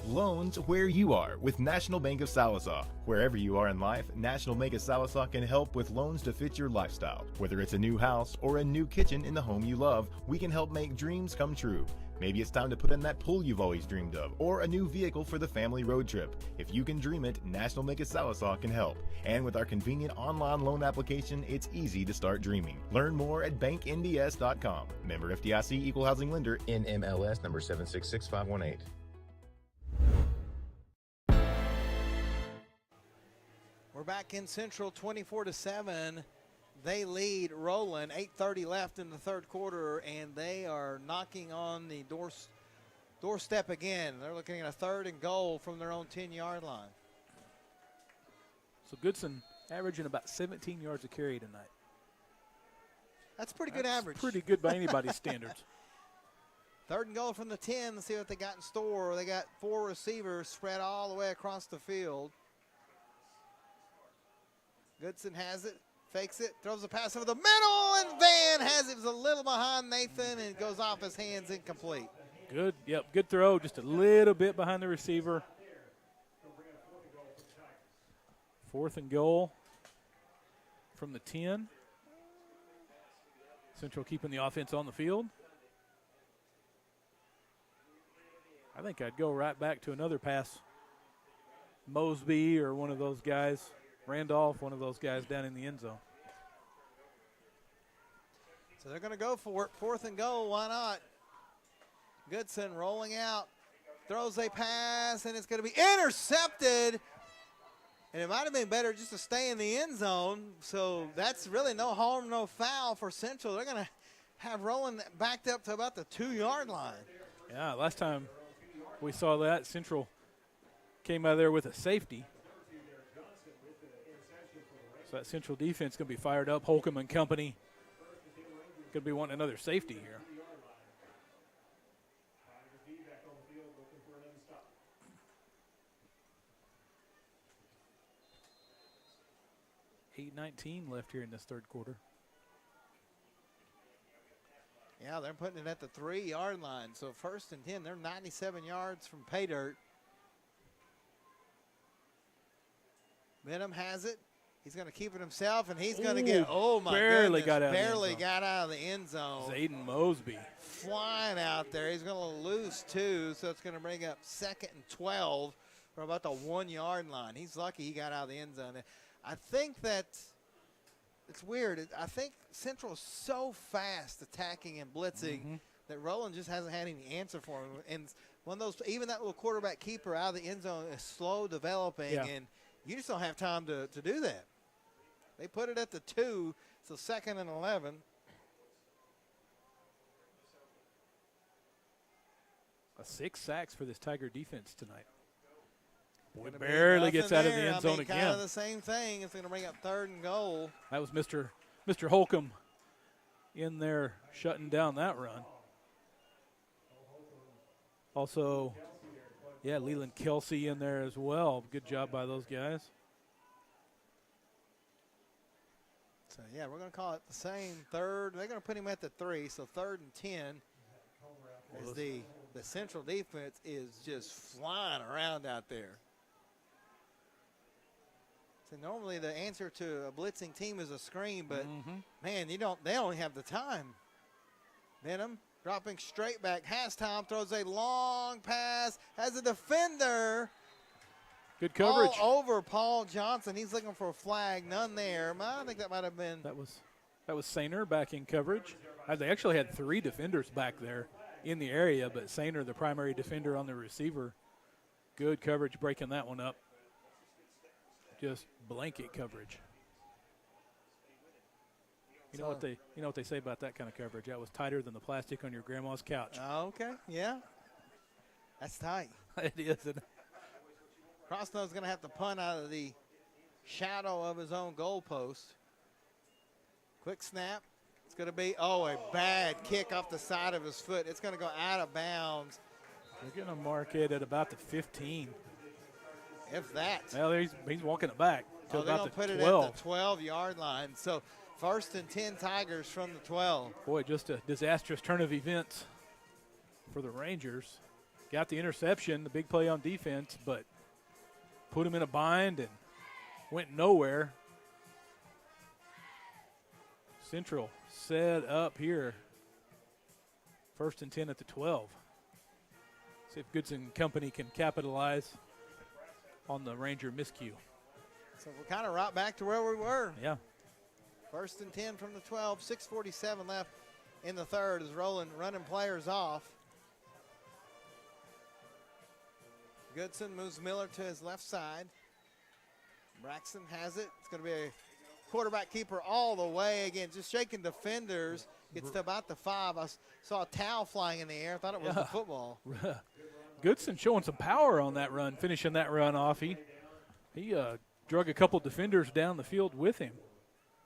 Loans where you are with National Bank of Sallisaw. Wherever you are in life, National Bank of Sallisaw can help with loans to fit your lifestyle. Whether it's a new house or a new kitchen in the home you love, we can help make dreams come true. Maybe it's time to put in that pool you've always dreamed of, or a new vehicle for the family road trip. If you can dream it, National Bank of Sallisaw can help. And with our convenient online loan application, it's easy to start dreaming. Learn more at bankinds.com. Member FDIC, Equal Housing Lender, NMLS number 766518. We're back in Central 24-7. They lead Roland. 8:30 left in the third quarter, and they are knocking on the doorstep again. They're looking at a 3rd and goal from their own 10-yard line. So Goodson averaging about 17 yards a carry tonight. That's pretty good average. Pretty good by anybody's standards. 3rd and goal from the 10. Let's see what they got in store. They got 4 receivers spread all the way across the field. Goodson has it, fakes it, throws a pass over the middle, and Van has it. It was a little behind Nathan, and it goes off his hands, incomplete. Good, good throw, just a little bit behind the receiver. 4th and goal from the 10. Central keeping the offense on the field. I think I'd go right back to another pass. Mosby or one of those guys. Randolph, one of those guys down in the end zone. So they're going to go for it. 4th and goal, why not? Goodson rolling out, throws a pass, and it's going to be intercepted. And it might have been better just to stay in the end zone. So that's really no harm, no foul for Central. They're going to have Roland backed up to about the 2-yard line. Yeah, last time we saw that, Central came out of there with a safety. So that Central defense going to be fired up. Holcomb and company going to be wanting another safety here. $8:19 left here in this third quarter. Yeah, they're putting it at the 3-yard line. So 1st and 10, they're 97 yards from pay dirt. Benham has it. He's going to keep it himself, and he's going to get, oh my barely goodness, got out barely got out of the end zone. Zayden Mosby. Flying out there. He's going to lose 2, so it's going to bring up 2nd and 12 from about the 1-yard line. He's lucky he got out of the end zone. I think that it's weird. I think Central is so fast attacking and blitzing that Roland just hasn't had any answer for him. And one of those, even that little quarterback keeper out of the end zone is slow developing, and you just don't have time to do that. They put it at the 2, so 2nd and 11. A 6 sacks for this Tiger defense tonight. Boy, barely gets out of the end zone again. Kind of the same thing. It's going to bring up 3rd and goal. That was Mr. Holcomb in there shutting down that run. Also, Leland Kelsey in there as well. Good job by those guys. So, we're going to call it the same 3rd. They're going to put him at the 3, so 3rd and 10. As the Central defense is just flying around out there. So normally the answer to a blitzing team is a screen, but man, they don't have the time. Benham dropping straight back, has time, throws a long pass, has a defender. Good coverage. All over Paul Johnson. He's looking for a flag, none there. I think that might have been. That was Sainer back in coverage. They actually had 3 defenders back there in the area, but Sainer, the primary defender on the receiver. Good coverage breaking that one up. Just blanket coverage. You know what they say about that kind of coverage? That was tighter than the plastic on your grandma's couch. Okay, yeah. That's tight. It is. Crossnose is going to have to punt out of the shadow of his own goalpost. Quick snap. It's going to be, a bad kick off the side of his foot. It's going to go out of bounds. They're going to mark it at about the 15. If that. Well, he's walking it back to about the 12. They're going to put it at the 12-yard line. So 1st and 10 Tigers from the 12. Boy, just a disastrous turn of events for the Rangers. got the interception, the big play on defense, but put him in a bind and went nowhere. Central set up here. 1st and 10 at the 12. See if Goodson Company can capitalize on the Ranger miscue. So we're kind of right back to where we were. Yeah. 1st and 10 from the 12. 6:47 left in the third as Roland running players off. Goodson moves Miller to his left side. Braxton has it. It's going to be a quarterback keeper all the way. Again, just shaking defenders. Gets to about the 5. I saw a towel flying in the air. I thought it was the football. Goodson showing some power on that run, finishing that run off. He drug a couple defenders down the field with him.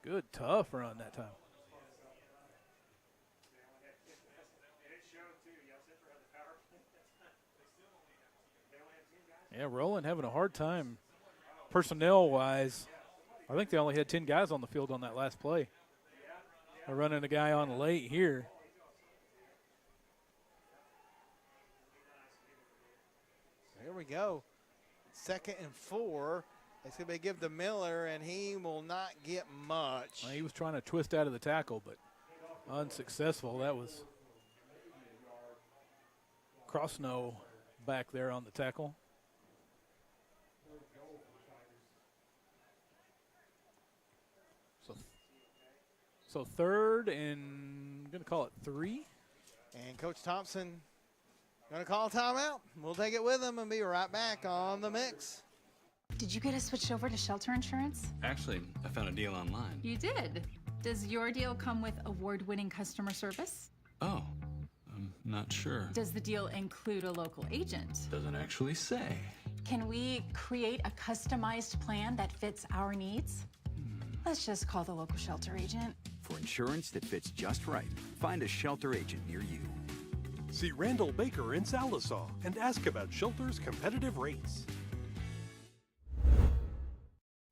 Good, tough run that time. Yeah, Roland having a hard time personnel-wise. I think they only had 10 guys on the field on that last play. They're running a guy on late here. Here we go. 2nd and 4. It's going to be give to Miller, and he will not get much. Well, he was trying to twist out of the tackle, but unsuccessful. That was Crossno back there on the tackle. So 3rd and I'm going to call it 3. And Coach Thompson going to call a timeout. We'll take it with him and be right back on the mix. Did you get us switched over to shelter insurance? Actually, I found a deal online. You did? Does your deal come with award-winning customer service? Oh, I'm not sure. Does the deal include a local agent? Doesn't actually say. Can we create a customized plan that fits our needs? Let's just call the local shelter agent. For insurance that fits just right, find a shelter agent near you. See Randall Baker in Salisaw and ask about Shelter's competitive rates.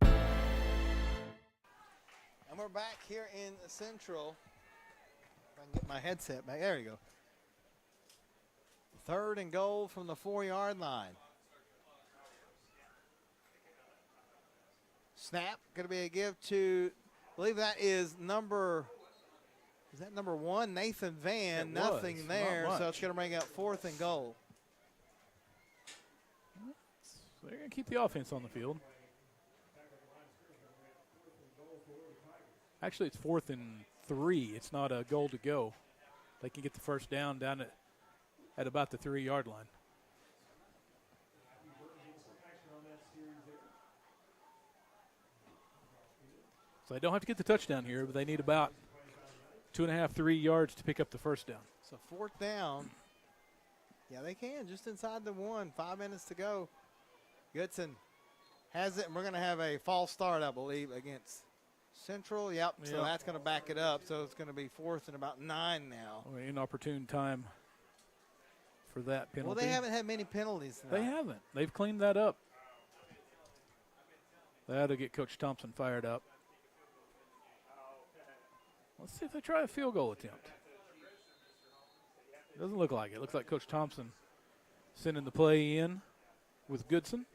And we're back here in Central. If I can get my headset back. There you go. 3rd and goal from the 4-yard line. Snap, going to be a give to, I believe that is number 1, Nathan Van. Nothing there, so it's going to bring up 4th and goal. So they're going to keep the offense on the field. Actually, it's 4th and 3. It's not a goal to go. They can get the first down at about the 3-yard line. So they don't have to get the touchdown here, but they need about 2.5, 3 yards to pick up the first down. So 4th down. Yeah, they can, just inside the 1. 5 minutes to go. Goodson has it, and we're going to have a false start, I believe, against Central. Yep, so that's going to back it up. So it's going to be 4th and about 9 now. Inopportune time for that penalty. Well, they haven't had many penalties tonight. They haven't. They've cleaned that up. That'll get Coach Thompson fired up. Let's see if they try a field goal attempt. Doesn't look like it. Looks like Coach Thompson sending the play in with Goodson.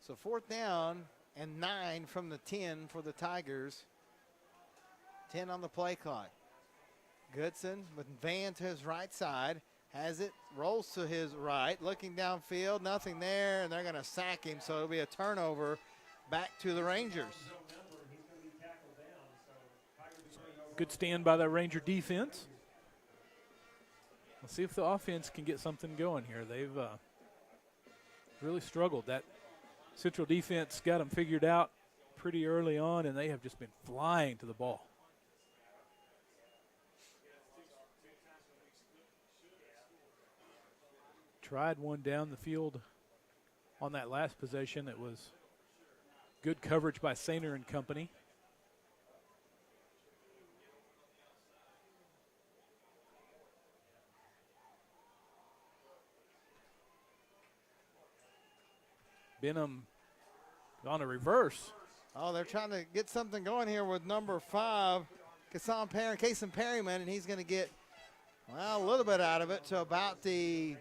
So 4th down and 9 from the 10 for the Tigers. 10 on the play clock. Goodson with Van to his right side. Has it, rolls to his right, looking downfield, nothing there, and they're going to sack him, so it'll be a turnover back to the Rangers. Good stand by the Ranger defense. Let's see if the offense can get something going here. They've really struggled. That Central defense got them figured out pretty early on, and they have just been flying to the ball. Tried one down the field on that last possession. It was good coverage by Sainer and company. Benham on a reverse. Oh, they're trying to get something going here with number 5, Kason Perryman, and he's going to get Well, a little bit out of it to about the.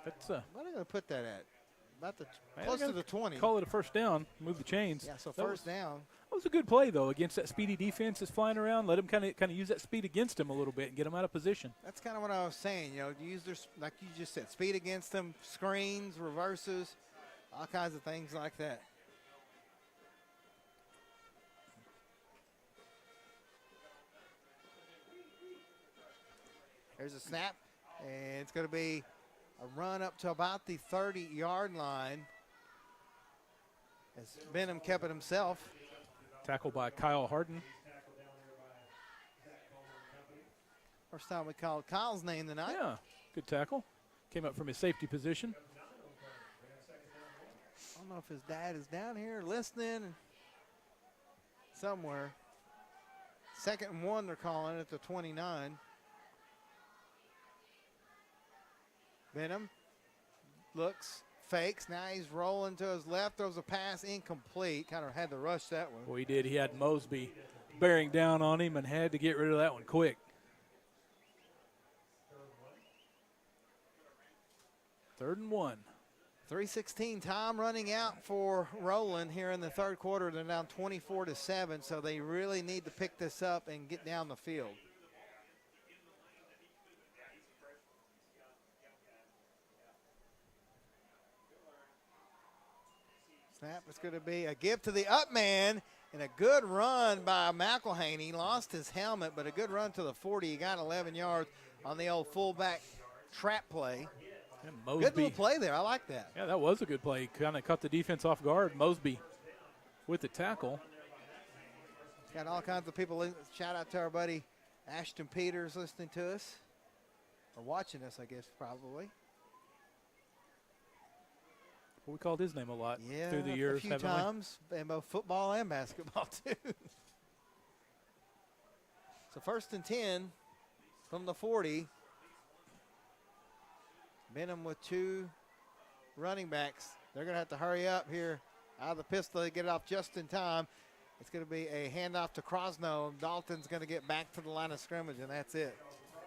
That's what are they going to put that at? About the Man, close they're to gonna the 20. Call it a first down. Move the chains. Yeah, so That first down. That was a good play though against that speedy defense that's flying around. Let him kind of use that speed against him a little bit and get him out of position. That's kind of what I was saying. You know, use their, like you just said, speed against them, screens, reverses, all kinds of things like that. There's a snap, and it's going to be a run up to about the 30-yard line as Benham kept it himself. Tackled by Kyle Harden. First time we called Kyle's name tonight. Yeah, good tackle. Came up from his safety position. I don't know if his dad is down here listening somewhere. 2nd and 1 they're calling at the 29. Benham looks, fakes. Now he's rolling to his left, throws a pass incomplete. Kind of had to rush that one. Well, he did. He had Mosby bearing down on him and had to get rid of that one quick. 3rd and 1. 3:16 time running out for Roland here in the 3rd quarter. They're down 24-7, so they really need to pick this up and get down the field. Snap, it's going to be a give to the up man and a good run by McElhaney. He lost his helmet, but a good run to the 40. He got 11 yards on the old fullback trap play. Good little play there. I like that. Yeah, that was a good play. Kind of caught the defense off guard. Mosby with the tackle. Got all kinds of people. Shout out to our buddy Ashton Peters listening to us, or watching us, I guess, probably. Well, we called his name a lot through the years. A few times, in both football and basketball, too. So 1st and 10 from the 40. Benham with 2 running backs. They're going to have to hurry up here out of the pistol to get it off just in time. It's going to be a handoff to Crosno. Dalton's going to get back to the line of scrimmage, and that's it.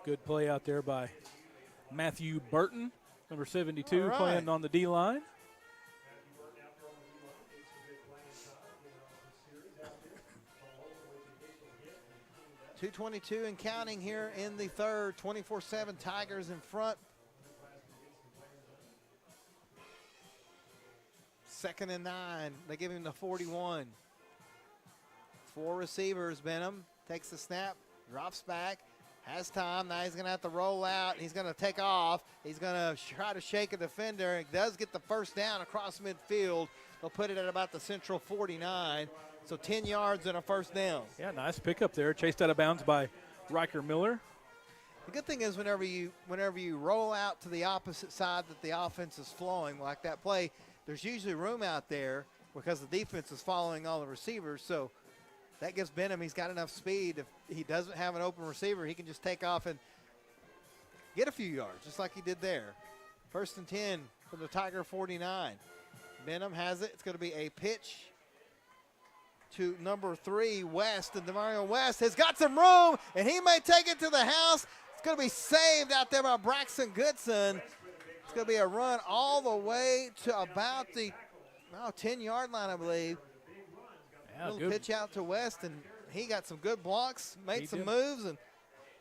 Good play out there by Matthew Burton, number 72, All right. playing on the D-line. .222 and counting here in the 3rd. 24-7 Tigers in front. 2nd and 9. They give him the 41. 4 receivers. Benham takes the snap, drops back, has time. Now he's going to have to roll out. He's going to take off. He's going to try to shake a defender. He does get the first down across midfield. They'll put it at about the central 49. So 10 yards and a first down. Yeah, nice pickup there. Chased out of bounds by Riker Miller. The good thing is whenever you roll out to the opposite side that the offense is flowing, like that play, there's usually room out there because the defense is following all the receivers. So that gives Benham, he's got enough speed. If he doesn't have an open receiver, he can just take off and get a few yards, just like he did there. 1st and 10 from the Tiger 49. Benham has it. It's going to be a pitch to number 3, West. And DeMario West has got some room, and he may take it to the house. It's going to be saved out there by Braxton Goodson. It's going to be a run all the way to about the 10-yard line, I believe. Yeah, little pitch out to West, and he got some good blocks, made some moves. And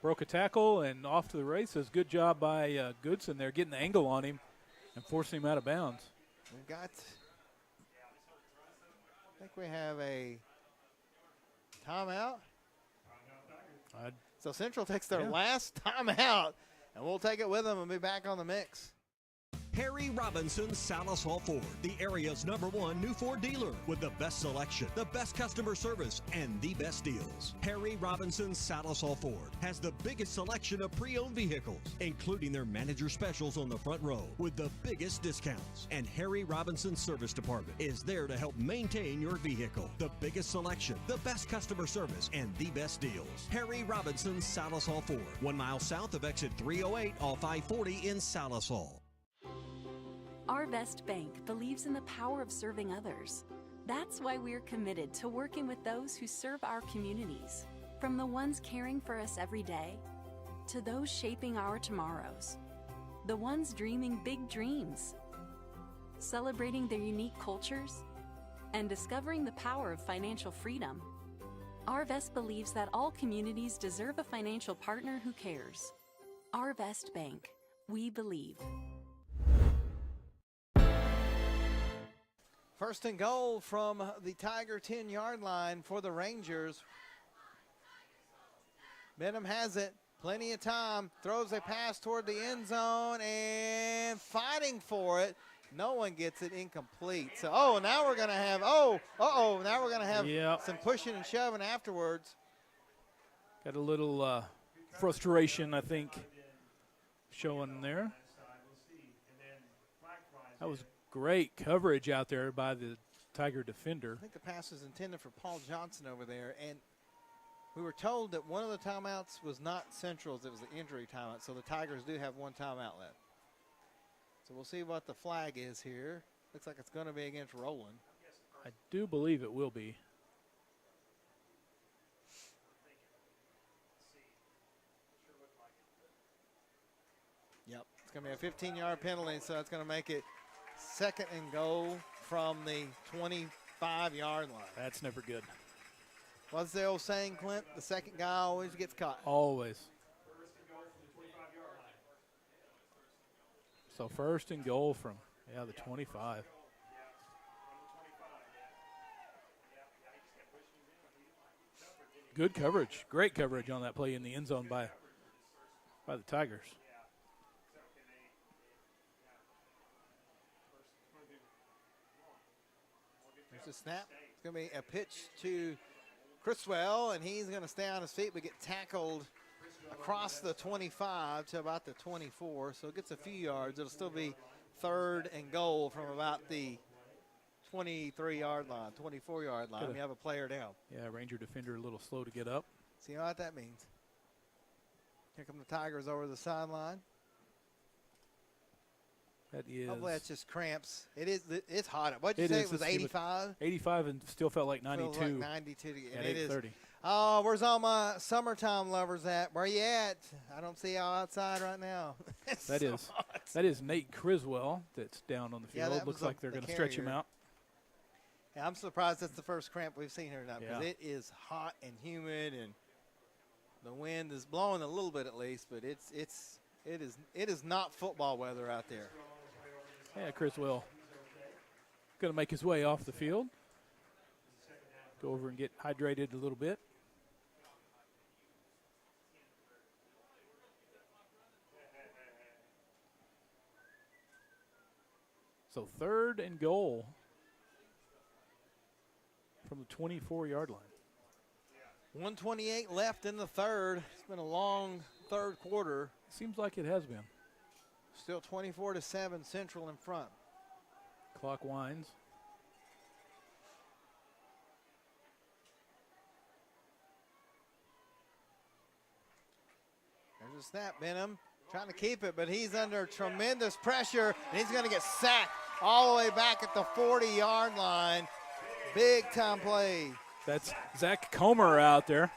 broke a tackle and off to the races. Good job by Goodson there, getting the angle on him and forcing him out of bounds. We've got, I think we have a timeout. So Central takes their last timeout, and we'll take it with them and be back on the mix. Harry Robinson Salisol Ford, the area's #1 new Ford dealer with the best selection, the best customer service, and the best deals. Harry Robinson Salisol Ford has the biggest selection of pre-owned vehicles, including their manager specials on the front row with the biggest discounts. And Harry Robinson Service Department is there to help maintain your vehicle. The biggest selection, the best customer service, and the best deals. Harry Robinson Salisol Ford, 1 mile south of exit 308 off I-40 in Salisol. Our Best Bank believes in the power of serving others. That's why we're committed to working with those who serve our communities, from the ones caring for us every day to those shaping our tomorrows, the ones dreaming big dreams, celebrating their unique cultures, and discovering the power of financial freedom. Arvest believes that all communities deserve a financial partner who cares. Arvest Bank. We believe. First and goal from the Tiger 10-yard line for the Rangers. Benham has it. Plenty of time. Throws a pass toward the end zone and fighting for it. No one gets it, incomplete. So, now we're going to have, now we're going to have some pushing and shoving afterwards. Got a little frustration, I think, showing there. That was great coverage out there by the Tiger defender. I think the pass was intended for Paul Johnson over there, and we were told that one of the timeouts was not Central's, it was the injury timeout, so the Tigers do have one timeout left. So we'll see what the flag is here. Looks like it's going to be against Roland. I do believe it will be. Yep, it's going to be a 15-yard penalty, so it's going to make it second and goal from the 25-yard line. That's never good. What's the old saying, Clint? The second guy always gets caught. Always. So first and goal from, the 25. Good coverage. Great coverage on that play in the end zone by the Tigers. There's a snap. It's going to be a pitch to Criswell, and he's going to stay on his feet but get tackled across the 25 to about the 24, so it gets a few yards. It'll still be third and goal from about the 23-yard line, 24-yard line. We have a player down. Yeah, Ranger defender a little slow to get up. See what that means. Here come the Tigers over the sideline. That is. Hopefully that's just cramps. It's hot. What'd you say? It was 85? 85 and still felt like 92. Feels like 92 at 8:30. Oh, where's all my summertime lovers at? Where you at? I don't see y'all outside right now. That is Nate Criswell that's down on the field. Yeah, looks like they're going to stretch him out. Yeah, I'm surprised that's the first cramp we've seen here tonight because Yeah. it is hot and humid and the wind is blowing a little bit at least, but it is not football weather out there. Yeah, Criswell going to make his way off the field. Go over and get hydrated a little bit. So third and goal from the 24-yard line. 1:28 left in the third. It's been a long third quarter. Seems like it has been. Still 24-7 Central in front. Clock winds. There's a snap, Benham trying to keep it, but he's under tremendous pressure, and he's going to get sacked all the way back at the 40-yard line. Big time play. That's Zach Comer out there.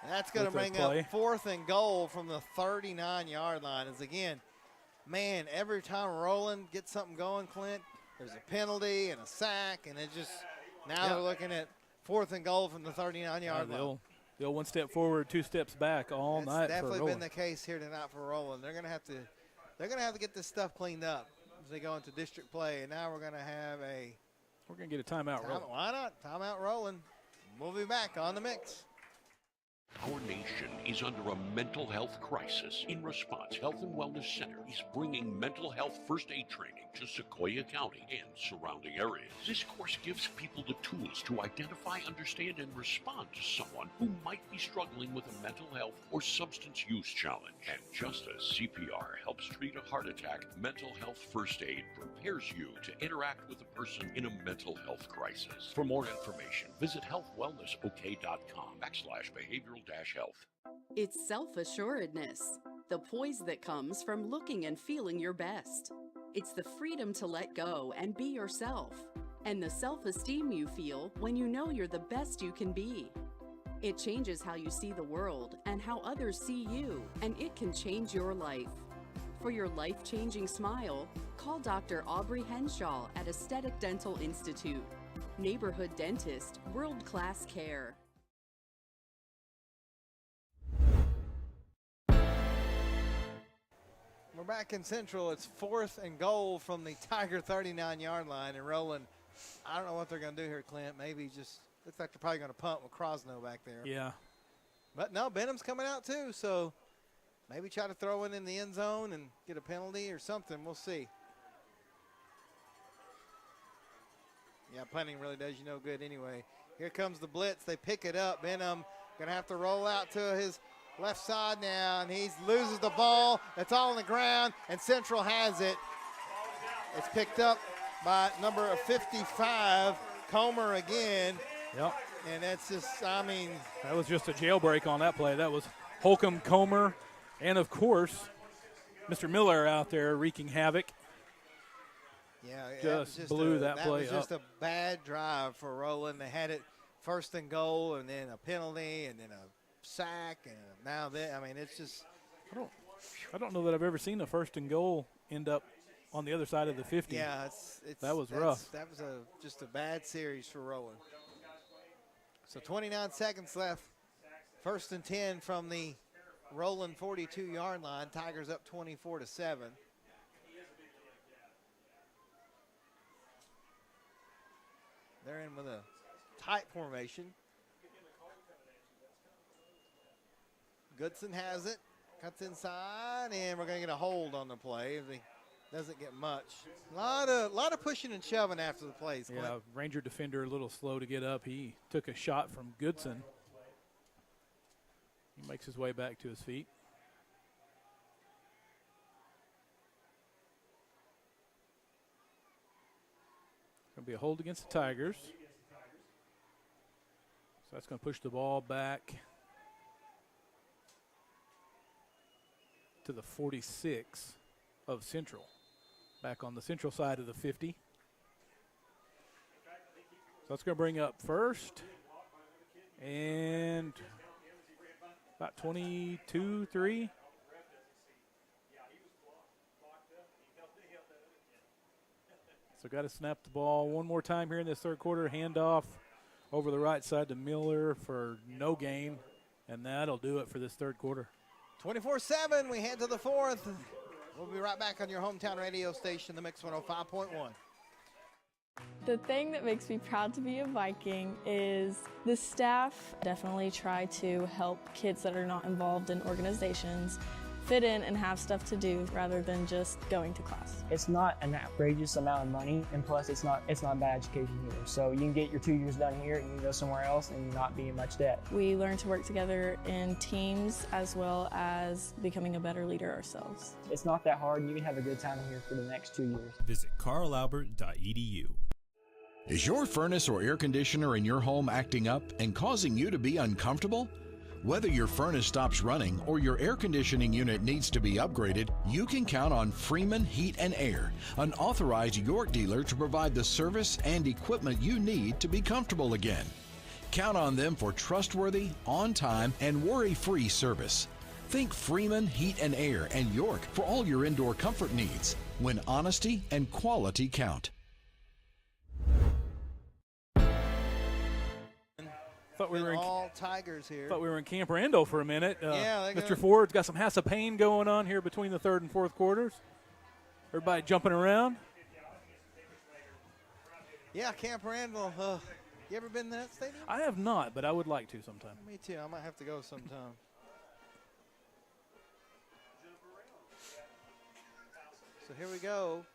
That's going to bring up fourth and goal from the 39-yard line. As again, man, every time Roland gets something going, Clint, there's a penalty and a sack, and it just now they're looking at fourth and goal from the 39-yard line. They'll one step forward, two steps back all night. That's definitely for been the case here tonight for Roland. They're going to have to get this stuff cleaned up as they go into district play. And now we're going to have we're going to get a timeout rolling. Why not? Timeout rolling. We'll be back on the mix. Our nation is under a mental health crisis. In response, Health and Wellness Center is bringing mental health first aid training to Sequoia County and surrounding areas. This course gives people the tools to identify, understand, and respond to someone who might be struggling with a mental health or substance use challenge. And just as CPR helps treat a heart attack, mental health first aid prepares you to interact with a person in a mental health crisis. For more information, visit healthwellnessok.com/behavioral-health. It's self-assuredness, the poise that comes from looking and feeling your best. It's the freedom to let go and be yourself, and the self-esteem you feel when you know you're the best you can be. It changes how you see the world and how others see you, and it can change your life. For your life-changing smile, call Dr. Aubrey Henshaw at Aesthetic Dental Institute. Neighborhood dentist, world-class care. We're back in Central. It's 4th and goal from the Tiger 39-yard line. And Roland, I don't know what they're going to do here, Clint. Maybe just looks like they're probably going to punt with Crosno back there. Yeah. But no, Benham's coming out too, so maybe try to throw it in the end zone and get a penalty or something. We'll see. Yeah, punting really does you no good anyway. Here comes the blitz. They pick it up. Benham going to have to roll out to his left side now, and he loses the ball. It's all on the ground, and Central has it. It's picked up by number 55, Comer again. Yep. And that's just, I mean. That was just a jailbreak on that play. That was Holcomb, Comer, and, of course, Mr. Miller out there wreaking havoc. Yeah, just blew that play up. That was just a bad drive for Roland. They had it 1st and goal, and then a penalty, and then a sack, and now that, I mean, it's just. I don't know that I've ever seen a 1st and goal end up on the other side of the 50. Yeah, that was rough. That was just a bad series for Roland. So 29 seconds left. 1st and 10 from the Roland 42-yard line. Tigers up 24-7. They're in with a tight formation. Goodson has it, cuts inside, and we're going to get a hold on the play. He doesn't get much. A lot of pushing and shoving after the plays. Clint. Yeah, Ranger defender a little slow to get up. He took a shot from Goodson. He makes his way back to his feet. Going to be a hold against the Tigers. So that's going to push the ball back to the 46 of Central. Back on the Central side of the 50. So that's going to bring up 1st and about 22-3. So got to snap the ball one more time here in this 3rd quarter. Handoff over the right side to Miller for no gain, and that'll do it for this 3rd quarter. 24-7, we head to the 4th. We'll be right back on your hometown radio station, the Mix 105.1. The thing that makes me proud to be a Viking is the staff definitely try to help kids that are not involved in organizations fit in and have stuff to do rather than just going to class. It's not an outrageous amount of money, and plus it's not bad education either. So you can get your 2 years done here and you can go somewhere else and not be in much debt. We learn to work together in teams as well as becoming a better leader ourselves. It's not that hard, and you can have a good time here for the next 2 years. Visit carlalbert.edu. Is your furnace or air conditioner in your home acting up and causing you to be uncomfortable? Whether your furnace stops running or your air conditioning unit needs to be upgraded, you can count on Freeman Heat and Air, an authorized York dealer to provide the service and equipment you need to be comfortable again. Count on them for trustworthy, on-time, and worry-free service. Think Freeman Heat and Air and York for all your indoor comfort needs, when honesty and quality count. Thought we were in all Tigers here. Thought we were in Camp Randall for a minute. Yeah, Mr. Ford's got some Hassa Pain going on here between the 3rd and 4th quarters. Everybody jumping around. Yeah, Camp Randall. You ever been to that stadium? I have not, but I would like to sometime. Me too. I might have to go sometime. So here we go.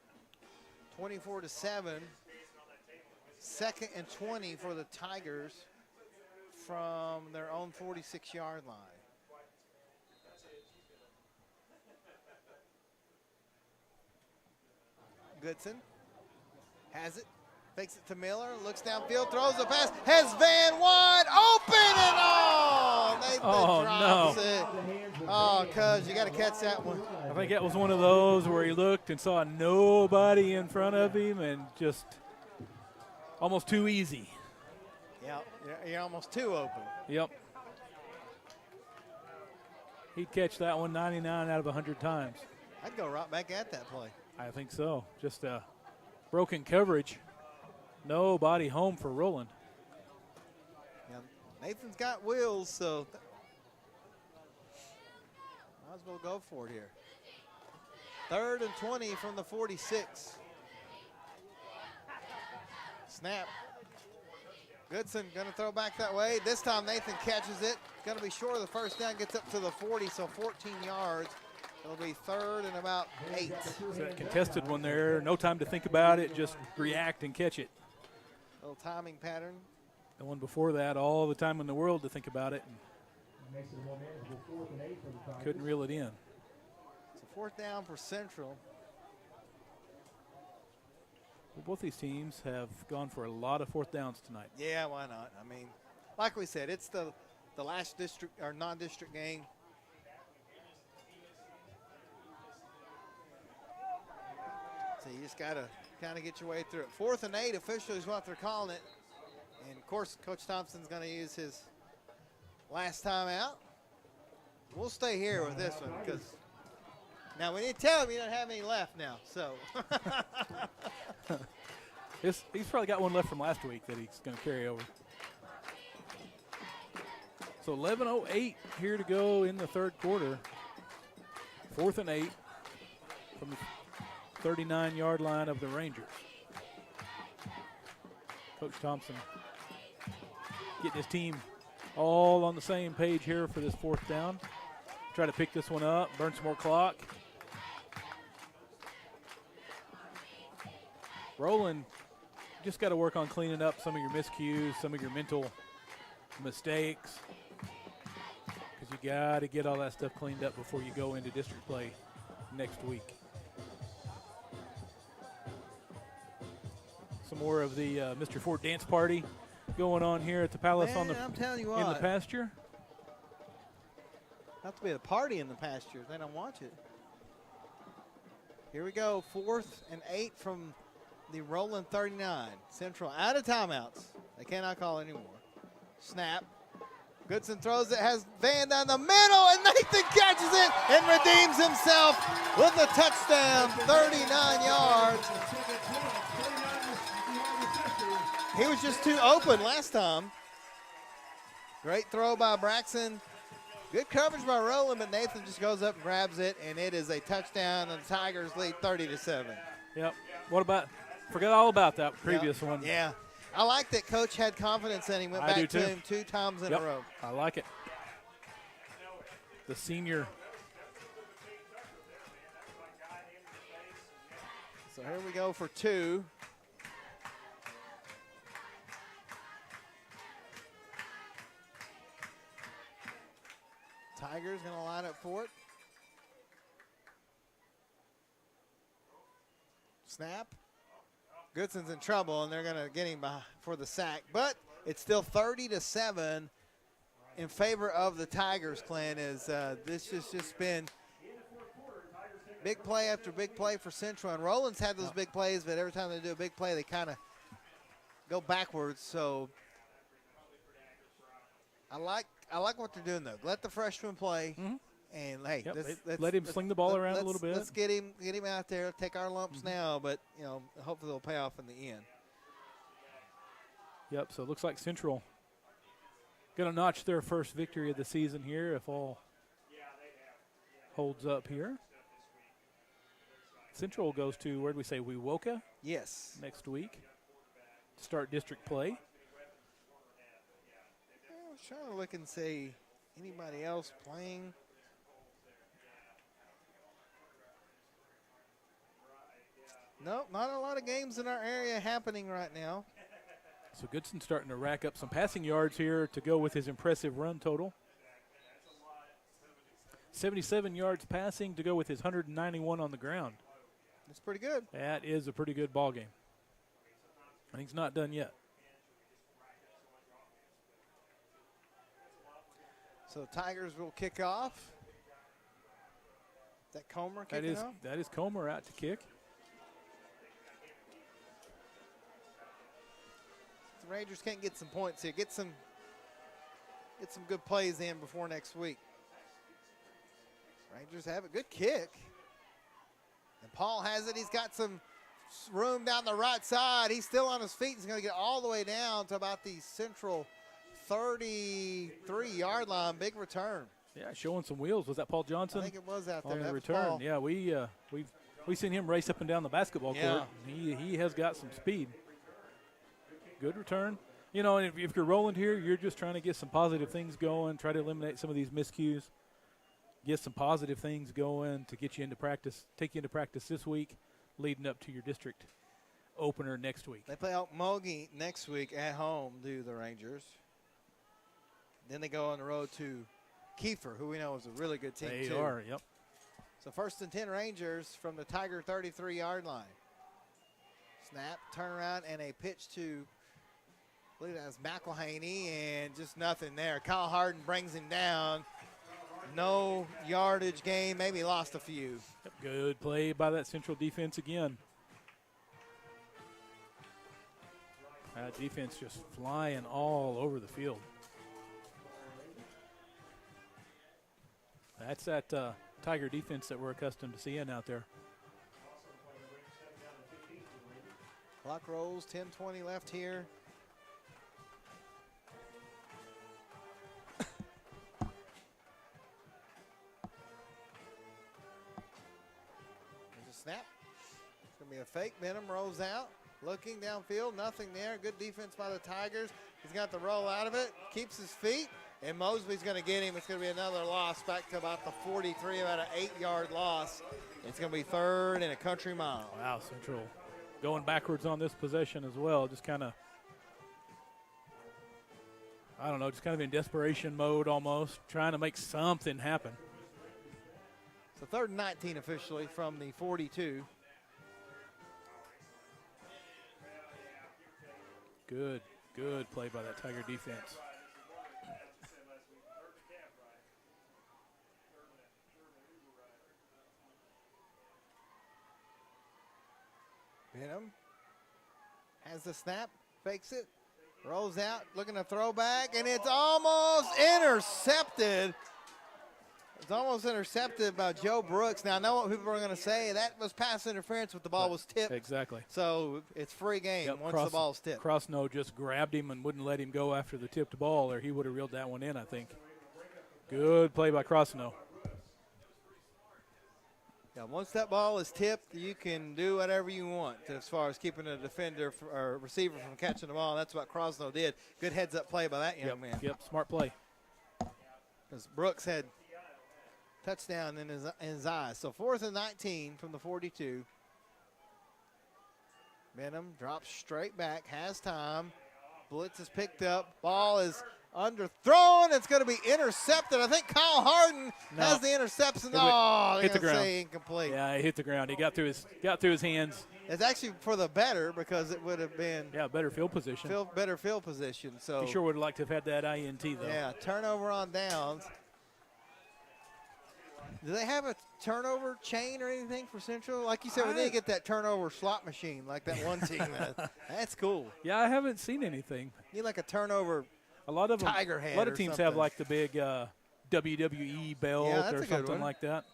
24-7. 2nd and 20 for the Tigers from their own 46-yard line. Goodson has it, fakes it to Miller, looks downfield, throws the pass, has Van wide open and all. Nathan drops it. Oh, cuz you got to catch that one. I think that was one of those where he looked and saw nobody in front of him and just almost too easy. Yeah, you're almost too open. Yep. He'd catch that one 99 out of 100 times. I'd go right back at that play. I think so. Just broken coverage. Nobody home for Roland. Yeah, Nathan's got wheels, so might as well go for it here. 3rd and 20 from the 46. Snap. Goodson going to throw back that way. This time Nathan catches it. Going to be short of the first down, gets up to the 40, so 14 yards. It'll be 3rd and about 8. So that contested one there. No time to think about it. Just react and catch it. Little timing pattern. The one before that, all the time in the world to think about it. And couldn't reel it in. It's a 4th down for Central. Well, both these teams have gone for a lot of 4th downs tonight. Yeah, why not? I mean, like we said, it's the last district or non-district game. So you just got to kind of get your way through it. 4th and 8 officially is what they're calling it. And, of course, Coach Thompson's going to use his last time out. We'll stay here with this one because now we need to tell him you don't have any left now. So he's probably got one left from last week that he's going to carry over. So 11:08 here to go in the 3rd quarter. 4th and 8 from the 39-yard line of the Rangers. Coach Thompson getting his team all on the same page here for this 4th down. Try to pick this one up, burn some more clock. Roland, just got to work on cleaning up some of your miscues, some of your mental mistakes, because you got to get all that stuff cleaned up before you go into district play next week. Some more of the Mr. Ford dance party going on here at the Palace. Man, I'm telling you what, in the pasture. Not to be a party in the pasture. They don't watch it. Here we go. 4th and 8 from the Roland 39. Central out of timeouts. They cannot call anymore. Snap. Goodson throws it, has Van down the middle, and Nathan catches it and redeems himself with a touchdown, 39 yards. He was just too open last time. Great throw by Braxton. Good coverage by Roland, but Nathan just goes up and grabs it, and it is a touchdown, and the Tigers lead 30-7. Yep. What about, forget all about that previous one. Yeah. I like that Coach had confidence in him. Went back to him 2 times in a row. I like it. The senior. So here we go for 2. Tigers going to line up for it. Snap. Goodson's in trouble, and they're going to get him for the sack. But it's still 30-7 in favor of the Tigers, Clint, as this has just been big play after big play for Central. And Roland's had those big plays, but every time they do a big play, they kind of go backwards. So I like what they're doing, though. Let the freshman play, and hey, let him sling the ball around a little bit. Let's get him out there. Take our lumps now, but hopefully they'll pay off in the end. Yep. So it looks like Central going to notch their first victory of the season here if all holds up here. Central goes to, where did we say, Wewoka? Yes. Next week to start district play. I was trying to look and see anybody else playing. Nope, not a lot of games in our area happening right now. So Goodson starting to rack up some passing yards here to go with his impressive run total. 77 yards passing to go with his 191 on the ground. That's pretty good. That is a pretty good ball game. And he's not done yet. So Tigers will kick off. Is that Comer kicking off? That is Comer out to kick. The Rangers can't get some points here. Get some good plays in before next week. Rangers have a good kick. And Paul has it. He's got some room down the right side. He's still on his feet. He's going to get all the way down to about the central 33-yard line. Big return. Yeah, showing some wheels. Was that Paul Johnson? I think it was out there. On the That was return. Paul. Yeah, we've seen him race up and down the basketball court. He has got some speed. Good return. You know, and if you're Roland here, you're just trying to get some positive things going, try to eliminate some of these miscues, get some positive things going to get you into practice, take you into practice this week, leading up to your district opener next week. They play Okmulgee next week at home, do the Rangers. Then they go on the road to Kiefer, who we know is a really good team, They too. are, yep. So 1st and 10 Rangers from the Tiger 33-yard line. Snap, turnaround, and a pitch to, I believe that was McElhaney, and just nothing there. Kyle Harden brings him down. No yardage gain, maybe lost a few. Yep, good play by that Central defense again. That defense just flying all over the field. That's that Tiger defense that we're accustomed to seeing out there. Clock rolls, 10:20 left here. There's a snap. It's going to be a fake. Benham rolls out. Looking downfield, nothing there. Good defense by the Tigers. He's got the roll out of it, keeps his feet, and Mosby's going to get him. It's going to be another loss back to about the 43, about an 8-yard loss. It's going to be 3rd and a country mile. Wow, Central going backwards on this possession as well. Just kind of, I don't know, just kind of in desperation mode almost, trying to make something happen. So 3rd and 19 officially from the 42. Good play by that Tiger defense. Benham has the snap, fakes it, rolls out, looking to throw back, and it's almost intercepted. It's almost intercepted by Joe Brooks. Now, I know what people are going to say. That was pass interference, but the ball was tipped. Exactly. So it's free game once the ball's tipped. Crossno just grabbed him and wouldn't let him go after the tipped ball, or he would have reeled that one in, I think. Good play by Crossno. Yeah, once that ball is tipped, you can do whatever you want as far as keeping a defender or receiver from catching the ball. That's what Crossno did. Good heads-up play by that young man. Yep, smart play. Because Brooks had touchdown in his eyes. So 4th and 19 from the 42. Benham drops straight back, has time. Blitz is picked up. Ball is underthrown. It's going to be intercepted. I think Kyle Harden has the interception. Hit the ground. Say incomplete. Yeah, he hit the ground. He got through his hands. It's actually for the better because it would have been better field position. Better field position. So he sure would have liked to have had that INT though. Yeah, turnover on downs. Do they have a turnover chain or anything for Central? Like you said, we need to get that turnover slot machine like that one team has. That's cool. Yeah, I haven't seen anything. You need like a turnover a lot of tiger head. A lot of teams something. have like the big WWE belt or something like that.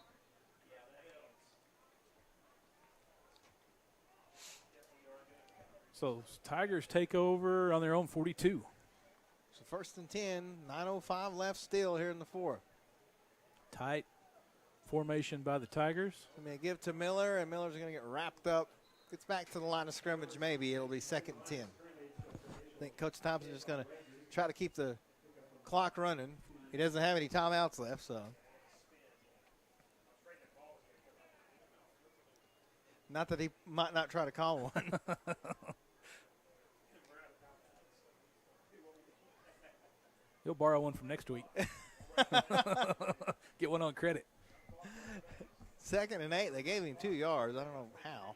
So Tigers take over on their own 42. So 1st and 10, 9:05 left still here in the 4th. Tight formation by the Tigers. I'm going to give to Miller, and Miller's going to get wrapped up. Gets back to the line of scrimmage, maybe. It'll be 2nd and 10. I think Coach Thompson's just going to try to keep the clock running. He doesn't have any timeouts left, so. Not that he might not try to call one. He'll borrow one from next week. Get one on credit. 2nd and 8. They gave him 2 yards. I don't know how.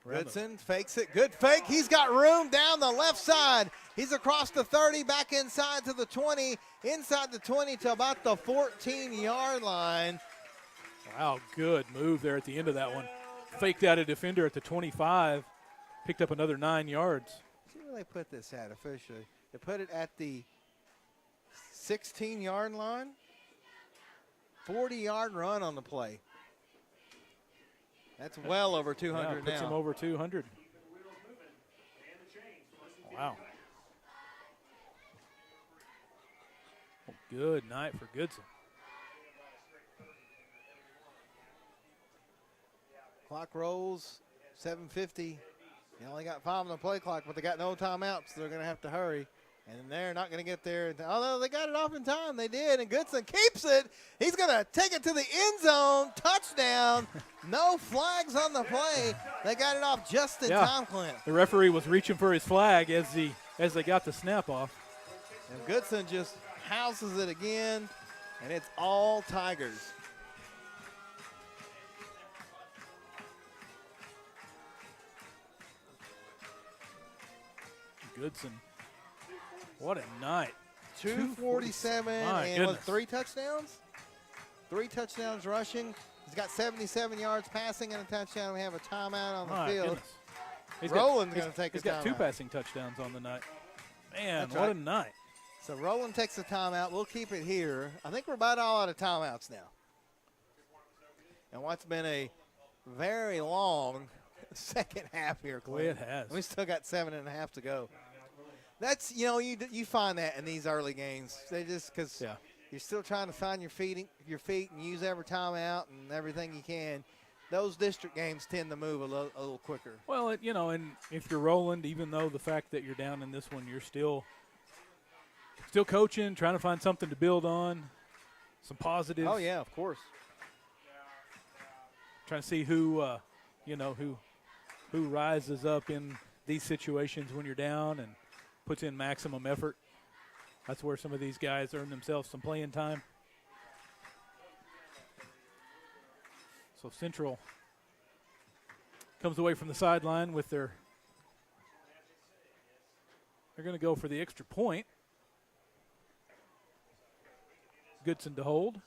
Goodson fakes it. Good fake. He's got room down the left side. He's across the 30, back inside to the 20, inside the 20 to about the 14-yard line. Wow, good move there at the end of that one. Faked out a defender at the 25. picked up another 9 yards. See where they put this at officially. They put it at the 16-yard line. 40-yard run on the play. That's well over 200 puts now. him over 200. Wow. Good night for Goodson. Clock rolls, 7:50. They only got 5 on the play clock, but they got no timeouts, so they're going to have to hurry. And they're not going to get there. Although they got it off in time, they did. And Goodson keeps it. He's going to take it to the end zone. Touchdown. No flags on the play. They got it off just in time, Clint. The referee was reaching for his flag as they got the snap off. And Goodson just houses it again, and it's all Tigers. Goodson. What a night. 247 and goodness. 3 touchdowns? 3 touchdowns rushing. He's got 77 yards passing and a touchdown. We have a timeout on the field. Roland's going to take a timeout. He's got 2 passing touchdowns on the night. Man, That's what right. a night. So Roland takes a timeout. We'll keep it here. I think we're about all out of timeouts now. And what's been a very long second half here, Clint. Boy, it has. We still got 7.5 to go. That's, you find that in these early games. They just, because you're still trying to find your feet and use every timeout and everything you can. Those district games tend to move a little quicker. Well, and if you're Roland, even though the fact that you're down in this one, you're still coaching, trying to find something to build on, some positives. Oh, yeah, of course. Trying to see who rises up in these situations when you're down and puts in maximum effort. That's where some of these guys earn themselves some playing time. So Central comes away from the sideline with they're going to go for the extra point. Goodson to hold.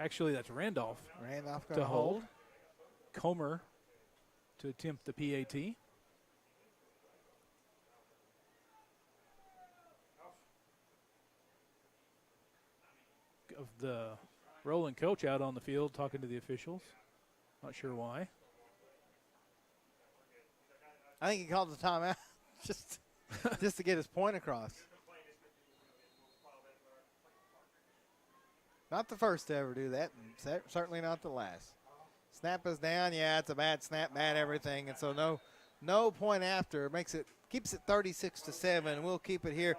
Actually, that's Randolph. Randolph to hold. Comer to attempt the PAT. Of the Roland coach out on the field talking to the officials. Not sure why. I think he called the timeout just to get his point across. Not the first to ever do that, and certainly not the last. Snap is down. Yeah, it's a bad snap, bad everything, and so no point after. Keeps it 36-7. We'll keep it here.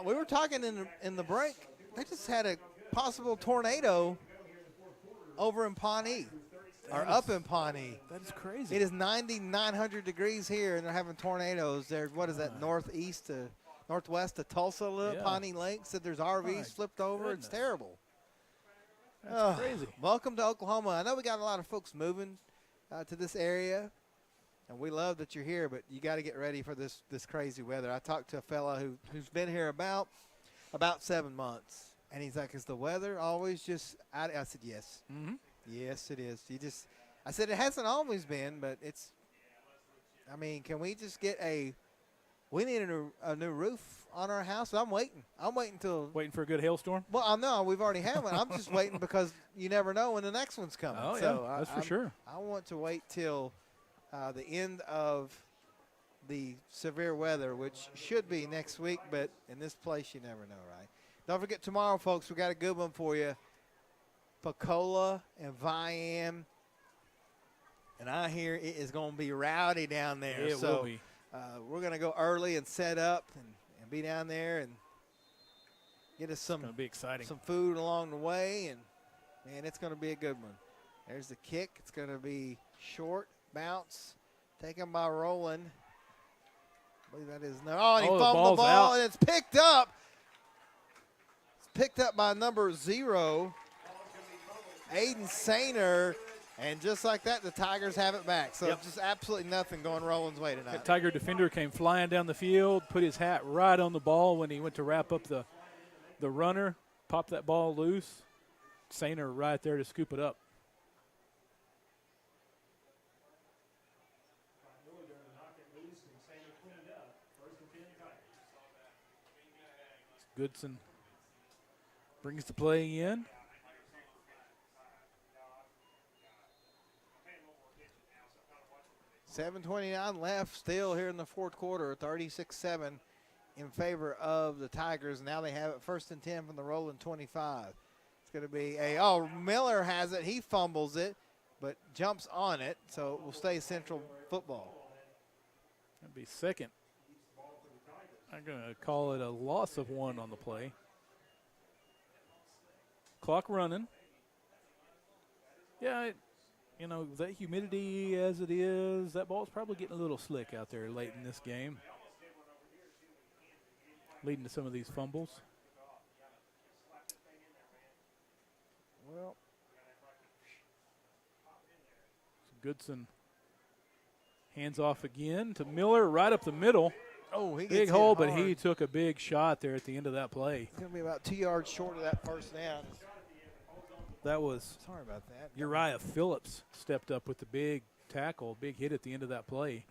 We were talking in the break. They just had a possible tornado over in Pawnee, or up in Pawnee. That is crazy. It is 900 degrees here, and they're having tornadoes. There, what is that, northwest of Tulsa, Pawnee Lake? Said there's RVs flipped over. Goodness. It's terrible. That's crazy. Welcome to Oklahoma. I know we got a lot of folks moving to this area, and we love that you're here, but you got to get ready for this crazy weather. I talked to a fella who's been here about 7 months. And he's like, is the weather always just out? I said, yes. Mm-hmm. Yes, it is. I said, it hasn't always been, but can we just get we need a new roof on our house? I'm waiting. Waiting for a good hailstorm? Well, no, we've already had one. I'm just waiting because you never know when the next one's coming. Oh, so yeah, that's for sure. I want to wait till the end of the severe weather, which should be next week, but in this place you never know, right? Don't forget tomorrow, folks, we got a good one for you. Pocola and Viam. And I hear it is going to be rowdy down there. It will be. We're going to go early and set up and be down there and get us some food along the way. And, man, it's going to be a good one. There's the kick. It's going to be short, bounce, taken by Roland. I believe that is no. Oh, and he fumbled the ball, and it's picked up. Picked up by number 0, Aiden Sainer, and just like that, the Tigers have it back. So just absolutely nothing going Roland's way tonight. That Tiger defender came flying down the field, put his hat right on the ball when he went to wrap up the runner, popped that ball loose. Sainer right there to scoop it up. Goodson brings the play in. $7:29 left still here in the fourth quarter, 36-7 in favor of the Tigers. Now they have it 1st and 10 from the Roland 25. It's going to be Miller has it. He fumbles it, but jumps on it, so it will stay Central football. That'd be second. I'm going to call it a loss of 1 on the play. Clock running. Yeah, that humidity as it is, that ball's probably getting a little slick out there late in this game, leading to some of these fumbles. Well, Goodson hands off again to Miller right up the middle. Oh, he gets big hit hole, hard. but he took a big shot there at the end of that play. It's going to be about 2 yards short of that first down. That was Sorry about that. Uriah Phillips stepped up with the big tackle, big hit at the end of that play.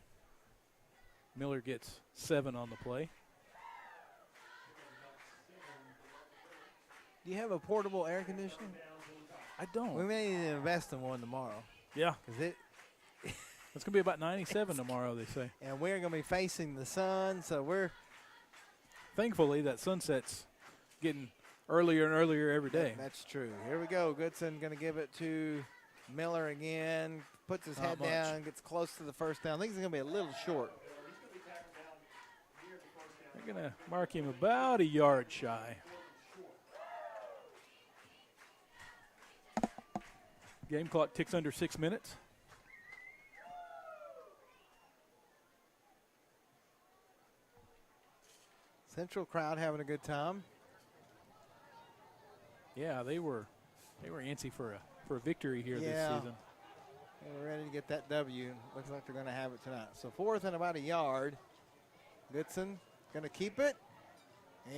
Miller gets 7 on the play. Do you have a portable air conditioner? I don't. We may need to invest in one tomorrow. Yeah. Because it's going to be about 97 tomorrow, they say. And we're going to be facing the sun, so we're. Thankfully, that sunset's getting earlier and earlier every day. That's true. Here we go. Goodson going to give it to Miller again. Puts his head down, gets close to the first down. I think he's going to be a little short. They're going to mark him about a yard shy. Game clock ticks under 6 minutes. Central crowd having a good time. Yeah, they were antsy for a victory here this season. They were ready to get that W. Looks like they're going to have it tonight. So 4th and about a yard. Goodson going to keep it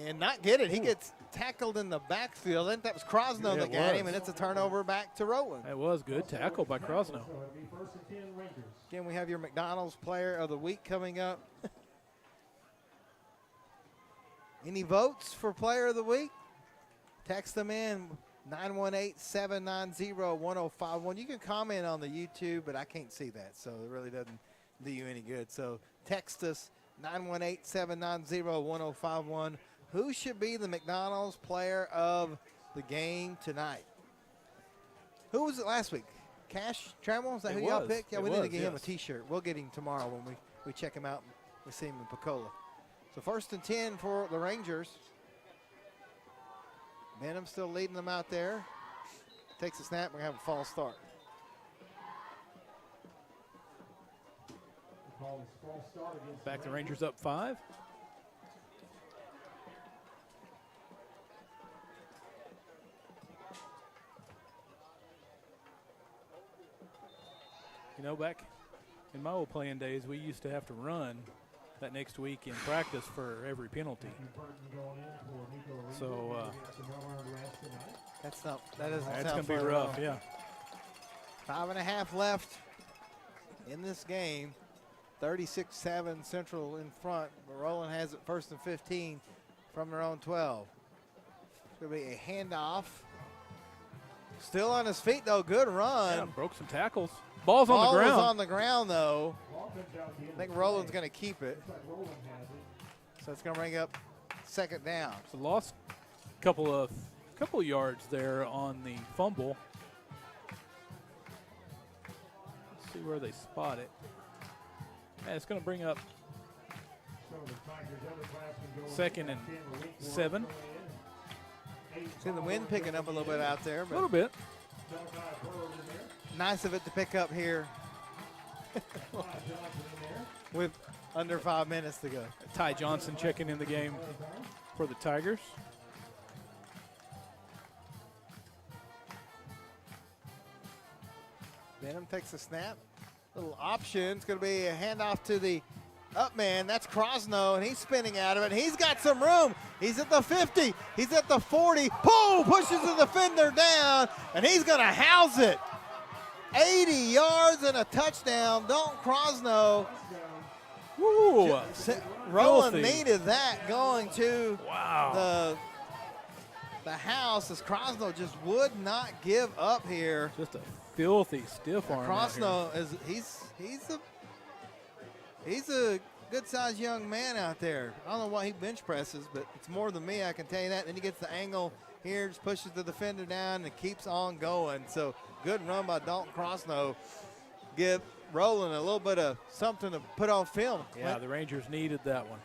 and not get it. He gets tackled in the backfield. I think that was Crosno that got him, and it's a turnover back to Roland. It was good tackle by Crosno. Again, we have your McDonald's Player of the Week coming up. Any votes for Player of the Week? Text them in, 918-790-1051. You can comment on the YouTube, but I can't see that, so it really doesn't do you any good. So text us, 918-790-1051. Who should be the McDonald's Player of the Game tonight? Who was it last week? Cash Trammell? Is that who y'all picked? Yeah, we need to get him a T-shirt. We'll get him tomorrow when we check him out and we see him in Pensacola. So 1st and 10 for the Rangers. Benham still leading them out there. Takes a snap. We're going to have a false start. Back the Rangers up 5. Back in my old playing days, we used to have to run that next week in practice for every penalty. So that doesn't that's sound going to be rough, yeah. 5.5 left in this game. 36-7 Central in front, but Roland has it 1st and 15 from their own 12. It's going to be a handoff. Still on his feet, though. Good run. Yeah, broke some tackles. Ball's on the ground. Ball was on the ground, though. I think Roland's going to keep it. So it's going to bring up 2nd down. So lost a couple of yards there on the fumble. Let's see where they spot it. Yeah, it's going to bring up 2nd and 7. See the wind picking up a little bit out there. A little bit. Nice of it to pick up here with under 5 minutes to go. Ty Johnson checking in the game for the Tigers. Benham takes a snap. Little option. It's going to be a handoff to the up man. That's Crosno, and he's spinning out of it. He's got some room. He's at the 50. He's at the 40. Pull! Pushes the defender down, and he's going to house it. 80 yards and a touchdown. Dalton Crosno Woo! Roland Filthy. needed that going to Wow. the house as Krosno just would not give up here. Just a filthy stiff arm. out here. Krosno is he's a good-sized young man out there. I don't know why he bench presses, but it's more than me, I can tell you that. Then he gets the angle here, just pushes the defender down and keeps on going. So good run by Dalton Krosno. Give Roland a little bit of something to put on film. Yeah, the Rangers needed that one.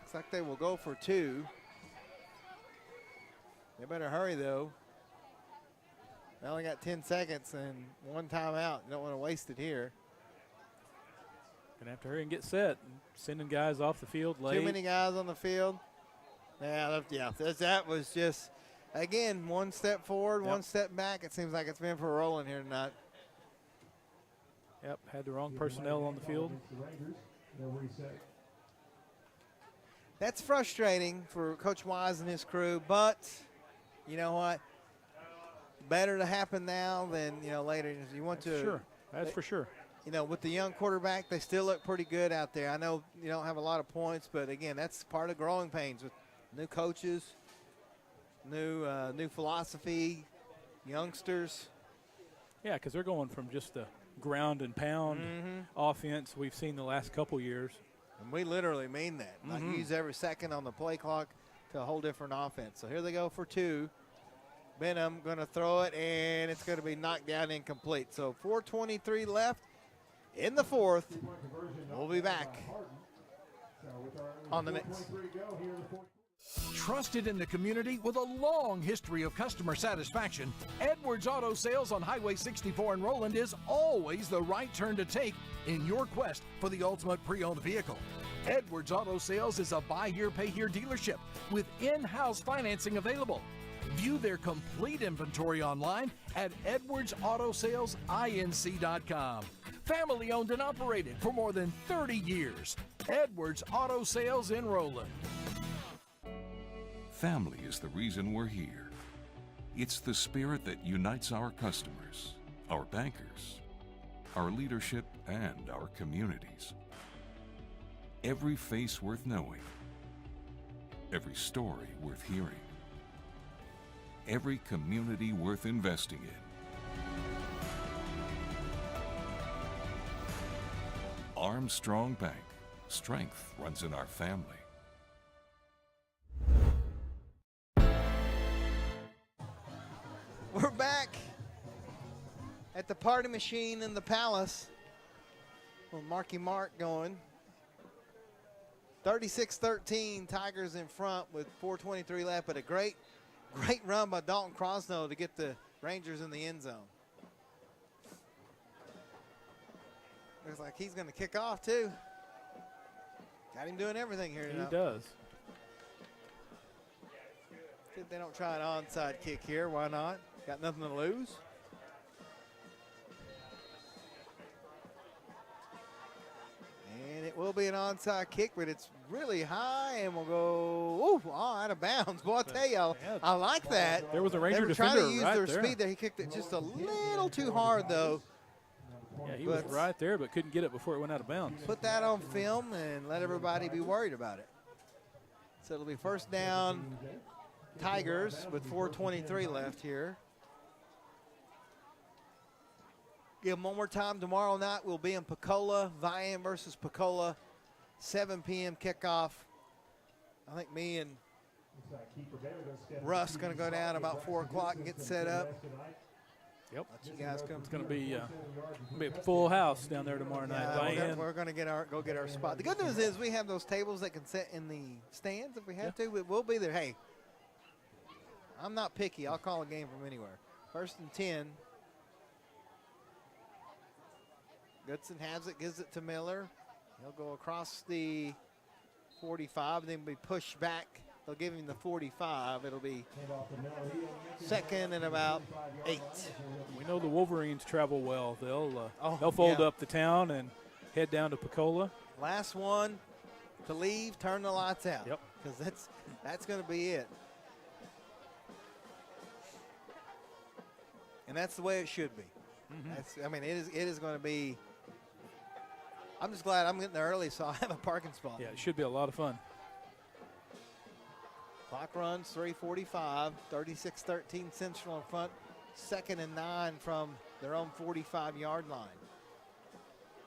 Looks like they will go for 2. They better hurry, though. They only got 10 seconds and 1 timeout. You don't want to waste it here. Gonna have to hurry and get set. Sending guys off the field late. Too many guys on the field. That was just, again, 1 step forward, 1 step back. It seems like it's been for Roland here tonight. Yep, had the wrong personnel on the field. That's frustrating for Coach Wise and his crew, but you know what? Better to happen now than later. You want to. Sure, that's for sure. With the young quarterback, they still look pretty good out there. I know you don't have a lot of points, but again, that's part of growing pains with new coaches, new philosophy, youngsters. Yeah, because they're going from just a ground and pound offense we've seen the last couple years. And we literally mean that. Like use every second on the play clock to a whole different offense. So here they go for 2. Benham going to throw it, and it's going to be knocked down incomplete. So 4:23 left in the 4th. We'll be back on the mix. Trusted in the community with a long history of customer satisfaction, Edwards Auto Sales on Highway 64 in Roland is always the right turn to take in your quest for the ultimate pre-owned vehicle. Edwards Auto Sales is a buy here, pay here dealership with in-house financing available. View their complete inventory online at edwardsautosalesinc.com. Family owned and operated for more than 30 years. Edwards Auto Sales in Roland. Family is the reason we're here. It's the spirit that unites our customers, our bankers, our leadership, and our communities. Every face worth knowing, every story worth hearing, every community worth investing in. Armstrong Bank. Strength runs in our family. We're back at the party machine in the Palace. With Marky Mark going. 36-13, Tigers in front with 4:23 left, but a great run by Dalton Krosno to get the Rangers in the end zone. Looks like he's going to kick off, too. Got him doing everything here tonight. He does. See if they don't try an onside kick here. Why not? Got nothing to lose. And it will be an onside kick, but it's really high, and we'll go out of bounds. Boy, I tell you, I like that. There was a Ranger they were defender trying to use right their there. speed there. He kicked it just a little too hard, though. Yeah, he was right there, but couldn't get it before it went out of bounds. Put that on film and let everybody be worried about it. So it'll be first down, Tigers, with 4:23 left here. Give them one more time. Tomorrow night we'll be in Pensacola, Vian versus Pensacola, 7 p.m. kickoff. I think me and Russ going to go down about 4 o'clock and get set up. Yep. Let you guys come. It's going to be a full house down there tomorrow night. We're going to go get our spot. The good news is we have those tables that can sit in the stands if we have to. We'll be there. Hey, I'm not picky. I'll call a game from anywhere. 1st and 10. Goodson has it, gives it to Miller. He'll go across the 45, then be pushed back. They'll give him the 45. It'll be 2nd and about 8. We know the Wolverines travel well. They'll fold up the town and head down to Pensacola. Last one to leave, turn the lights out. Yep. Because that's going to be it. And that's the way it should be. It is going to be. I'm just glad I'm getting there early so I have a parking spot. Yeah, it should be a lot of fun. Clock runs 3:45, 36-13 Central in front. 2nd and 9 from their own 45-yard line.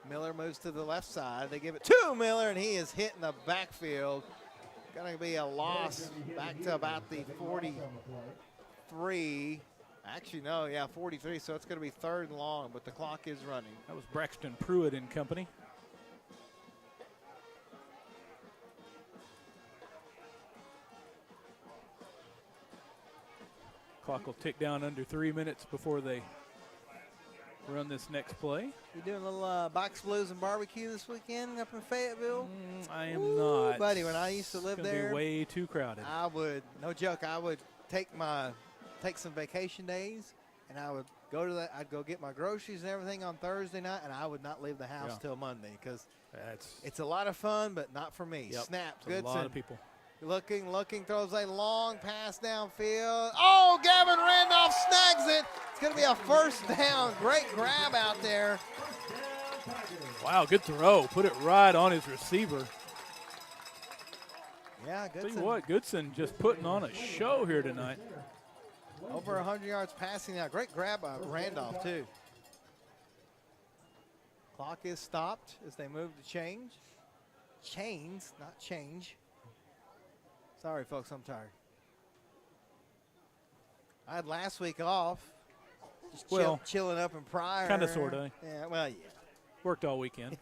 Miller moves to the left side. They give it to Miller, and he is hit in the backfield. Going to be a loss back to about the 43. Actually, no, yeah, 43, so it's going to be 3rd and long, but the clock is running. That was Braxton Pruitt and company. Clock will tick down under 3 minutes before they run this next play. You doing a little box blues and barbecue this weekend up in Fayetteville? I am not. Buddy, when I used to live It's there, gonna be way too crowded. I would, no joke, I would take some vacation days, and I would go to that. I'd go get my groceries and everything on Thursday night, and I would not leave the house till Monday because it's a lot of fun, but not for me. Yep. Snap, It's a Goodson. lot of people. Looking, throws a long pass downfield. Oh, Gavin Randolph snags it. It's going to be a 1st down. Great grab out there. Wow, good throw. Put it right on his receiver. Yeah, Goodson. Tell you what, Goodson just putting on a show here tonight. Over 100 yards passing now. Great grab by Randolph, too. Clock is stopped as they move to change. Chains, not change. Sorry, folks, I'm tired. I had last week off. Just chilling up in Pryor. Kind of, sort of. Yeah, well, yeah. Worked all weekend.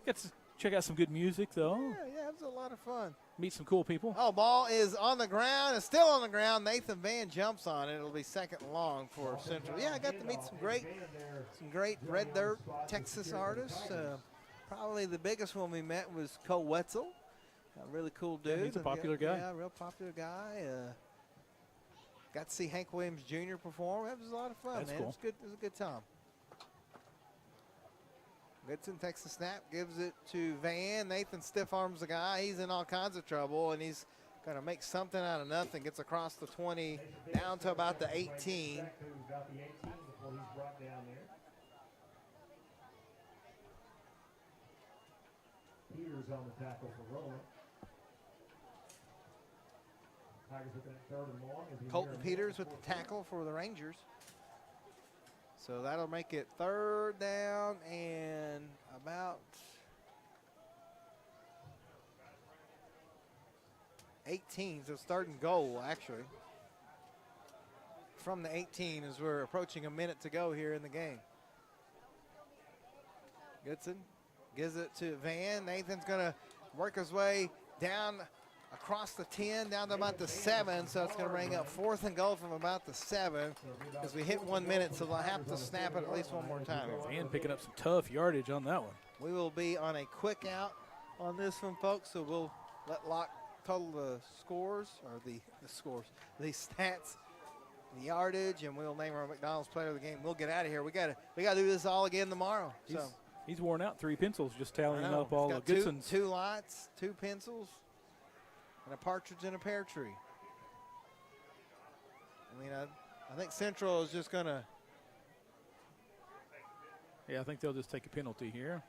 Got to check out some good music, though. Yeah, it was a lot of fun. Meet some cool people. Oh, ball is on the ground. It's still on the ground. Nathan Van jumps on it. It'll be 2nd and long for Central. Yeah, I got to meet some great red dirt Texas artists. Probably the biggest one we met was Cole Wetzel. A really cool dude. Yeah, he's a popular guy. Yeah, real popular guy. Got to see Hank Williams Jr. perform. That was a lot of fun, That's man. cool. It was a good time. Goodson takes the snap, gives it to Van. Nathan stiff arms the guy. He's in all kinds of trouble, and he's going to make something out of nothing. Gets across the 20, down to about the 18. Peters on the tackle for Roland. Tigers looking at 3rd and long. Colton Peters with the tackle for the Rangers. So that'll make it 3rd down and about 18. So 3rd and goal, actually. From the 18 as we're approaching a minute to go here in the game. Goodson gives it to Van. Nathan's going to work his way down across the 10, down to about the 7, so it's going to bring up 4th and goal from about the 7 as we hit 1 minute, so they'll have to snap it at least one more time. And picking up some tough yardage on that one. We will be on a quick out on this one, folks, so we'll let Locke total the scores, or the stats, the yardage, and we'll name our McDonald's player of the game. We'll get out of here. We got to do this all again tomorrow. He's worn out 3 pencils just tallying up all of two, Goodson's. 2 lights, 2 pencils, and a partridge in a pear tree. I mean, I think Central is just going to. Yeah, I think they'll just take a penalty here.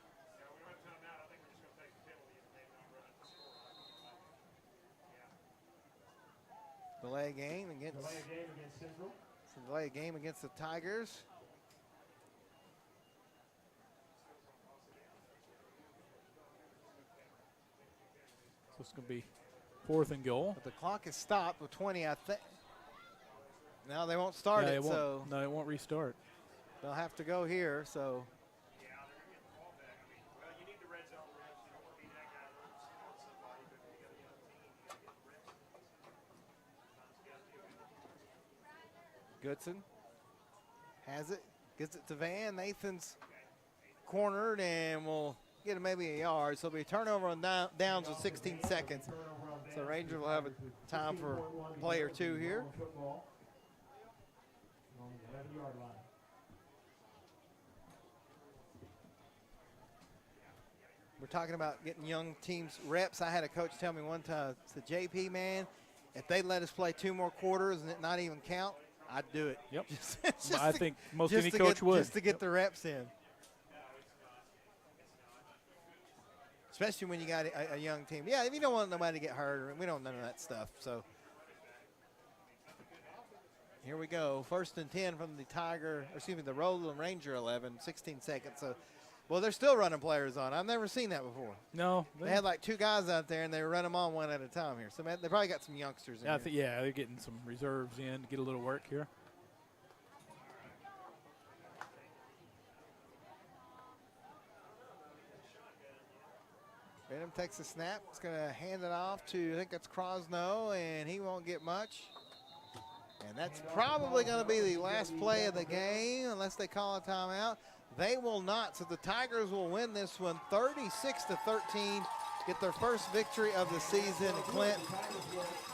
Delay a game against Central. Delay a game against the Tigers. So it's going to be 4th and goal. But the clock is stopped with 20, I think. No, they won't start it, so. No, it won't restart. They'll have to go here, so. Goodson has it, gives it to Van. Nathan's cornered and will get maybe a yard. So it'll be a turnover on downs with 16 seconds. So Rangers will have a time for a play or two here. We're talking about getting young teams reps. I had a coach tell me one time, said, JP, man, if they let us play 2 more quarters and it not even count, I'd do it. Yep. just I think most any coach would. Just to get the reps in. especially when you got a young team. Yeah, if you don't want nobody to get hurt, we don't know none of that stuff. So here we go. 1st and 10 from the Roland Ranger 11, 16 seconds. So, well, they're still running players on. I've never seen that before. No. They had like 2 guys out there, and they run them on one at a time here. So they probably got some youngsters in here. They're getting some reserves in to get a little work here. Benham takes a snap. It's going to hand it off to, I think that's Crosno, and he won't get much. And that's probably going to be the last play of the game unless they call a timeout. They will not, so the Tigers will win this one 36-13, get their first victory of the season. Clint,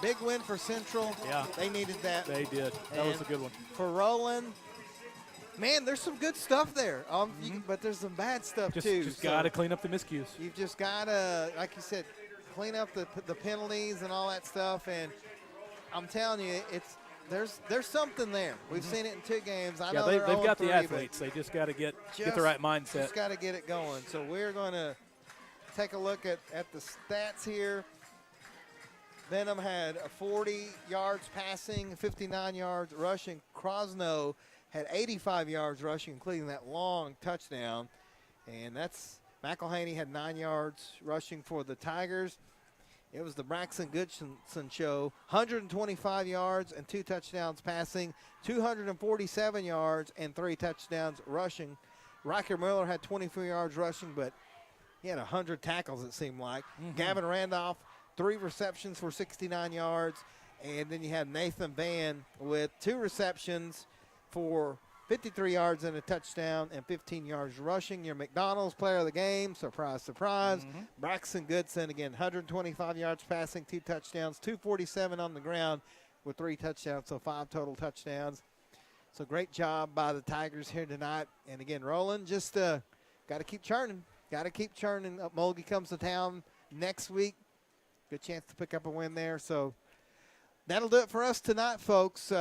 big win for Central. Yeah. They needed that. They did. That was a good one. For Roland, man, there's some good stuff there, but there's some bad stuff too. Just got to clean up the miscues. You've just got to, like you said, clean up the penalties and all that stuff. And I'm telling you, there's something there. We've seen it in 2 games. I know they've got 0-3, the athletes. They just got to get the right mindset. Just got to get it going. So we're going to take a look at the stats here. Benham had 40 yards passing, 59 yards rushing. Crosno had 85 yards rushing, including that long touchdown. And McElhaney had 9 yards rushing for the Tigers. It was the Braxton Goodson show. 125 yards and 2 touchdowns passing, 247 yards and 3 touchdowns rushing. Riker Miller had 24 yards rushing, but he had 100 tackles, it seemed like. Gavin Randolph, 3 receptions for 69 yards. And then you had Nathan Van with 2 receptions for 53 yards and a touchdown and 15 yards rushing. Your McDonald's player of the game, surprise, surprise. Braxton Goodson, again, 125 yards passing, 2 touchdowns, 247 on the ground with 3 touchdowns, so 5 total touchdowns. So great job by the Tigers here tonight. And again, Roland, just got to keep churning. Got to keep churning. Mulkey comes to town next week. Good chance to pick up a win there. So that'll do it for us tonight, folks.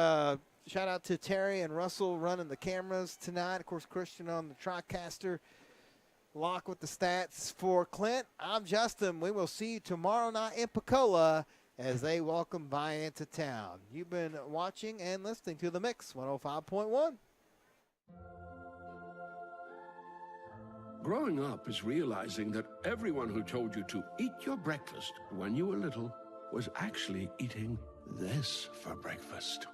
Shout out to Terry and Russell running the cameras tonight. Of course, Christian on the TriCaster. Locke with the stats for Clint. I'm Justin. We will see you tomorrow night in Pensacola as they welcome Viant to town. You've been watching and listening to The Mix 105.1. Growing up is realizing that everyone who told you to eat your breakfast when you were little was actually eating this for breakfast.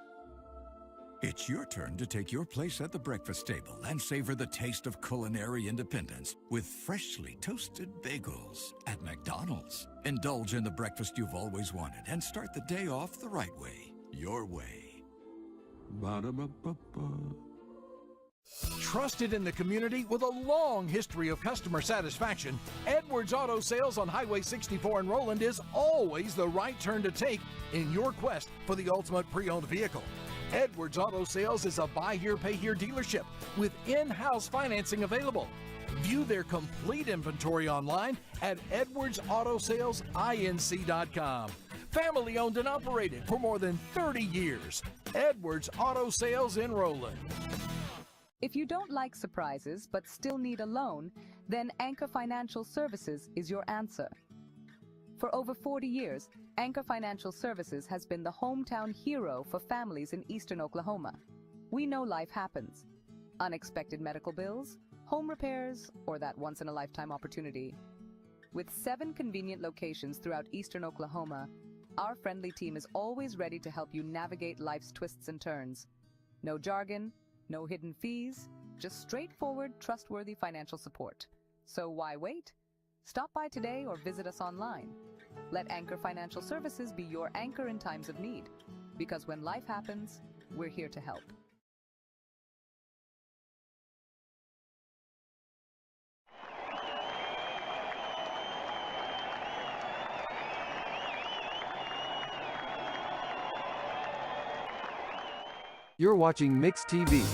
It's your turn to take your place at the breakfast table and savor the taste of culinary independence with freshly toasted bagels at McDonald's. Indulge in the breakfast you've always wanted and start the day off the right way, your way. Ba-da-ba-ba-ba. Trusted in the community with a long history of customer satisfaction, Edwards Auto Sales on Highway 64 in Roland is always the right turn to take in your quest for the ultimate pre-owned vehicle. Edwards Auto Sales is a buy here, pay here dealership with in-house financing available. View their complete inventory online at edwardsautosalesinc.com. Family owned and operated for more than 30 years. Edwards Auto Sales in Roland. If you don't like surprises but still need a loan, then Anchor Financial Services is your answer. For over 40 years, Anchor Financial Services has been the hometown hero for families in eastern Oklahoma. We know life happens. Unexpected medical bills, home repairs, or that once-in-a-lifetime opportunity. With 7 convenient locations throughout eastern Oklahoma, our friendly team is always ready to help you navigate life's twists and turns. No jargon, no hidden fees, just straightforward, trustworthy financial support. So why wait? Stop by today or visit us online. Let Anchor Financial Services be your anchor in times of need. Because when life happens, we're here to help. You're watching Mix TV.